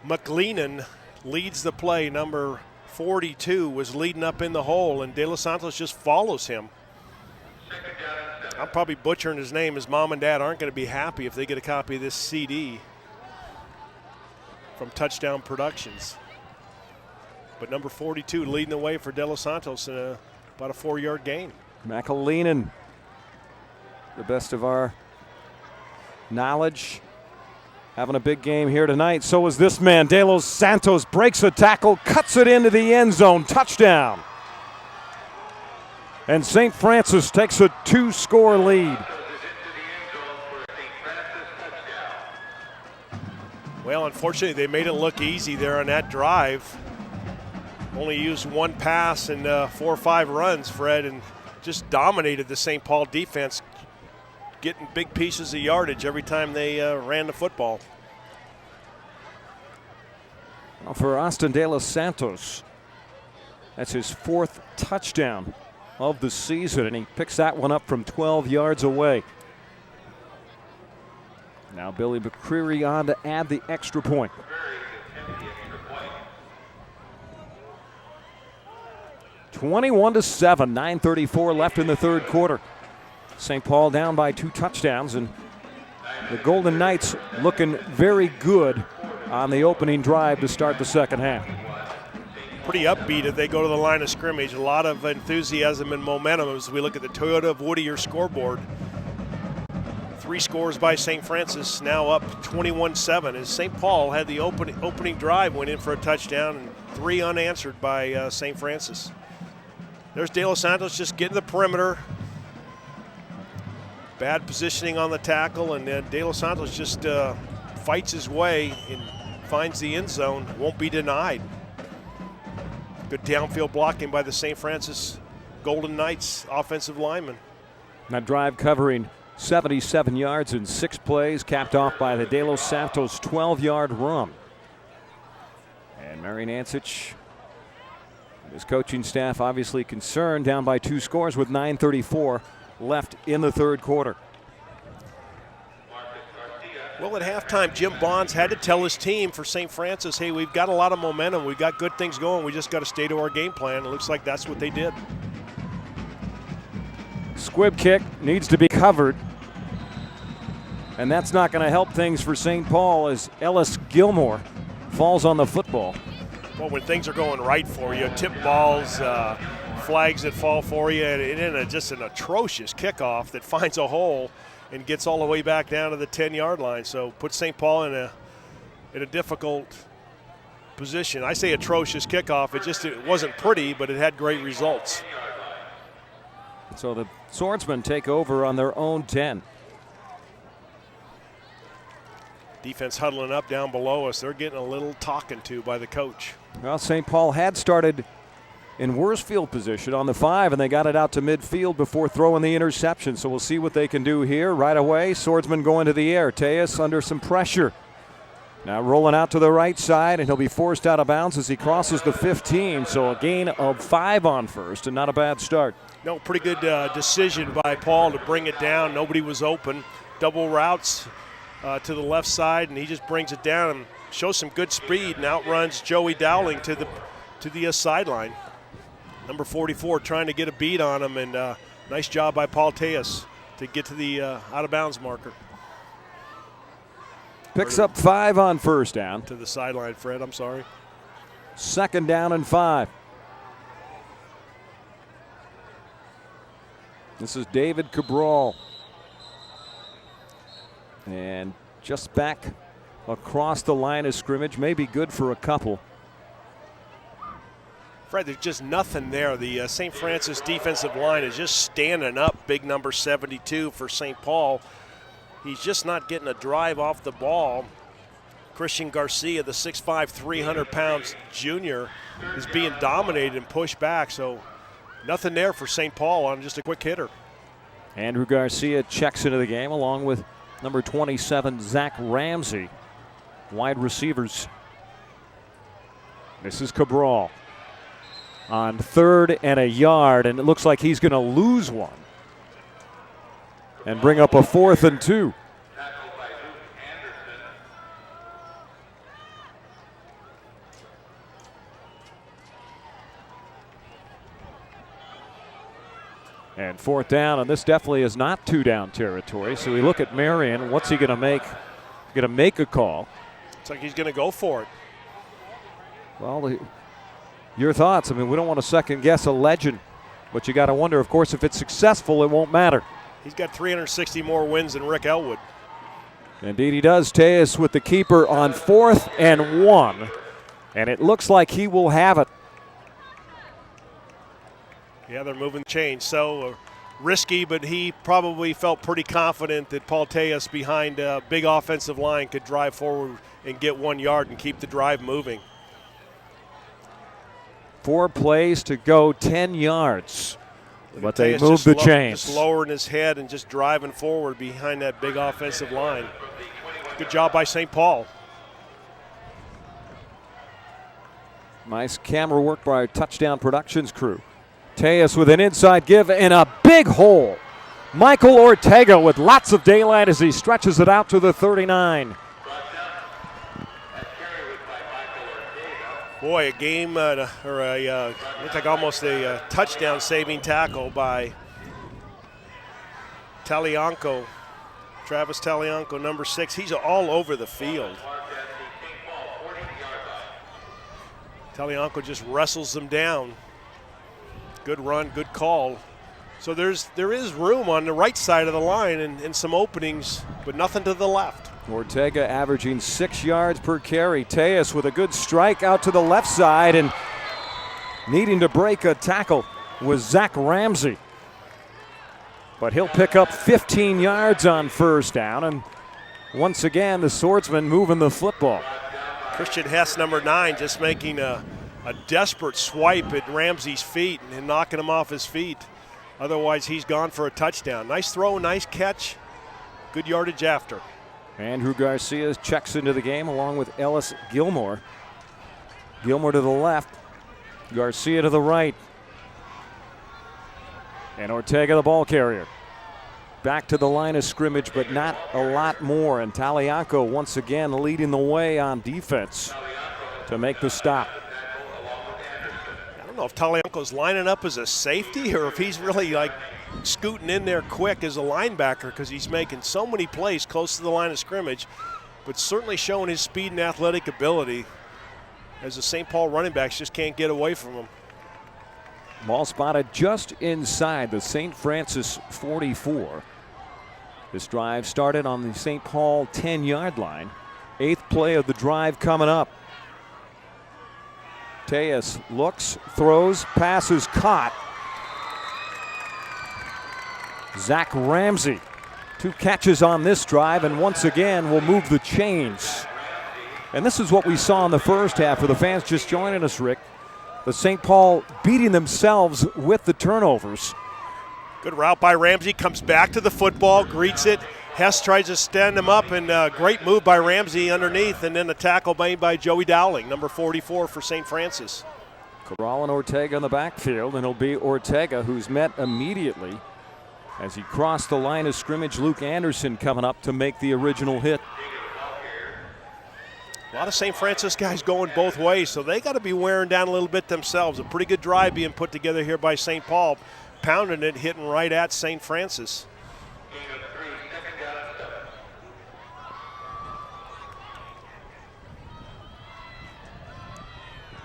McLeenan leads the play. Number 42 was leading up in the hole, and De Los Santos just follows him. I'm probably butchering his name. His mom and dad aren't going to be happy if they get a copy of this CD from Touchdown Productions. But number 42 leading the way for De Los Santos in about a 4-yard gain. McLeenan, the best of our Knowledge having a big game here tonight. So is this man. De Los Santos breaks a tackle, cuts it into the end zone. Touchdown. And St. Francis takes a 2-score lead. Well, unfortunately, they made it look easy there on that drive. Only used one pass and 4 or 5 runs, Fred, and just dominated the St. Paul defense, getting big pieces of yardage every time they ran the football. Well, for Austin De Los Santos, that's his 4th touchdown of the season, and he picks that one up from 12 yards away. Now Billy McCreary on to add the extra point. (21-7), 9:34 left in the third quarter. St. Paul down by 2 touchdowns, and the Golden Knights looking very good on the opening drive to start the second half. Pretty upbeat if they go to the line of scrimmage. A lot of enthusiasm and momentum as we look at the Toyota of Whittier scoreboard. 3 scores by St. Francis, now up 21-7 as St. Paul had the opening drive, went in for a touchdown, and 3 unanswered by St. Francis. There's De Los Santos just getting the perimeter. Bad positioning on the tackle, and then De Los Santos just fights his way and finds the end zone, won't be denied. Good downfield blocking by the St. Francis Golden Knights offensive lineman. That drive covering 77 yards in 6 plays, capped off by the De Los Santos 12-yard run. And Marijon Ancich and his coaching staff obviously concerned, down by 2 scores with 9:34 left in the third quarter. Well, at halftime, Jim Bonds had to tell his team for St. Francis, hey, we've got a lot of momentum. We've got good things going. We just got to stay to our game plan. It looks like that's what they did. Squib kick needs to be covered, and that's not going to help things for St. Paul as Ellis Gilmore falls on the football. Well, when things are going right for you, tip balls, flags that fall for you, and just an atrocious kickoff that finds a hole and gets all the way back down to the 10-yard line. So puts St. Paul in a difficult position. I say atrocious kickoff. It wasn't pretty, but it had great results. So the Swordsmen take over on their own 10. Defense huddling up down below us. They're getting a little talking to by the coach. Well, St. Paul had started in worse field position on the 5, and they got it out to midfield before throwing the interception. So we'll see what they can do here right away. Swordsman going to the air. Tejas under some pressure. Now rolling out to the right side, and he'll be forced out of bounds as he crosses the 15. So a gain of 5 on first, and not a bad start. No, pretty good decision by Paul to bring it down. Nobody was open. Double routes to the left side, and he just brings it down and shows some good speed and outruns Joey Dowling to the sideline. Number 44 trying to get a beat on him, and nice job by Paul Tejas to get to the out-of-bounds marker. Picks up 5 on first down. To the sideline, Fred, I'm sorry. 2nd down and 5. This is David Cabral. And just back across the line of scrimmage, may be good for a couple. Fred, there's just nothing there. The St. Francis defensive line is just standing up. Big number 72 for St. Paul. He's just not getting a drive off the ball. Christian Garcia, the 6'5", 300-pound junior, is being dominated and pushed back. So nothing there for St. Paul on just a quick hitter. Andrew Garcia checks into the game along with number 27, Zach Ramsey. Wide receivers. This is Cabral on 3rd and a yard, and it looks like he's going to lose one and bring up a 4th and 2. And 4th down, and this definitely is not 2-down territory. So we look at Marion. What's he going to make? Going to make a call. It's like he's going to go for it. Well, your thoughts? I mean, we don't want to second guess a legend, but you got to wonder, of course, if it's successful, it won't matter. He's got 360 more wins than Rick Ellwood. Indeed he does. Tejas with the keeper on 4th and 1. And it looks like he will have it. Yeah, they're moving the chain. So risky, but he probably felt pretty confident that Paul Tejas behind a big offensive line could drive forward and get 1 yard and keep the drive moving. 4 plays to go, 10 yards. But they Tejas moved the chains. Just lowering his head and just driving forward behind that big offensive line. Good job by St. Paul. Nice camera work by our Touchdown Productions crew. Tejas with an inside give and a big hole. Michael Ortega with lots of daylight as he stretches it out to the 39. Boy, a game looks like almost a touchdown saving tackle by Talianco. Travis Talianco, number 6. He's all over the field. Talianco just wrestles them down. Good run, good call. So there is room on the right side of the line and some openings, but nothing to the left. Ortega averaging 6 yards per carry. Tejas with a good strike out to the left side and needing to break a tackle was Zach Ramsey. But he'll pick up 15 yards on first down, and once again the Swordsmen moving the football. Christian Hess, number 9, just making a desperate swipe at Ramsey's feet and knocking him off his feet. Otherwise, he's gone for a touchdown. Nice throw, nice catch, good yardage after. Andrew Garcia checks into the game along with Ellis Gilmore. Gilmore to the left, Garcia to the right. And Ortega the ball carrier. Back to the line of scrimmage, but not a lot more. And Talianco once again leading the way on defense to make the stop. I don't know if Talianco's lining up as a safety or if he's really like scooting in there quick as a linebacker because he's making so many plays close to the line of scrimmage, but certainly showing his speed and athletic ability as the St. Paul running backs just can't get away from him. Ball spotted just inside the St. Francis 44. This drive started on the St. Paul 10-yard line. 8th play of the drive coming up. Tejas looks, throws, passes caught. Zach Ramsey, 2 catches on this drive, and once again will move the chains. And this is what we saw in the first half for the fans just joining us, Rick. The St. Paul beating themselves with the turnovers. Good route by Ramsey, comes back to the football, greets it. Hess tries to stand him up, and great move by Ramsey underneath, and then a tackle made by Joey Dowling, number 44 for St. Francis. Corral and Ortega in the backfield, and it'll be Ortega who's met immediately as he crossed the line of scrimmage. Luke Anderson coming up to make the original hit. A lot of St. Francis guys going both ways, so they got to be wearing down a little bit themselves. A pretty good drive being put together here by St. Paul, pounding it, hitting right at St. Francis.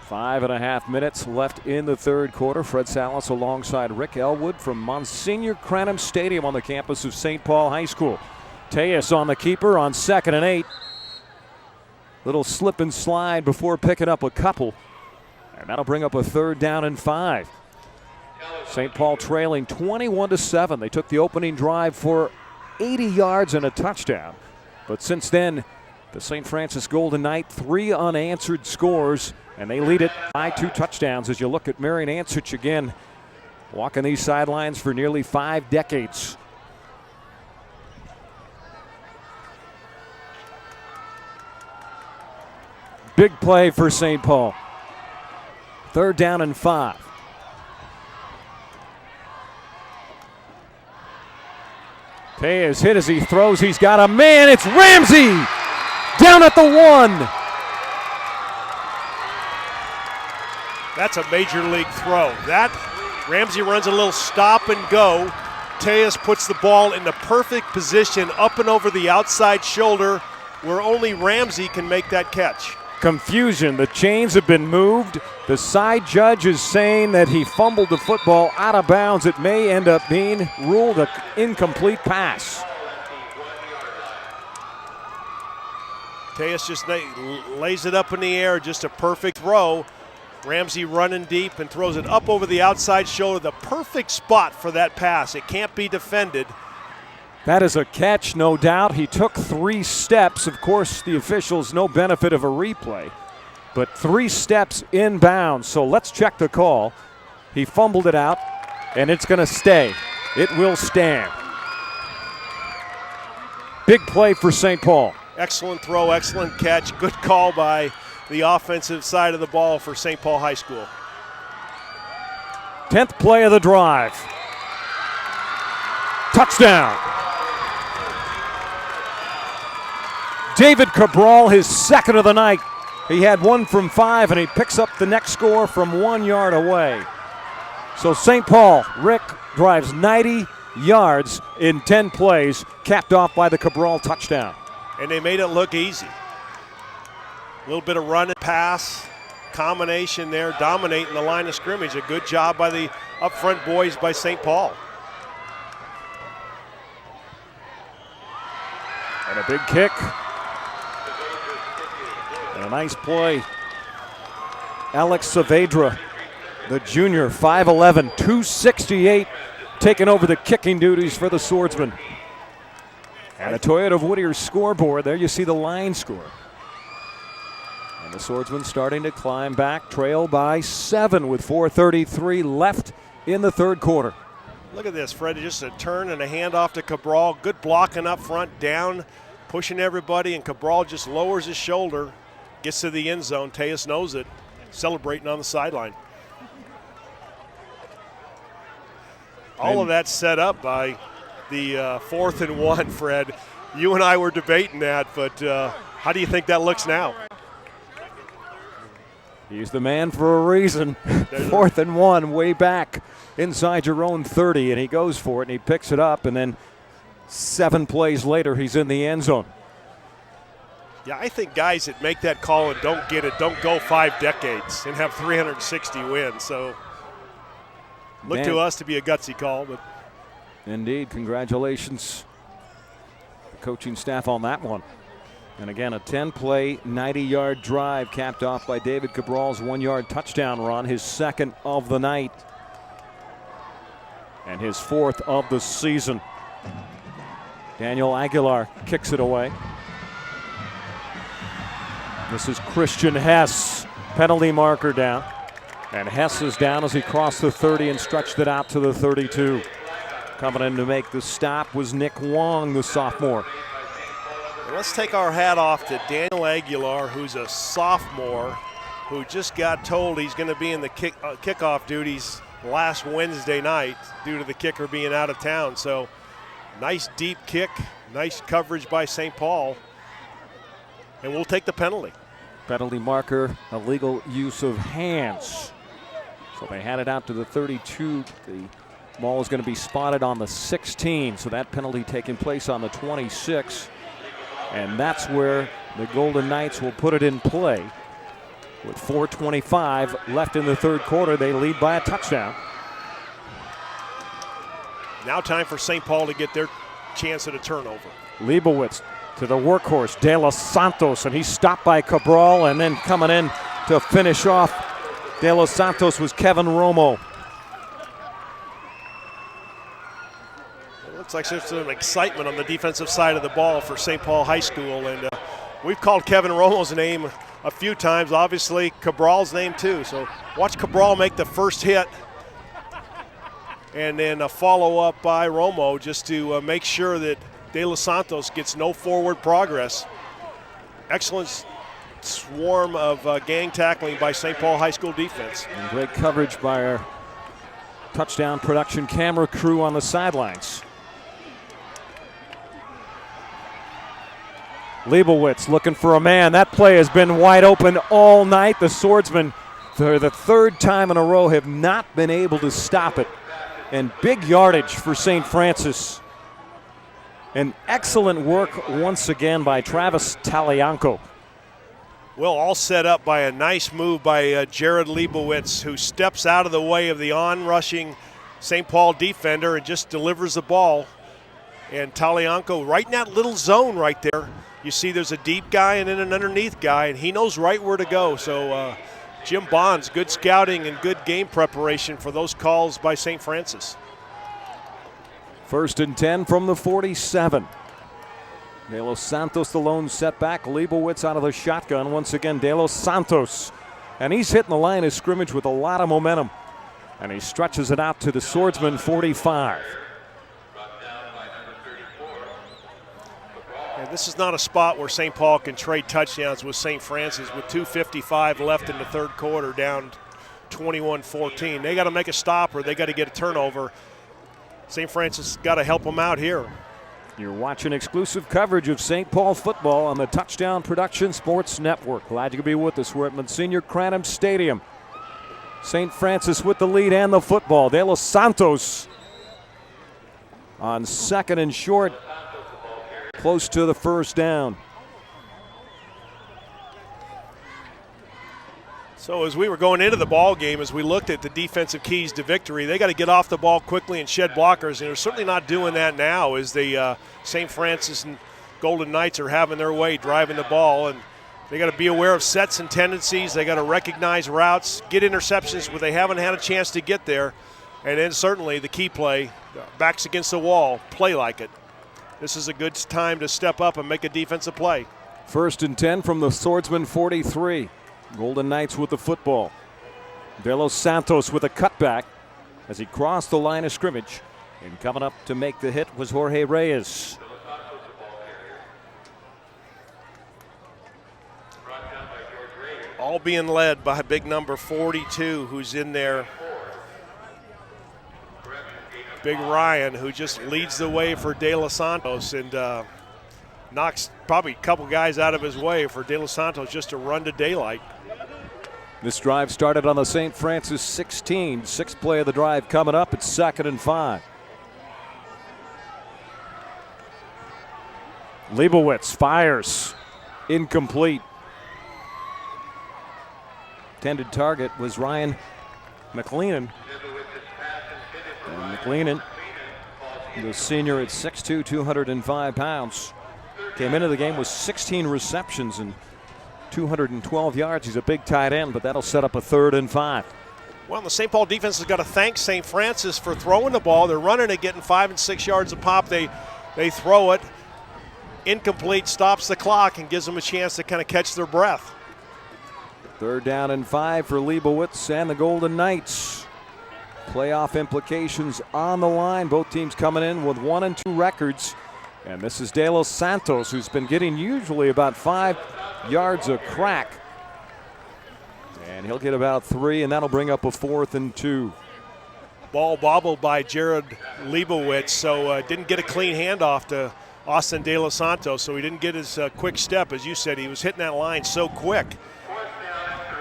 Five and a half minutes left in the third quarter. Fred Salas alongside Rick Ellwood from Monsignor Cranham Stadium on the campus of St. Paul High School. Tejas on the keeper on 2nd and 8. Little slip and slide before picking up a couple. And that'll bring up a 3rd down and 5. St. Paul trailing 21-7. They took the opening drive for 80 yards and a touchdown. But since then, the St. Francis Golden Knight, 3 unanswered scores, and they lead it by 2 touchdowns as you look at Marijon Ancich again, walking these sidelines for nearly 5 decades. Big play for St. Paul. 3rd down and 5. Tejas hit as he throws. He's got a man. It's Ramsey down at the 1. That's a major league throw. That Ramsey runs a little stop and go. Tejas puts the ball in the perfect position up and over the outside shoulder where only Ramsey can make that catch. Confusion. The chains have been moved. The side judge is saying that he fumbled the football out of bounds. It may end up being ruled an incomplete pass. Tejas just lays it up in the air, just a perfect throw. Ramsey running deep and throws it up over the outside shoulder, the perfect spot for that pass. It can't be defended. That is a catch, no doubt. He took 3 steps. Of course, the officials no benefit of a replay, but 3 steps inbounds. So let's check the call. He fumbled it out, and it's going to stay. It will stand. Big play for St. Paul. Excellent throw, excellent catch. Good call by the offensive side of the ball for St. Paul High School. 10th play of the drive. Touchdown. David Cabral, his second of the night. He had 1 from 5, and he picks up the next score from 1 yard away. So St. Paul, Rick drives 90 yards in 10 plays, capped off by the Cabral touchdown. And they made it look easy. A little bit of run and pass combination there, dominating the line of scrimmage. A good job by the up front boys by St. Paul. And a big kick. And a nice play. Alex Saavedra, the junior, 5'11", 268, taking over the kicking duties for the Swordsmen. And a Toyota of Whittier's scoreboard. There you see the line score. And the Swordsmen starting to climb back, trail by 7 with 4:33 left in the third quarter. Look at this, Fred. Just a turn and a handoff to Cabral. Good blocking up front, down, pushing everybody, and Cabral just lowers his shoulder, gets to the end zone. Tejas knows it, celebrating on the sideline. All of that set up by the 4th and 1, Fred. You and I were debating that, but how do you think that looks now? He's the man for a reason. 4th and 1, way back inside your own 30, and he goes for it, and he picks it up, and then 7 plays later, he's in the end zone. Yeah, I think guys that make that call and don't get it don't go 5 decades and have 360 wins. So look to us to be a gutsy call. But indeed, congratulations, the coaching staff on that one. And again, a 10-play, 90-yard drive capped off by David Cabral's 1-yard touchdown run, his second of the night and his 4th of the season. Daniel Aguilar kicks it away. This is Christian Hess, penalty marker down. And Hess is down as he crossed the 30 and stretched it out to the 32. Coming in to make the stop was Nick Wong, the sophomore. Let's take our hat off to Daniel Aguilar, who's a sophomore, who just got told he's going to be in the kickoff duties last Wednesday night due to the kicker being out of town. So nice deep kick, nice coverage by St. Paul, and we'll take the penalty. Penalty marker, illegal use of hands. So they had it out to the 32. The ball is going to be spotted on the 16, so that penalty taking place on the 26. And that's where the Golden Knights will put it in play. With 4:25 left in the third quarter, they lead by a touchdown. Now time for St. Paul to get their chance at a turnover. Leibowitz to the workhorse, De Los Santos, and he's stopped by Cabral, and then coming in to finish off De Los Santos was Kevin Romo. Looks like there's some excitement on the defensive side of the ball for St. Paul High School, and we've called Kevin Romo's name a few times, obviously Cabral's name too. So watch Cabral make the first hit, and then a follow-up by Romo just to make sure that De Los Santos gets no forward progress. Excellent swarm of gang tackling by St. Paul High School defense. And great coverage by our touchdown production camera crew on the sidelines. Leibowitz looking for a man. That play has been wide open all night. The Swordsmen, for the 3rd time in a row, have not been able to stop it. And big yardage for St. Francis. And excellent work once again by Travis Talianco. Well, all set up by a nice move by Jared Leibowitz, who steps out of the way of the on-rushing St. Paul defender and just delivers the ball. And Talianco right in that little zone right there. You see there's a deep guy and then an underneath guy, and he knows right where to go. So Jim Bonds, good scouting and good game preparation for those calls by St. Francis. 1st and 10 from the 47. De Los Santos the lone setback. Leibowitz out of the shotgun. Once again, De Los Santos. And he's hitting the line of scrimmage with a lot of momentum. And he stretches it out to the Swordsman 45. And this is not a spot where St. Paul can trade touchdowns with St. Francis with 2:55 left in the third quarter, down 21-14. They got to make a stop or they got to get a turnover. St. Francis got to help them out here. You're watching exclusive coverage of St. Paul football on the Touchdown Production Sports Network. Glad you could be with us. We're at Monsignor Cranham Stadium. St. Francis with the lead and the football. De Los Santos on 2nd and short, close to the 1st down. So as we were going into the ball game, as we looked at the defensive keys to victory, they got to get off the ball quickly and shed blockers, and they're certainly not doing that now as the St. Francis and Golden Knights are having their way driving the ball, and they got to be aware of sets and tendencies. They got to recognize routes, get interceptions where they haven't had a chance to get there, and then certainly the key play, backs against the wall, play like it. This is a good time to step up and make a defensive play. 1st and 10 from the Swordsman 43. Golden Knights with the football. De Los Santos with a cutback as he crossed the line of scrimmage. And coming up to make the hit was Jorge Reyes. All being led by big number 42 who's in there. Big Ryan, who just leads the way for De Los Santos and knocks probably a couple guys out of his way for De Los Santos just to run to daylight. This drive started on the St. Francis 16. 6th play of the drive coming up. It's 2nd and 5. Leibowitz fires. Incomplete. Intended target was Ryan McLean. And McLean, the senior at 6'2", 205 pounds, came into the game with 16 receptions and 212 yards. He's a big tight end, but that'll set up a 3rd and 5. Well, the St. Paul defense has got to thank St. Francis for throwing the ball. They're running it, getting 5 and 6 yards a pop. They throw it. Incomplete, stops the clock, and gives them a chance to kind of catch their breath. 3rd down and 5 for Leibowitz and the Golden Knights. Playoff implications on the line. Both teams coming in with 1 and 2 records. And this is De Los Santos, who's been getting usually about 5 yards a crack. And he'll get about 3, and that'll bring up a 4th and 2. Ball bobbled by Jared Leibowitz, so didn't get a clean handoff to Austin De Los Santos, so he didn't get his quick step. As you said, he was hitting that line so quick.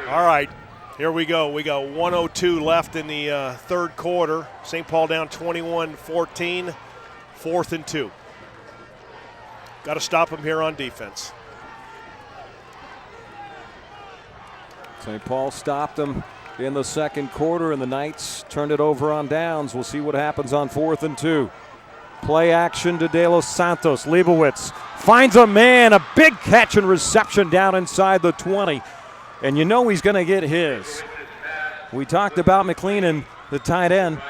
All right, here we go. We got 1:02 left in the 3rd quarter. St. Paul down 21-14, 4th and 2. Got to stop him here on defense. St. Paul stopped them in the 2nd quarter, and the Knights turned it over on downs. We'll see what happens on 4th and 2. Play action to De Los Santos. Leibowitz finds a man, a big catch and reception down inside the 20. And you know he's going to get his. We talked about McLean, the tight end.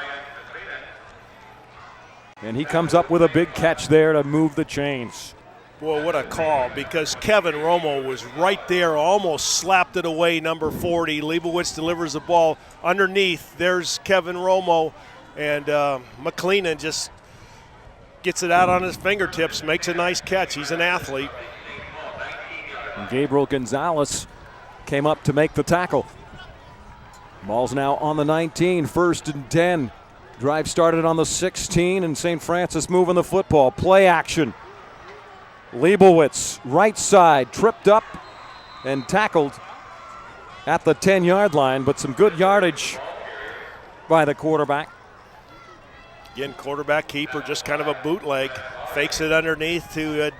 And he comes up with a big catch there to move the chains. Boy, what a call, because Kevin Romo was right there, almost slapped it away, number 40. Leibowitz delivers the ball underneath. There's Kevin Romo, and McLean just gets it out on his fingertips, makes a nice catch. He's an athlete. And Gabriel Gonzalez came up to make the tackle. Ball's now on the 19, 1st and 10. Drive started on the 16, and St. Francis moving the football. Play action. Leibowitz, right side, tripped up and tackled at the 10-yard line, but some good yardage by the quarterback. Again, quarterback keeper, just kind of a bootleg. Fakes it underneath to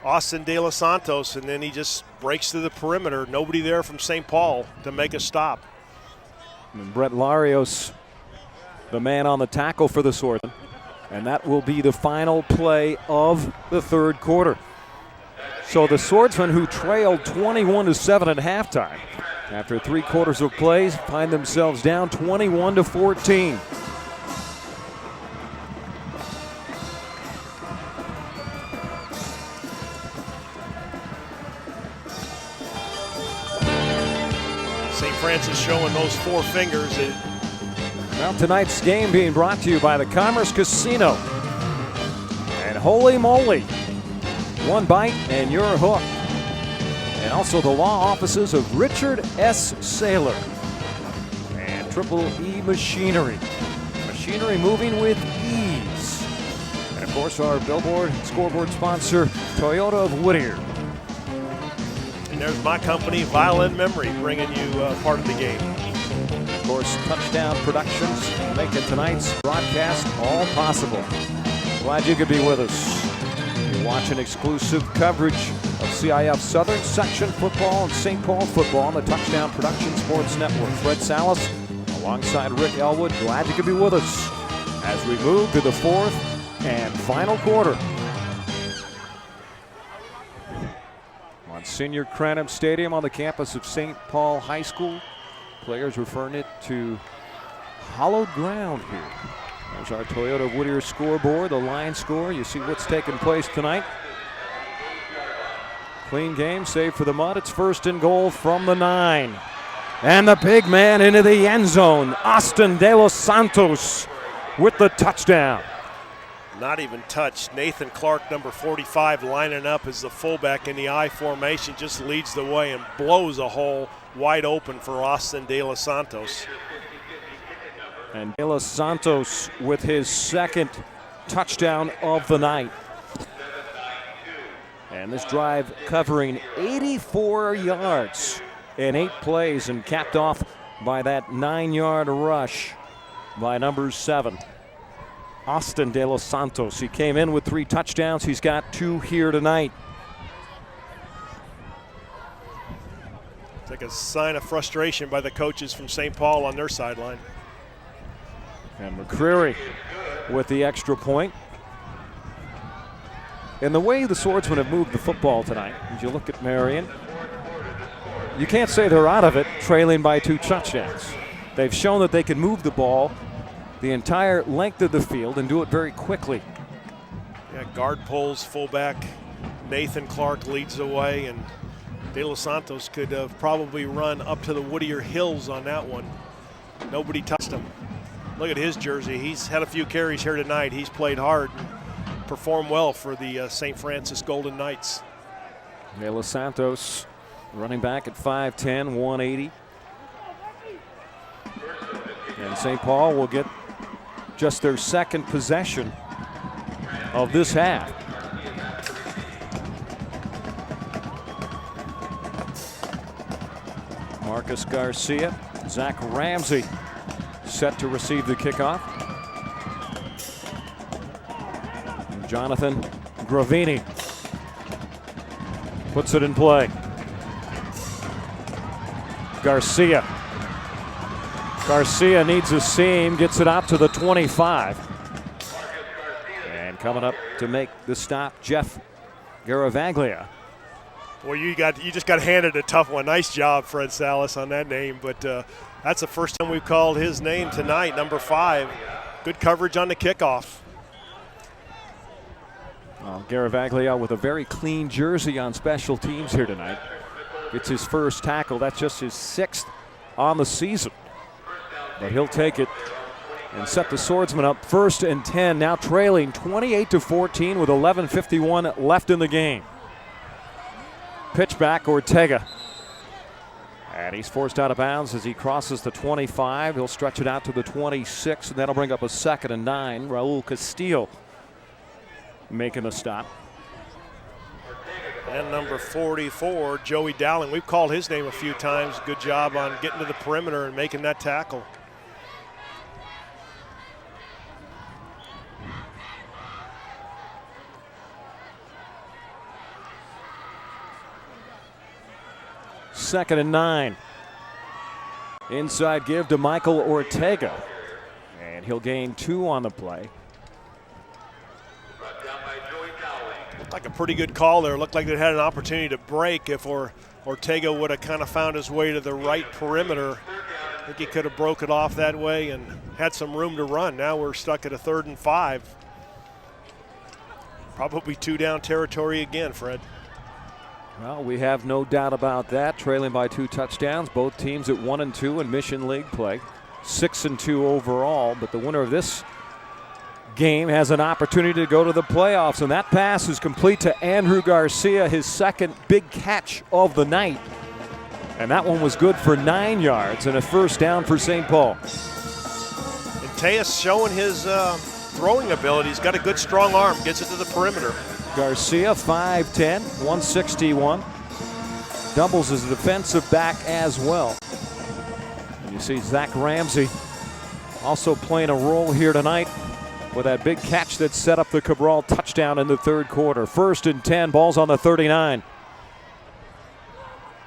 Austin De Los Santos, and then he just breaks through the perimeter. Nobody there from St. Paul to make a stop. And Brett Larios, the man on the tackle for the Swordsmen. And that will be the final play of the third quarter. So the Swordsmen, who trailed 21-7 at halftime, after 3 quarters of plays, find themselves down 21-14. St. Francis showing those 4 fingers. Well, tonight's game being brought to you by the Commerce Casino. And holy moly, 1 bite and you're hooked. And also the law offices of Richard S. Saylor and Triple E Machinery. Machinery moving with ease. And of course our billboard scoreboard sponsor, Toyota of Whittier. And there's my company, Violin Memory, bringing you part of the game. Of course, Touchdown Productions making tonight's broadcast all possible. Glad you could be with us. You're watching exclusive coverage of CIF Southern Section football and St. Paul football on the Touchdown Productions Sports Network. Fred Salas alongside Rick Ellwood. Glad you could be with us as we move to the 4th and final quarter. On Senior Cranham Stadium on the campus of St. Paul High School. Players referring it to hallowed ground here. There's our Toyota of Whittier scoreboard, the line score. You see what's taking place tonight. Clean game, save for the mud. It's 1st and goal from the 9. And the big man into the end zone, Austin De Los Santos with the touchdown. Not even touched. Nathan Clark, number 45, lining up as the fullback in the I formation, just leads the way and blows a hole wide open for Austin De Los Santos. And De Los Santos with his 2nd touchdown of the night. And this drive covering 84 yards in 8 plays and capped off by that 9-yard rush by number 7. Austin De Los Santos. He came in with 3 touchdowns. He's got 2 here tonight. It's like a sign of frustration by the coaches from St. Paul on their sideline. And McCreary with the extra point. And the way the Swordsmen have moved the football tonight, as you look at Marion, you can't say they're out of it trailing by 2 touchdowns. They've shown that they can move the ball the entire length of the field and do it very quickly. Yeah, guard pulls, fullback Nathan Clark leads the way, and De Los Santos could have probably run up to the Whittier Hills on that one. Nobody touched him. Look at his jersey. He's had a few carries here tonight. He's played hard and performed well for the St. Francis Golden Knights. De Los Santos running back at 5'10", 180. And St. Paul will get just their 2nd possession of this half. Marcus Garcia, Zach Ramsey set to receive the kickoff. And Jonathan Gravini puts it in play. Garcia needs a seam, gets it out to the 25. And coming up to make the stop, Jeff Garavaglia. Well, you just got handed a tough one. Nice job, Fred Salas, on that name. But that's the first time we've called his name tonight, number 5. Good coverage on the kickoff. Garavaglia with a very clean jersey on special teams here tonight. It's his 1st tackle. That's just his 6th on the season. But he'll take it and set the Swordsmen up 1st and 10, now trailing 28-14 with 11:51 left in the game. Pitch back, Ortega. And he's forced out of bounds as he crosses the 25. He'll stretch it out to the 26, and that'll bring up a 2nd and 9. Raul Castillo making a stop. And number 44, Joey Dowling. We've called his name a few times. Good job on getting to the perimeter and making that tackle. Second and 9. Inside give to Michael Ortega. And he'll gain 2 on the play. Looked like a pretty good call there. Looked like they had an opportunity to break if Ortega would have kind of found his way to the right perimeter. I think he could have broke it off that way and had some room to run. Now we're stuck at a 3rd and 5. Probably 2 down territory again, Fred. Well, we have no doubt about that. Trailing by 2 touchdowns. Both teams at 1 and 2 in Mission League play. 6 and 2 overall, but the winner of this game has an opportunity to go to the playoffs, and that pass is complete to Andrew Garcia, his second big catch of the night. And that one was good for 9 yards and a first down for St. Paul. And Tejas showing his throwing ability. He's got a good strong arm, gets it to the perimeter. Garcia, 5'10", 161. Doubles as a defensive back as well. And you see Zach Ramsey also playing a role here tonight with that big catch that set up the Cabral touchdown in the 3rd quarter. 1st and 10, ball's on the 39.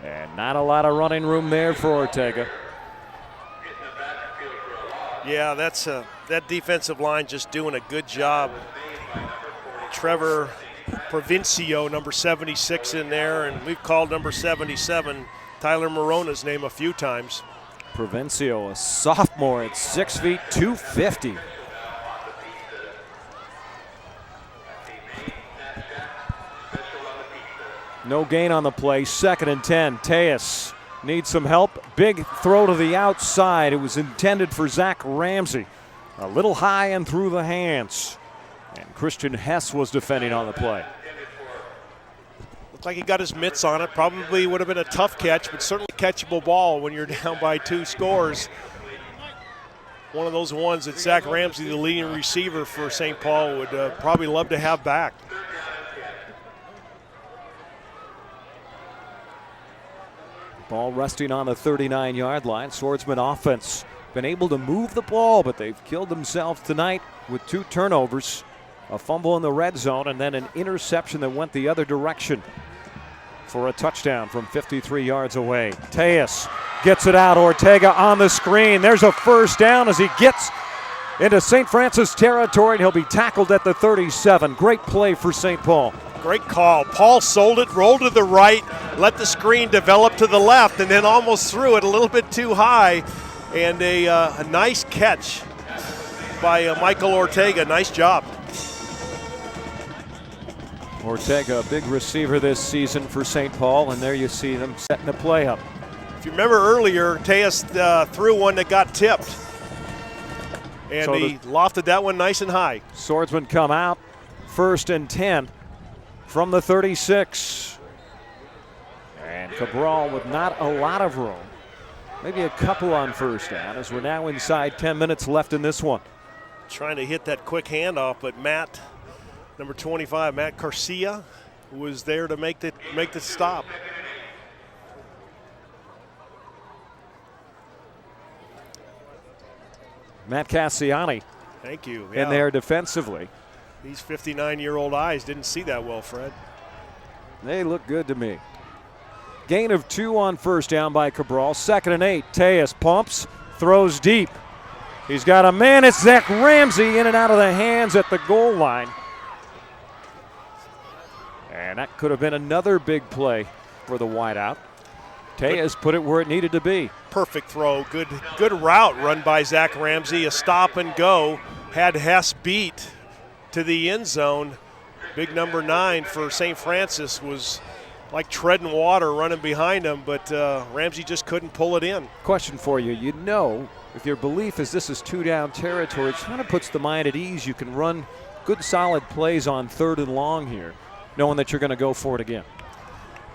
And not a lot of running room there for Ortega. Yeah, that defensive line just doing a good job. Trevor Provincio, number 76 in there, and we've called number 77, Tyler Morona's name a few times. Provincio, a sophomore at 6 feet, 250. No gain on the play, 2nd and 10. Tejas needs some help. Big throw to the outside. It was intended for Zach Ramsey. A little high and through the hands. And Christian Hess was defending on the play. Looked like he got his mitts on it. Probably would have been a tough catch, but certainly catchable ball when you're down by 2 scores. One of those ones that Zach Ramsey, the leading receiver for St. Paul, would probably love to have back. Ball resting on the 39-yard line. Swordsman offense been able to move the ball, but they've killed themselves tonight with 2 turnovers, a fumble in the red zone, and then an interception that went the other direction for a touchdown from 53 yards away. Tejas gets it out. Ortega on the screen. There's a first down as he gets into St. Francis territory, and he'll be tackled at the 37. Great play for St. Paul. Great call. Paul sold it, rolled to the right, let the screen develop to the left, and then almost threw it a little bit too high. And a nice catch by Michael Ortega. Nice job. Ortega, a big receiver this season for St. Paul, and there you see them setting the play up. If you remember earlier, Tejas threw one that got tipped. And so he lofted that one nice and high. Swordsmen come out, 1st and 10 from the 36. And Cabral with not a lot of room. Maybe a couple on first down as we're now inside 10 minutes left in this one. Trying to hit that quick handoff, but Matt, number 25, Matt Garcia, was there to make the stop. Matt Cassiani. Thank you. Yeah. In there defensively. These 59-year-old eyes didn't see that well, Fred. They look good to me. Gain of 2 on first down by Cabral. 2nd and 8. Tejas pumps, throws deep. He's got a man. It's Zach Ramsey in and out of the hands at the goal line. And that could have been another big play for the wideout. Tejas put it where it needed to be. Perfect throw. Good route run by Zach Ramsey. A stop and go. Had Hess beat to the end zone. Big number 9 for St. Francis was like treading water running behind him, but Ramsey just couldn't pull it in. Question for you. You know, if your belief is this is 2 down territory, it kind of puts the mind at ease. You can run good solid plays on 3rd and long here, knowing that you're going to go for it again.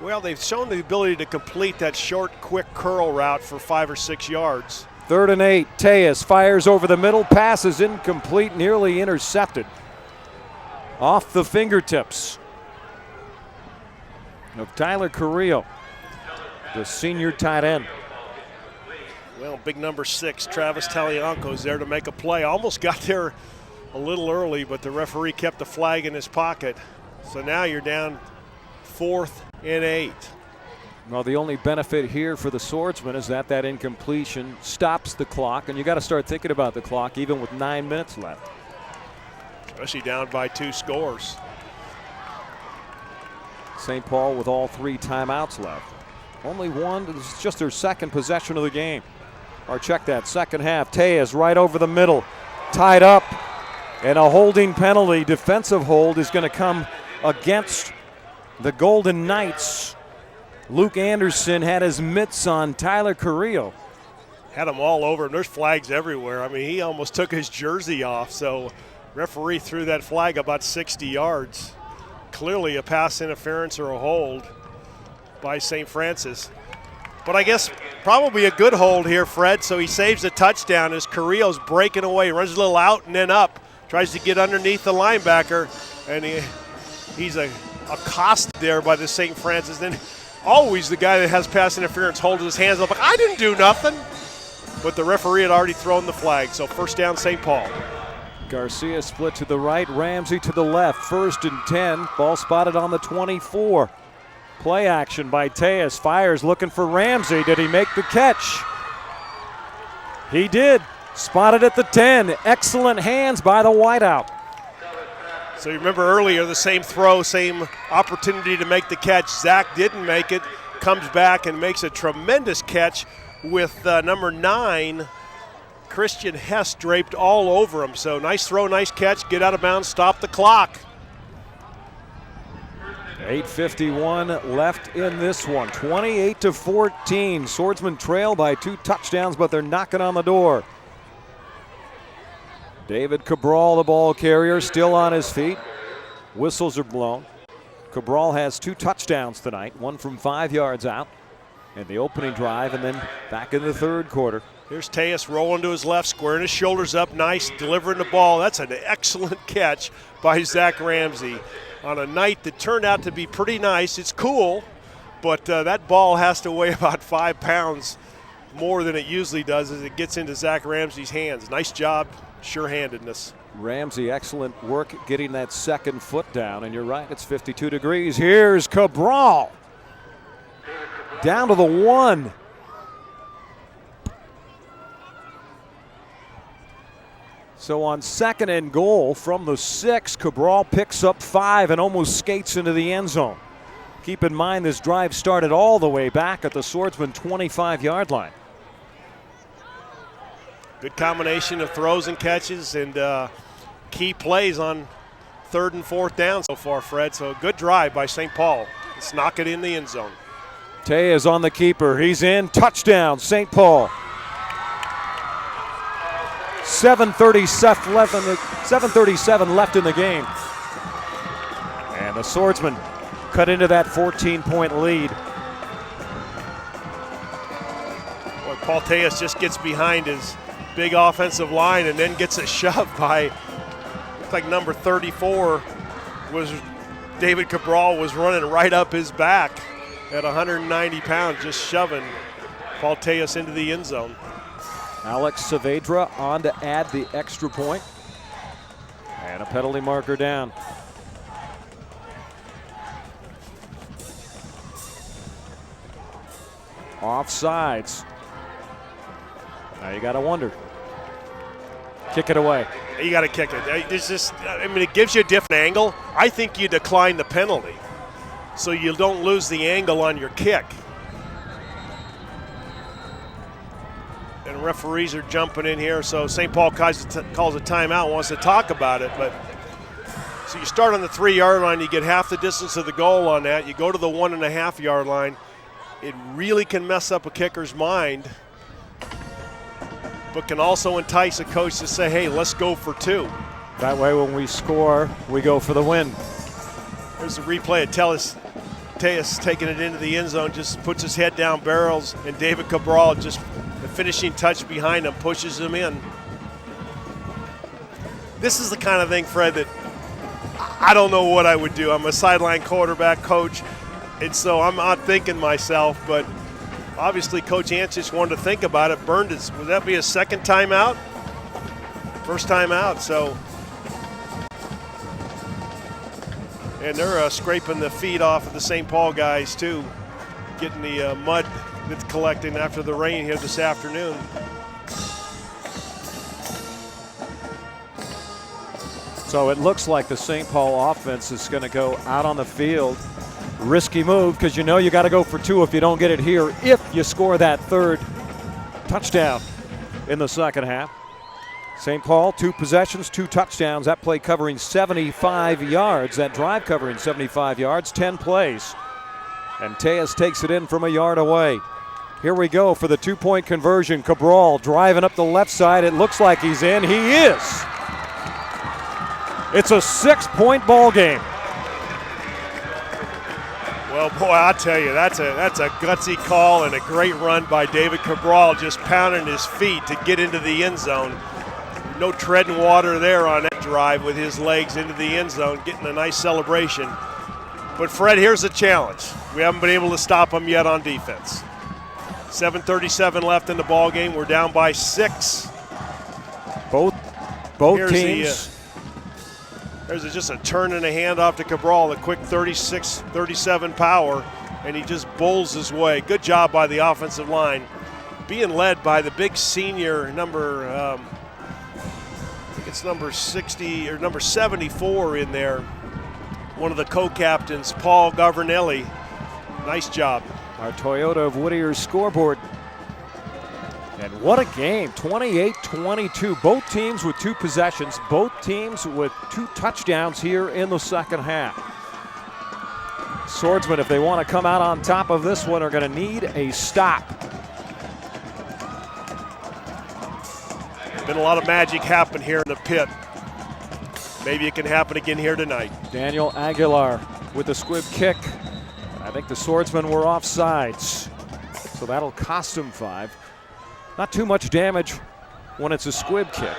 Well, they've shown the ability to complete that short, quick curl route for 5 or 6 yards. 3rd and 8. Tejas fires over the middle. Pass is incomplete, nearly intercepted. Off the fingertips of Tyler Carrillo, the senior tight end. Well, big number 6, Travis Talianco, is there to make a play. Almost got there a little early, but the referee kept the flag in his pocket. So now you're down 4th and 8. Well, the only benefit here for the Swordsmen is that incompletion stops the clock, and you got to start thinking about the clock even with 9 minutes left. Especially down by 2 scores. St. Paul with all 3 timeouts left. Only one. This is just their second possession of the game. Or check that, second half. Tejas right over the middle, tied up, and a holding penalty. Defensive hold is going to come against the Golden Knights. Luke Anderson had his mitts on Tyler Carrillo. Had them all over him. There's flags everywhere. I mean, he almost took his jersey off. So referee threw that flag about 60 yards. Clearly a pass interference or a hold by St. Francis. But I guess probably a good hold here, Fred. So he saves a touchdown as Carrillo's breaking away. Runs a little out and then up. Tries to get underneath the linebacker. And he's accosted there by the St. Francis. Then always the guy that has pass interference holds his hands up like, I didn't do nothing. But the referee had already thrown the flag. So first down, St. Paul. Garcia split to the right, Ramsey to the left. 1st and 10. Ball spotted on the 24. Play action by Tejas. Fires looking for Ramsey. Did he make the catch? He did. Spotted at the 10. Excellent hands by the wideout. So you remember earlier the same throw, same opportunity to make the catch. Zach didn't make it. Comes back and makes a tremendous catch with number 9, Christian Hess, draped all over him. So nice throw, nice catch. Get out of bounds, stop the clock. 8:51 left in this one. 28-14. Swordsmen trail by 2 touchdowns, but they're knocking on the door. David Cabral, the ball carrier, still on his feet. Whistles are blown. Cabral has 2 touchdowns tonight, one from 5 yards out in the opening drive and then back in the third quarter. Here's Tejas rolling to his left, squaring his shoulders up, nice, delivering the ball. That's an excellent catch by Zach Ramsey on a night that turned out to be pretty nice. It's cool, but that ball has to weigh about 5 pounds more than it usually does as it gets into Zach Ramsey's hands. Nice job, sure-handedness. Ramsey, excellent work getting that second foot down, and you're right, it's 52 degrees. Here's Cabral. Down to the 1. So on 2nd and goal from the 6, Cabral picks up 5 and almost skates into the end zone. Keep in mind this drive started all the way back at the Swordsman 25-yard line. Good combination of throws and catches and key plays on 3rd and 4th down so far, Fred. So a good drive by St. Paul. Let's knock it in the end zone. Tejas on the keeper. He's in. Touchdown, St. Paul. 7:37 left in the game. And the Swordsmen cut into that 14-point lead. Boy, Paul Tejas just gets behind his big offensive line and then gets it shoved by, looks like number 34 was David Cabral, was running right up his back at 190 pounds, just shoving Paul Tejas into the end zone. Alex Saavedra on to add the extra point. And a penalty marker down. Offsides. Now you got to wonder. Kick it away. You got to kick it. It's just, I mean, it gives you a different angle. I think you decline the penalty so you don't lose the angle on your kick. And referees are jumping in here, so St. Paul calls a timeout, wants to talk about it. But so you start on the 3-yard line, you get half the distance of the goal on that. You go to the 1.5-yard line. It really can mess up a kicker's mind, but can also entice a coach to say, hey, let's go for 2. That way when we score, we go for the win. There's a replay of Tejas taking it into the end zone, just puts his head down, barrels, and David Cabral, just the finishing touch behind him, pushes him in. This is the kind of thing, Fred, that I don't know what I would do. I'm a sideline quarterback coach, and so I'm not thinking myself, but obviously Coach Ancich wanted to think about it. Burned his, would that be a second timeout? First time out, so. And they're scraping the feet off of the St. Paul guys too, getting the mud that's collecting after the rain here this afternoon. So it looks like the St. Paul offense is going to go out on the field, Risky move because you know you got to go for 2 if you don't get it here, if you score that third touchdown in the second half. St. Paul, 2 possessions, 2 touchdowns. That play covering 75 yards. That drive covering 75 yards, 10 plays. And Tejas takes it in from a yard away. Here we go for the 2-point conversion. Cabral driving up the left side. It looks like he's in. He is. It's a 6-point ball game. Well, boy, I'll tell you, that's a gutsy call and a great run by David Cabral, just pounding his feet to get into the end zone. No treading water there on that drive with his legs into the end zone, getting a nice celebration. But Fred, here's the challenge. We haven't been able to stop them yet on defense. 7:37 left in the ball game. We're down by 6. Both here's teams. There's just a turn and a handoff to Cabral, a quick 36-37 power, and he just bowls his way. Good job by the offensive line, being led by the big senior number. It's number 60 or number 74 in there. One of the co-captains, Paul Governelli. Nice job. Our Toyota of Whittier's scoreboard. And what a game, 28-22. Both teams with 2 possessions, both teams with 2 touchdowns here in the second half. Swordsmen, if they want to come out on top of this one, are going to need a stop. Been a lot of magic happen here in the pit. Maybe it can happen again here tonight. Daniel Aguilar with the squib kick. I think the Swordsmen were offsides, so that'll cost them 5. Not too much damage when it's a squib kick,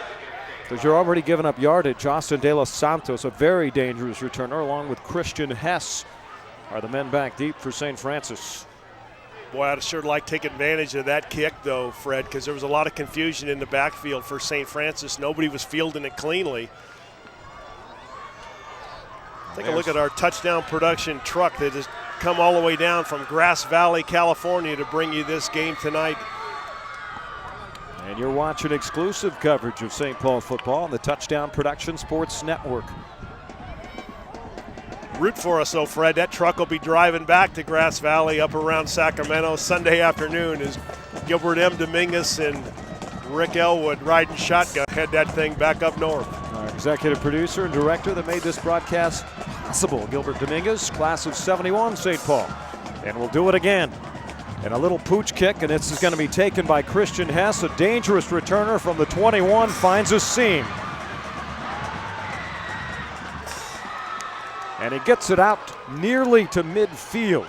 because you're already giving up yardage. Austin De Los Santos, a very dangerous returner, along with Christian Hess, are the men back deep for St. Francis. Boy, I'd sure like to take advantage of that kick, though, Fred, because there was a lot of confusion in the backfield for St. Francis. Nobody was fielding it cleanly. Take a look at our touchdown production truck that has come all the way down from Grass Valley, California to bring you this game tonight. And you're watching exclusive coverage of St. Paul football on the Touchdown Production Sports Network. Root for us, though, Fred. That truck will be driving back to Grass Valley up around Sacramento Sunday afternoon as Gilbert M. Dominguez and Rick Ellwood riding shotgun head that thing back up north. Our executive producer and director that made this broadcast possible, Gilbert Dominguez, class of 71, St. Paul. And we'll do it again. And a little pooch kick, and this is going to be taken by Christian Hess, a dangerous returner from the 21, finds a seam. And he gets it out nearly to midfield.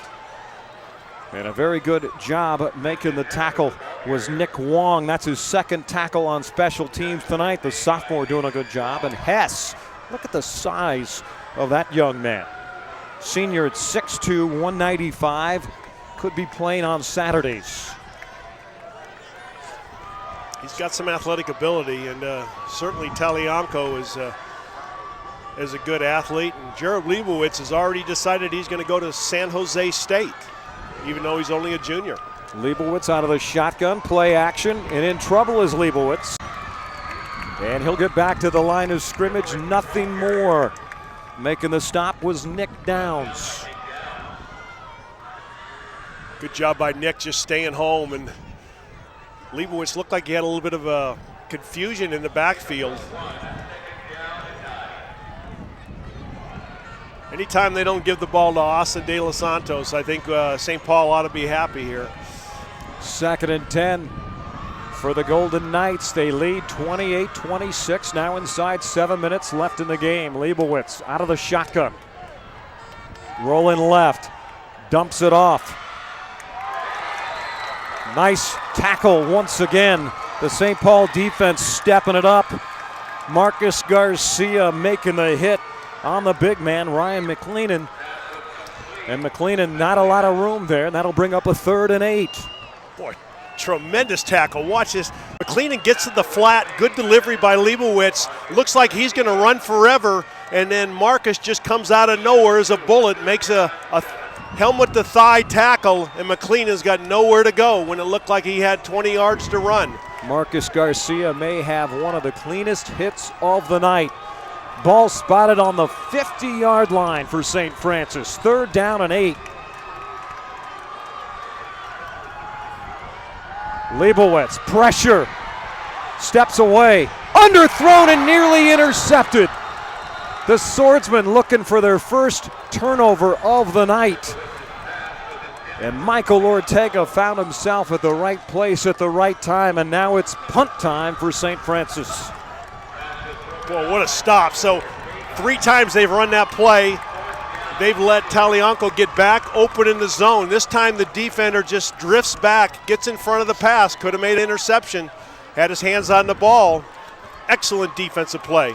And a very good job making the tackle was Nick Wong. That's his 2nd tackle on special teams tonight. The sophomore doing a good job. And Hess, look at the size of that young man. Senior at 6'2", 195. Could be playing on Saturdays. He's got some athletic ability, and certainly Talianco is a good athlete. And Jared Leibowitz has already decided he's going to go to San Jose State, even though he's only a junior. Leibowitz out of the shotgun, play action, and in trouble is Leibowitz. And he'll get back to the line of scrimmage, nothing more. Making the stop was Nick Downs. Good job by Nick just staying home, and Leibowitz looked like he had a little bit of a confusion in the backfield. Anytime they don't give the ball to Austin De Los Santos, I think St. Paul ought to be happy here. 2nd and 10 for the Golden Knights. They lead 28-26, now inside 7 minutes left in the game. Leibowitz out of the shotgun. Rolling left, dumps it off. Nice tackle once again. The St. Paul defense stepping it up. Marcus Garcia making the hit on the big man, Ryan McLeenan. And McLeenan, not a lot of room there, and that'll bring up a 3rd and 8. Boy, tremendous tackle. Watch this. McLeenan gets to the flat. Good delivery by Leibowitz. Looks like he's going to run forever, and then Marcus just comes out of nowhere as a bullet, makes a helmet-to-thigh tackle, and McLeenan's got nowhere to go when it looked like he had 20 yards to run. Marcus Garcia may have one of the cleanest hits of the night. Ball spotted on the 50-yard line for St. Francis. 3rd down and 8. Leibowitz, pressure, steps away, underthrown and nearly intercepted. The Swordsmen looking for their first turnover of the night. And Michael Ortega found himself at the right place at the right time, and now it's punt time for St. Francis. Well, what a stop. So 3 times they've run that play. They've let Talianco get back open in the zone. This time the defender just drifts back, gets in front of the pass, could have made an interception, had his hands on the ball. Excellent defensive play.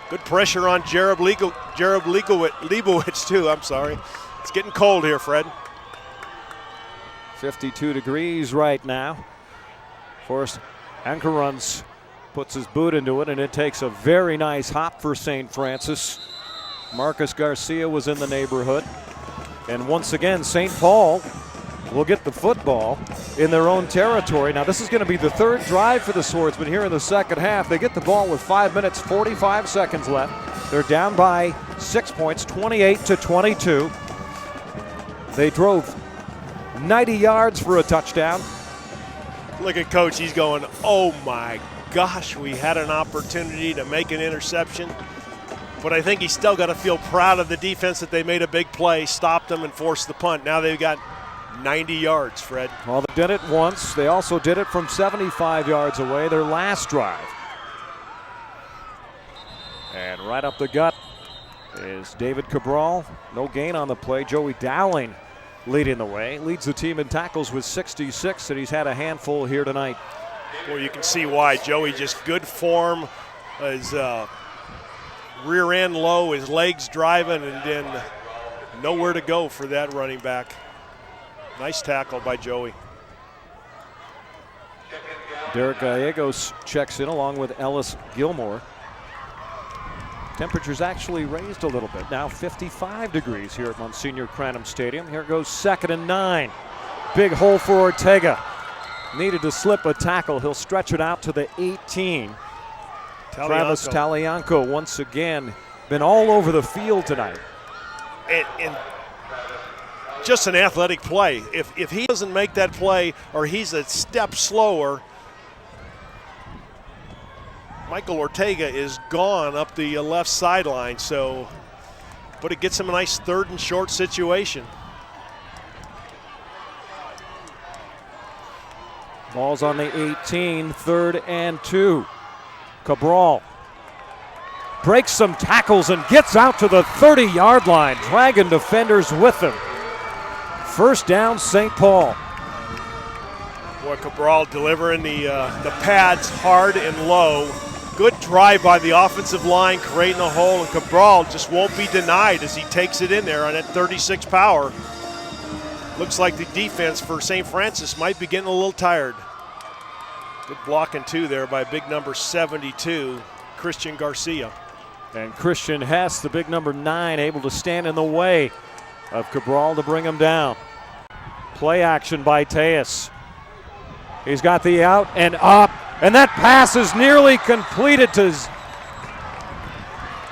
Good pressure on Jared Leibowitz too, I'm sorry. It's getting cold here, Fred. 52 degrees right now. Forrest Ankerruns puts his boot into it, and it takes a very nice hop for St. Francis. Marcus Garcia was in the neighborhood. And once again, St. Paul will get the football in their own territory. Now, this is going to be the 3rd drive for the Swordsmen here in the second half. They get the ball with 5 minutes, 45 seconds left. They're down by 6 points, 28-22. They drove 90 yards for a touchdown. Look at Coach, he's going, oh my gosh, we had an opportunity to make an interception. But I think he's still got to feel proud of the defense that they made a big play, stopped them, and forced the punt. Now they've got 90 yards, Fred. Well, they did it once. They also did it from 75 yards away their last drive. And right up the gut is David Cabral. No gain on the play. Joey Dowling leading the way. Leads the team in tackles with 66, and he's had a handful here tonight. Well, you can see why. Joey just good form. His rear end low, his legs driving, and then nowhere to go for that running back. Nice tackle by Joey. Derek Gallegos checks in along with Ellis Gilmore. Temperatures actually raised a little bit. Now 55 degrees here at Monsignor Cranham Stadium. Here goes 2nd and 9. Big hole for Ortega. Needed to slip a tackle. He'll stretch it out to the 18. Travis Talianco once again been all over the field tonight. And just an athletic play. If he doesn't make that play, or he's a step slower, Michael Ortega is gone up the left sideline. So, but it gets him a nice 3rd and short situation. Ball's on the 18, 3rd and 2. Cabral breaks some tackles and gets out to the 30-yard line, dragging defenders with him. 1st down, St. Paul. Boy, Cabral delivering the pads hard and low. Good drive by the offensive line, creating a hole, and Cabral just won't be denied as he takes it in there on that 36 power. Looks like the defense for St. Francis might be getting a little tired. Good blocking too there by big number 72, Christian Garcia. And Christian Hess, the big number 9, able to stand in the way of Cabral to bring him down. Play action by Tejas. He's got the out and up, and that pass is nearly completed to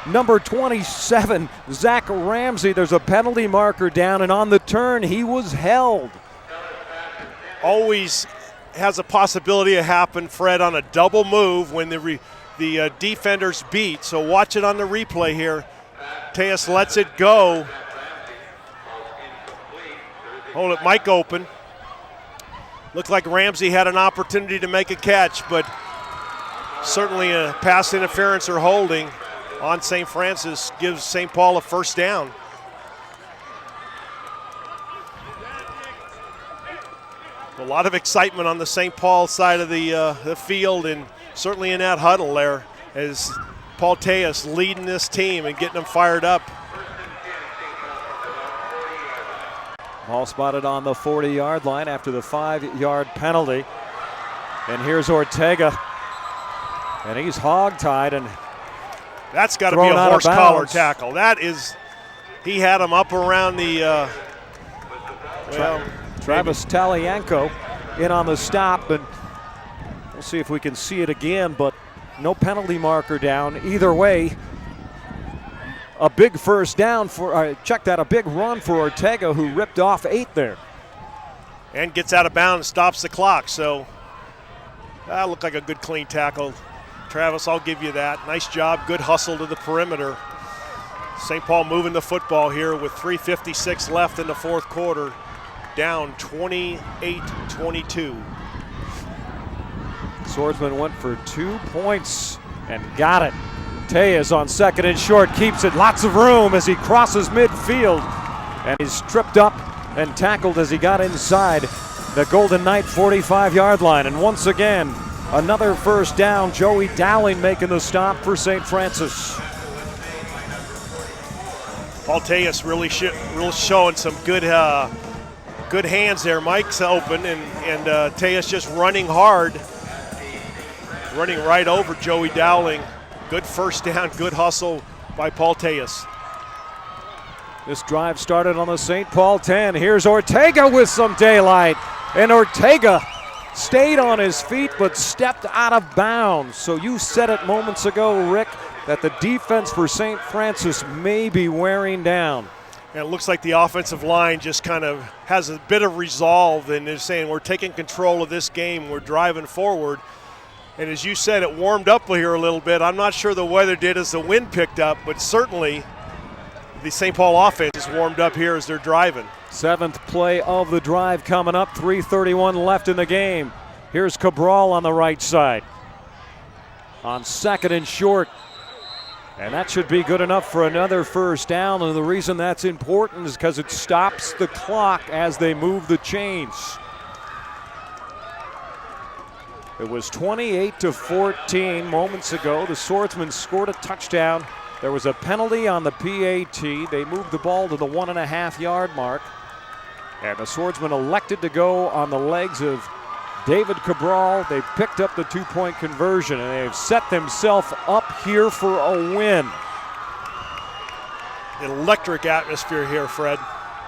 number 27, Zach Ramsey. There's a penalty marker down, and on the turn, he was held. Always has a possibility to happen, Fred, on a double move when the defenders beat. So watch it on the replay here. Tejas lets it go. Hold it, Mike open. Looked like Ramsey had an opportunity to make a catch, but certainly a pass interference or holding on St. Francis gives St. Paul a 1st down. A lot of excitement on the St. Paul side of the field, and certainly in that huddle there as Paul Tejas leading this team and getting them fired up. Ball spotted on the 40-yard line after the 5-yard penalty. And here's Ortega. And he's hog-tied, and that's got to be a horse collar tackle. That is, he had him up around the, Travis Talianco in on the stop, and we'll see if we can see it again, but no penalty marker down. Either way, a big first down for, check that, a big run for Ortega, who ripped off 8 there. And gets out of bounds, stops the clock. So that looked like a good clean tackle. Travis, I'll give you that. Nice job, good hustle to the perimeter. St. Paul moving the football here with 3:56 left in the fourth quarter, down 28-22. Swordsman went for 2 points and got it. Tejas on second and short, keeps it, lots of room as he crosses midfield, and he's tripped up and tackled as he got inside the Golden Knight 45-yard line. And once again, another first down. Joey Dowling making the stop for St. Francis. Paul Tejas really showing some good hands there. Mike's open, and Tejas just running hard, running right over Joey Dowling. Good first down, good hustle by Paul Tejas. This drive started on the St. Paul 10. Here's Ortega with some daylight, and Ortega stayed on his feet but stepped out of bounds. So you said it moments ago, Rick, that the defense for St. Francis may be wearing down. And it looks like the offensive line just kind of has a bit of resolve and is saying we're taking control of this game, we're driving forward. And as you said, it warmed up here a little bit. I'm not sure the weather did as the wind picked up, but certainly the St. Paul offense is warmed up here as they're driving. 7th play of the drive coming up, 3:31 left in the game. Here's Cabral on the right side. On second and short. And that should be good enough for another first down. And the reason that's important is because it stops the clock as they move the chains. It was 28-14 moments ago. The Swordsmen scored a touchdown. There was a penalty on the PAT. They moved the ball to the 1.5-yard mark. And the Swordsmen elected to go on the legs of David Cabral. They picked up the 2-point conversion, and they've set themselves up here for a win. Electric atmosphere here, Fred.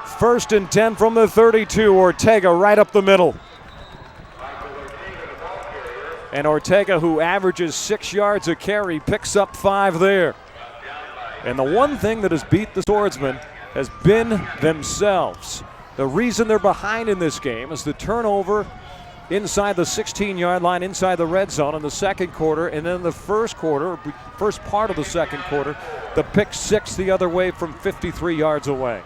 1st and 10 from the 32. Ortega right up the middle. And Ortega, who averages 6 yards a carry, picks up 5 there. And the one thing that has beat the Swordsmen has been themselves. The reason they're behind in this game is the turnover inside the 16-yard line, inside the red zone in the second quarter, and then the first part of the second quarter, the pick 6 the other way from 53 yards away.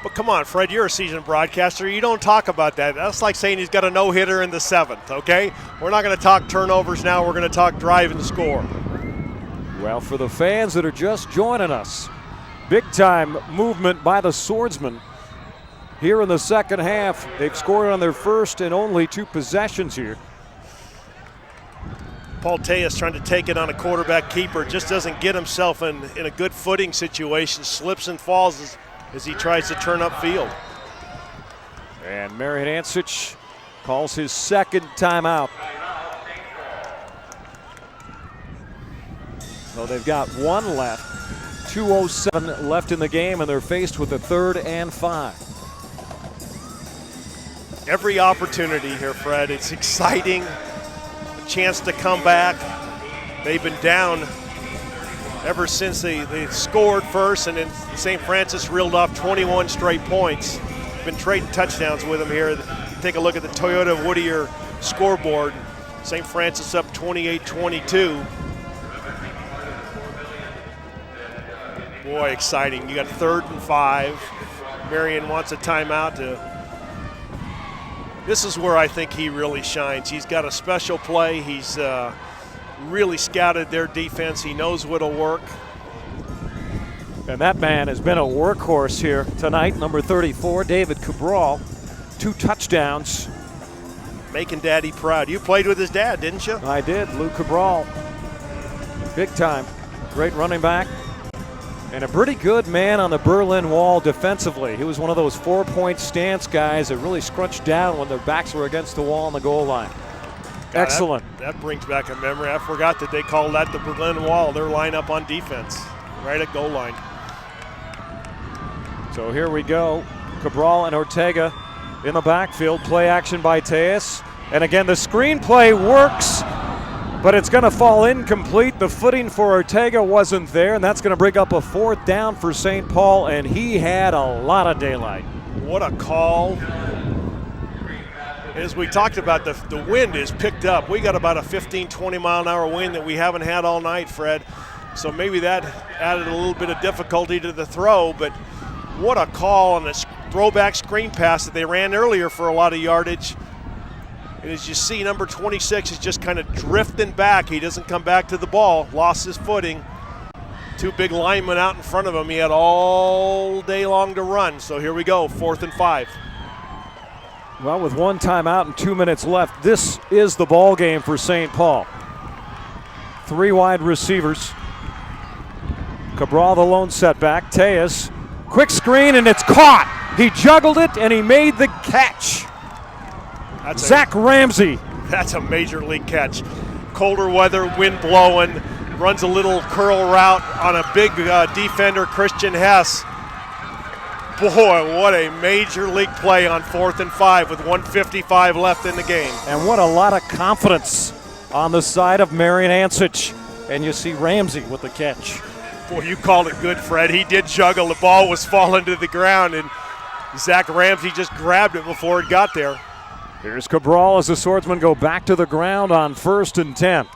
But come on, Fred, you're a seasoned broadcaster. You don't talk about that. That's like saying he's got a no-hitter in the 7th, okay? We're not going to talk turnovers now. We're going to talk drive and score. Well, for the fans that are just joining us, big-time movement by the Swordsmen. Here in the second half, they've scored on their first and only 2 possessions here. Paul Tejas trying to take it on a quarterback keeper, just doesn't get himself in a good footing situation, slips and falls as he tries to turn upfield. And Marijon Ancich calls his second timeout. So they've got 1 left, 2:07 left in the game, and they're faced with a 3rd and 5. Every opportunity here, Fred. It's exciting, a chance to come back. They've been down ever since they scored first, and then St. Francis reeled off 21 straight points. Been trading touchdowns with them here. Take a look at the Toyota Whittier scoreboard. St. Francis up 28-22. Boy, exciting. You got 3rd and 5. Marion wants a timeout to. This is where I think he really shines. He's got a special play. He's really scouted their defense. He knows what'll work. And that man has been a workhorse here tonight, number 34, David Cabral. 2 touchdowns. Making Daddy proud. You played with his dad, didn't you? I did, Lou Cabral. Big time. Great running back. And a pretty good man on the Berlin Wall defensively. He was one of those 4-point stance guys that really scrunched down when their backs were against the wall on the goal line. God, excellent. That brings back a memory. I forgot that they called that the Berlin Wall, their lineup on defense, right at goal line. So here we go. Cabral and Ortega in the backfield. Play action by Tejas. And again, the screenplay works. but it's going to fall incomplete. The footing for Ortega wasn't there, and that's going to bring up a 4th down for St. Paul, and he had a lot of daylight. What a call. As we talked about, the wind is picked up. We got about a 15, 20-mile-an-hour wind that we haven't had all night, Fred. So maybe that added a little bit of difficulty to the throw, but what a call on this throwback screen pass that they ran earlier for a lot of yardage. And as you see, number 26 is just kind of drifting back. He doesn't come back to the ball, lost his footing. 2 big linemen out in front of him. He had all day long to run. So here we go, 4th and 5. Well, with 1 timeout and 2 minutes left, this is the ball game for St. Paul. 3 wide receivers. Cabral the lone setback. Tejas, quick screen, and it's caught. He juggled it, and he made the catch. Zach Ramsey. That's a major league catch. Colder weather, wind blowing, runs a little curl route on a big defender, Christian Hess. Boy, what a major league play on 4th and 5 with 1:55 left in the game. And what a lot of confidence on the side of Marijon Ancich. And you see Ramsey with the catch. Boy, you called it good, Fred. He did juggle. The ball was falling to the ground, and Zach Ramsey just grabbed it before it got there. Here's Cabral as the Swordsmen go back to the ground on 1st and 10.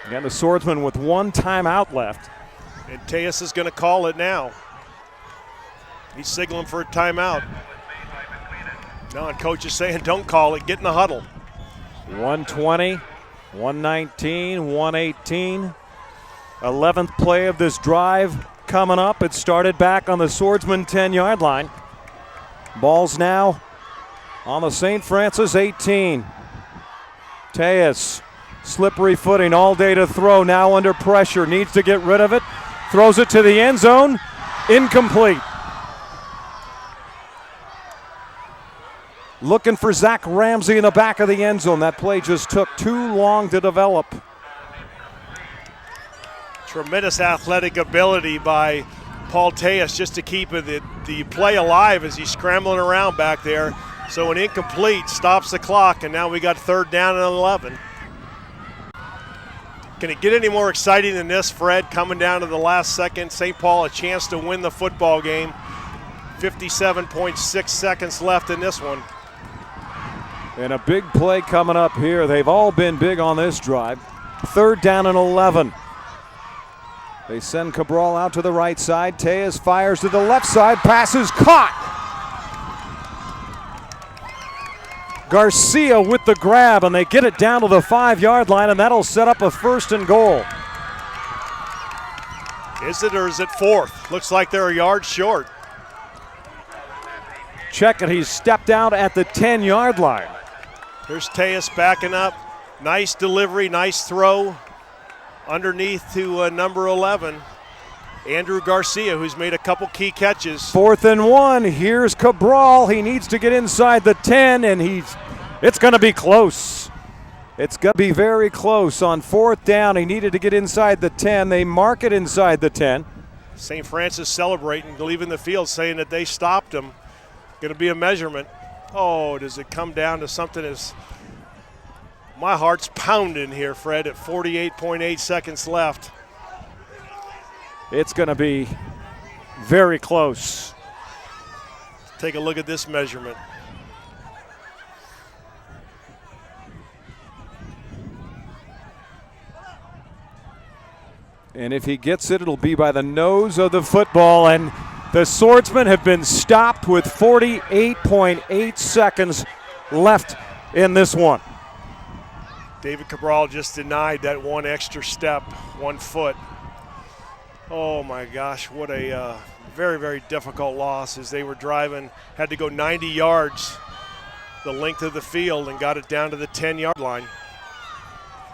Again, the Swordsmen with 1 timeout left. And Tejas is going to call it now. He's signaling for a timeout. No, and coach is saying don't call it, get in the huddle. 120, 119, 118. 11th play of this drive coming up. It started back on the Swordsman 10-yard line. Ball's now on the St. Francis 18. Tejas, slippery footing all day to throw, now under pressure, needs to get rid of it. Throws it to the end zone, incomplete. Looking for Zach Ramsey in the back of the end zone. That play just took too long to develop. Tremendous athletic ability by Paul Tejas just to keep the play alive as he's scrambling around back there. So an incomplete stops the clock, and now we got 3rd down and 11. Can it get any more exciting than this, Fred? Coming down to the last second, St. Paul a chance to win the football game. 57.6 seconds left in this one. And a big play coming up here. They've all been big on this drive. 3rd down and 11. They send Cabral out to the right side. Tejas fires to the left side. Pass is caught. Garcia with the grab, and they get it down to the 5-yard line, and that'll set up a 1st and goal. Is it, or is it 4th? Looks like they're a yard short. Check it. He's stepped out at the 10-yard line. Here's Tejas backing up. Nice delivery, nice throw. Underneath to number 11, Andrew Garcia, who's made a couple key catches. 4th and 1. Here's Cabral. He needs to get inside the 10, and it's going to be close. It's going to be very close on 4th down. He needed to get inside the 10. They mark it inside the 10. St. Francis celebrating, leaving the field, saying that they stopped him. Going to be a measurement. Oh, does it come down to something as my heart's pounding here, Fred, at 48.8 seconds left. It's going to be very close. Take a look at this measurement. And if he gets it, it'll be by the nose of the football. And the Swordsmen have been stopped with 48.8 seconds left in this one. David Cabral just denied that one extra step, 1 foot. Oh my gosh, what a very, very difficult loss as they were driving, had to go 90 yards the length of the field and got it down to the 10-yard line.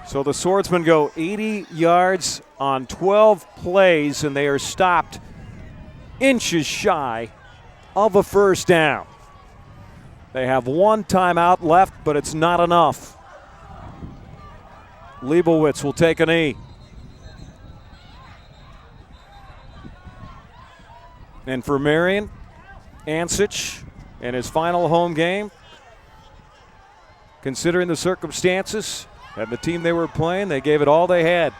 So the Swordsmen go 80 yards on 12 plays, and they are stopped inches shy of a 1st down. They have 1 timeout left, but it's not enough. Leibowitz will take a knee. And for Marijon Ancich in his final home game, considering the circumstances, And the team they were playing, they gave it all they had.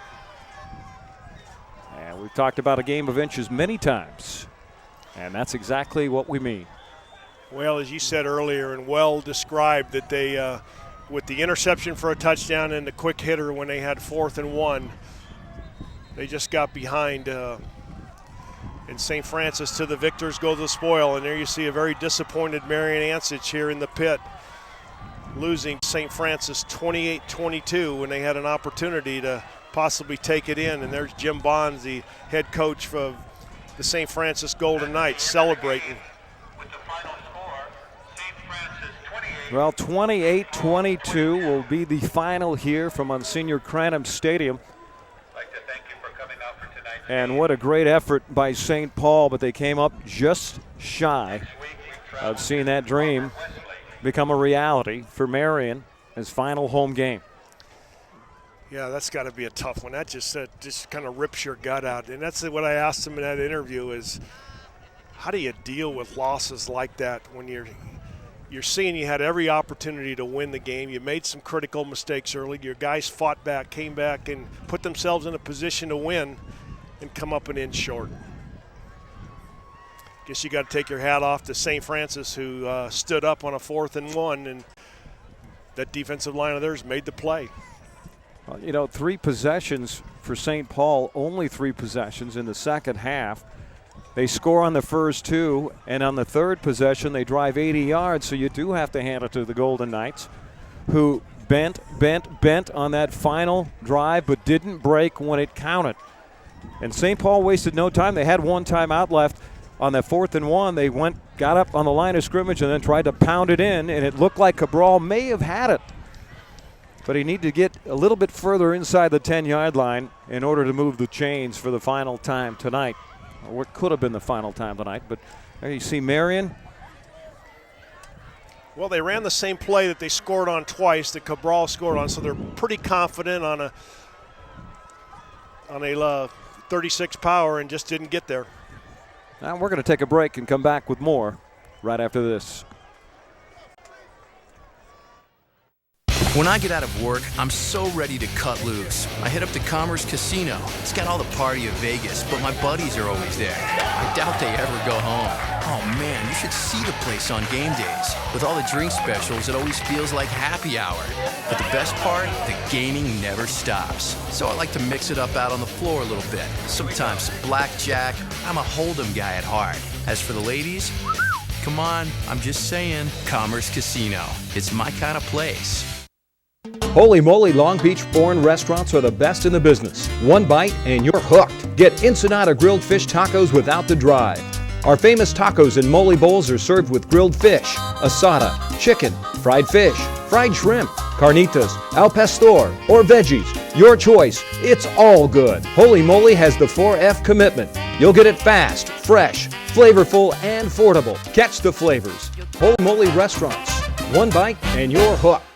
And we've talked about a game of inches many times. And that's exactly what we mean. Well, as you said earlier and well described, that they, with the interception for a touchdown and the quick hitter when they had 4th and 1, they just got behind. And St. Francis, to the victors go the spoil. And there you see a very disappointed Marijon Ancich here in the pit, losing St. Francis 28-22 when they had an opportunity to possibly take it in. And there's Jim Bonds, the head coach for the St. Francis Golden Knights, celebrating. Well, 28-22 will be the final here from Monsignor Cranham Stadium. And what a great effort by St. Paul, but they came up just shy of seeing that dream become a reality for Marion, his final home game. Yeah, that's got to be a tough one. That just kind of rips your gut out. And that's what I asked him in that interview is, how do you deal with losses like that when you're seeing you had every opportunity to win the game? You made some critical mistakes early. Your guys fought back, came back, and put themselves in a position to win and come up an inch short. Guess you got to take your hat off to St. Francis, who stood up on a 4th and 1, and that defensive line of theirs made the play. Well, you know, 3 possessions for St. Paul, only 3 possessions in the second half. They score on the first 2, and on the third possession, they drive 80 yards, so you do have to hand it to the Golden Knights, who bent on that final drive, but didn't break when it counted. And St. Paul wasted no time. They had 1 timeout left on that 4th and 1. They got up on the line of scrimmage and then tried to pound it in, and it looked like Cabral may have had it. But he needed to get a little bit further inside the 10-yard line in order to move the chains for the final time tonight. Or what could have been the final time tonight. But there you see Marion. Well, they ran the same play that they scored on twice, that Cabral scored on, so they're pretty confident on a 36 power and just didn't get there. Now we're going to take a break and come back with more right after this. When I get out of work, I'm so ready to cut loose. I hit up the Commerce Casino. It's got all the party of Vegas, but my buddies are always there. I doubt they ever go home. Oh man, you should see the place on game days. With all the drink specials, it always feels like happy hour. But the best part, the gaming never stops. So I like to mix it up out on the floor a little bit. Sometimes some blackjack. I'm a Hold'em guy at heart. As for the ladies, come on, I'm just saying, Commerce Casino. It's my kind of place. Holy moly, Long Beach-born restaurants are the best in the business. One bite and you're hooked. Get Ensenada grilled fish tacos without the drive. Our famous tacos and mole bowls are served with grilled fish, asada, chicken, fried fish, fried shrimp, carnitas, al pastor, or veggies. Your choice. It's all good. Holy moly has the 4F commitment. You'll get it fast, fresh, flavorful, and affordable. Catch the flavors. Holy moly restaurants. One bite and you're hooked.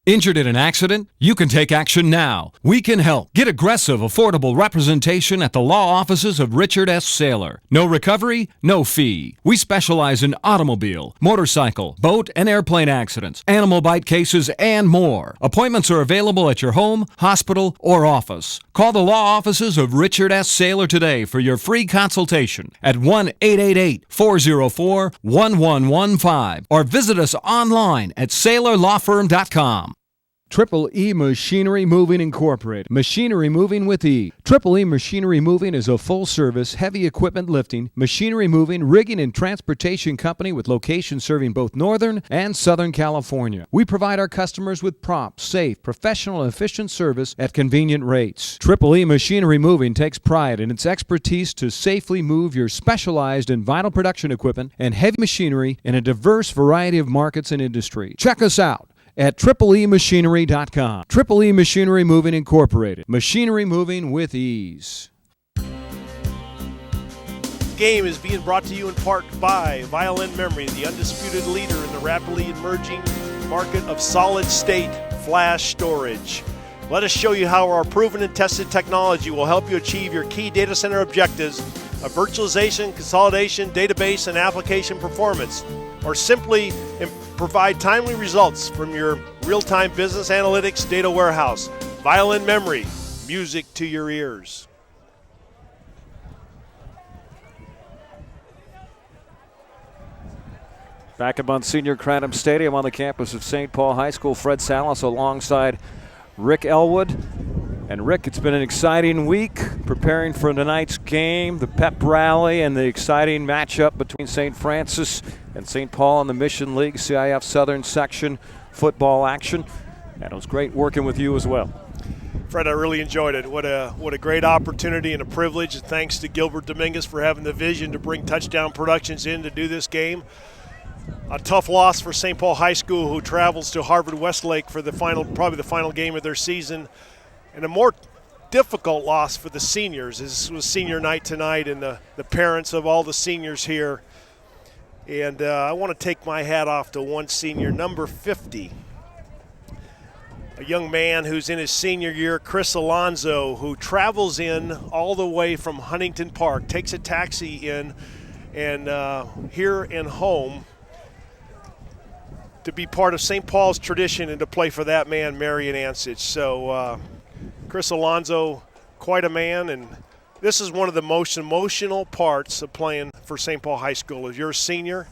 Injured in an accident? You can take action now. We can help. Get aggressive, affordable representation at the law offices of Richard S. Saylor. No recovery, no fee. We specialize in automobile, motorcycle, boat, and airplane accidents, animal bite cases, and more. Appointments are available at your home, hospital, or office. Call the law offices of Richard S. Saylor today for your free consultation at 1-888-404-1115 or visit us online at saylorlawfirm.com. Triple E Machinery Moving Incorporated. Machinery moving with E. Triple E Machinery Moving is a full-service, heavy equipment lifting, machinery moving, rigging, and transportation company with locations serving both Northern and Southern California. We provide our customers with prompt, safe, professional, and efficient service at convenient rates. Triple E Machinery Moving takes pride in its expertise to safely move your specialized and vital production equipment and heavy machinery in a diverse variety of markets and industry. Check us out at triplemachinery.com. Triple E Machinery Moving Incorporated. Machinery moving with ease. Game is being brought to you in part by Violin Memory, the undisputed leader in the rapidly emerging market of solid-state flash storage. Let us show you how our proven and tested technology will help you achieve your key data center objectives of virtualization, consolidation, database, and application performance, or simply provide timely results from your real-time business analytics data warehouse. Violin memory, music to your ears. Back at Monsignor Cranham Stadium on the campus of St. Paul High School, Fred Salas alongside Rick Ellwood. And Rick, it's been an exciting week preparing for tonight's game, the pep rally, and the exciting matchup between St. Francis and St. Paul in the Mission League CIF Southern Section football action. And it was great working with you as well. Fred, I really enjoyed it. What a great opportunity and a privilege. And thanks to Gilbert Dominguez for having the vision to bring Touchdown Productions in to do this game. A tough loss for St. Paul High School, who travels to Harvard Westlake for probably the final game of their season. And a more difficult loss for the seniors. This was senior night tonight, and the parents of all the seniors here. And I want to take my hat off to one senior, number 50. A young man who's in his senior year, Chris Alonzo, who travels in all the way from Huntington Park, takes a taxi in, and here and home to be part of St. Paul's tradition and to play for that man, Marijon Ancich. So Chris Alonzo, quite a man, and this is one of the most emotional parts of playing for St. Paul High School. If you're a senior,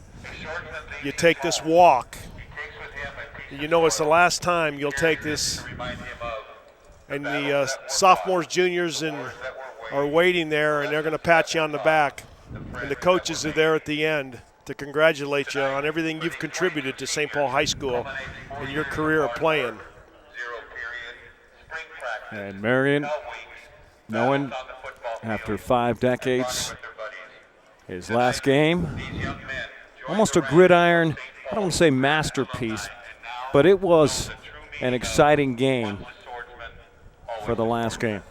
you take this walk. You know it's the last time you'll take this. And the sophomores, juniors, are waiting there, and they're going to pat you on the back. And the coaches are there at the end to congratulate you on everything you've contributed to St. Paul High School in your career of playing. And Marijon, knowing after 5 decades, his last game, almost a gridiron, I don't want to say masterpiece, but it was an exciting game for the last game.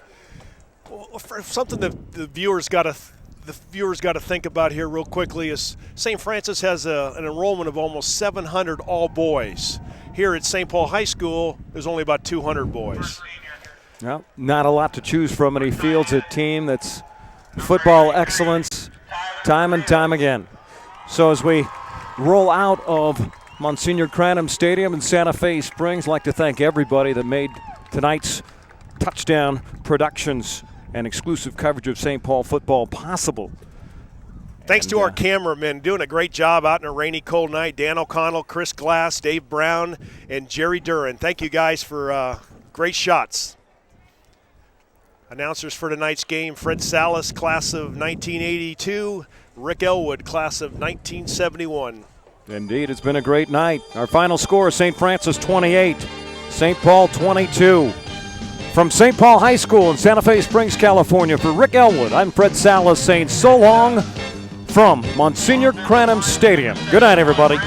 Well, for something that the viewers got to think about here real quickly is St. Francis has an enrollment of almost 700 all boys. Here at St. Paul High School, there's only about 200 boys. Well, not a lot to choose from, and he fields a team that's football excellence time and time again. So as we roll out of Monsignor Cranham Stadium in Santa Fe Springs, I'd like to thank everybody that made tonight's Touchdown Productions and exclusive coverage of St. Paul football possible. Thanks to our cameramen doing a great job out in a rainy, cold night. Dan O'Connell, Chris Glass, Dave Brown, and Jerry Duran. Thank you guys for great shots. Announcers for tonight's game, Fred Salas, class of 1982, Rick Ellwood, class of 1971. Indeed, it's been a great night. Our final score, St. Francis 28, St. Paul 22. From St. Paul High School in Santa Fe Springs, California, for Rick Ellwood, I'm Fred Salas saying so long from Monsignor Cranham Stadium. Good night, everybody.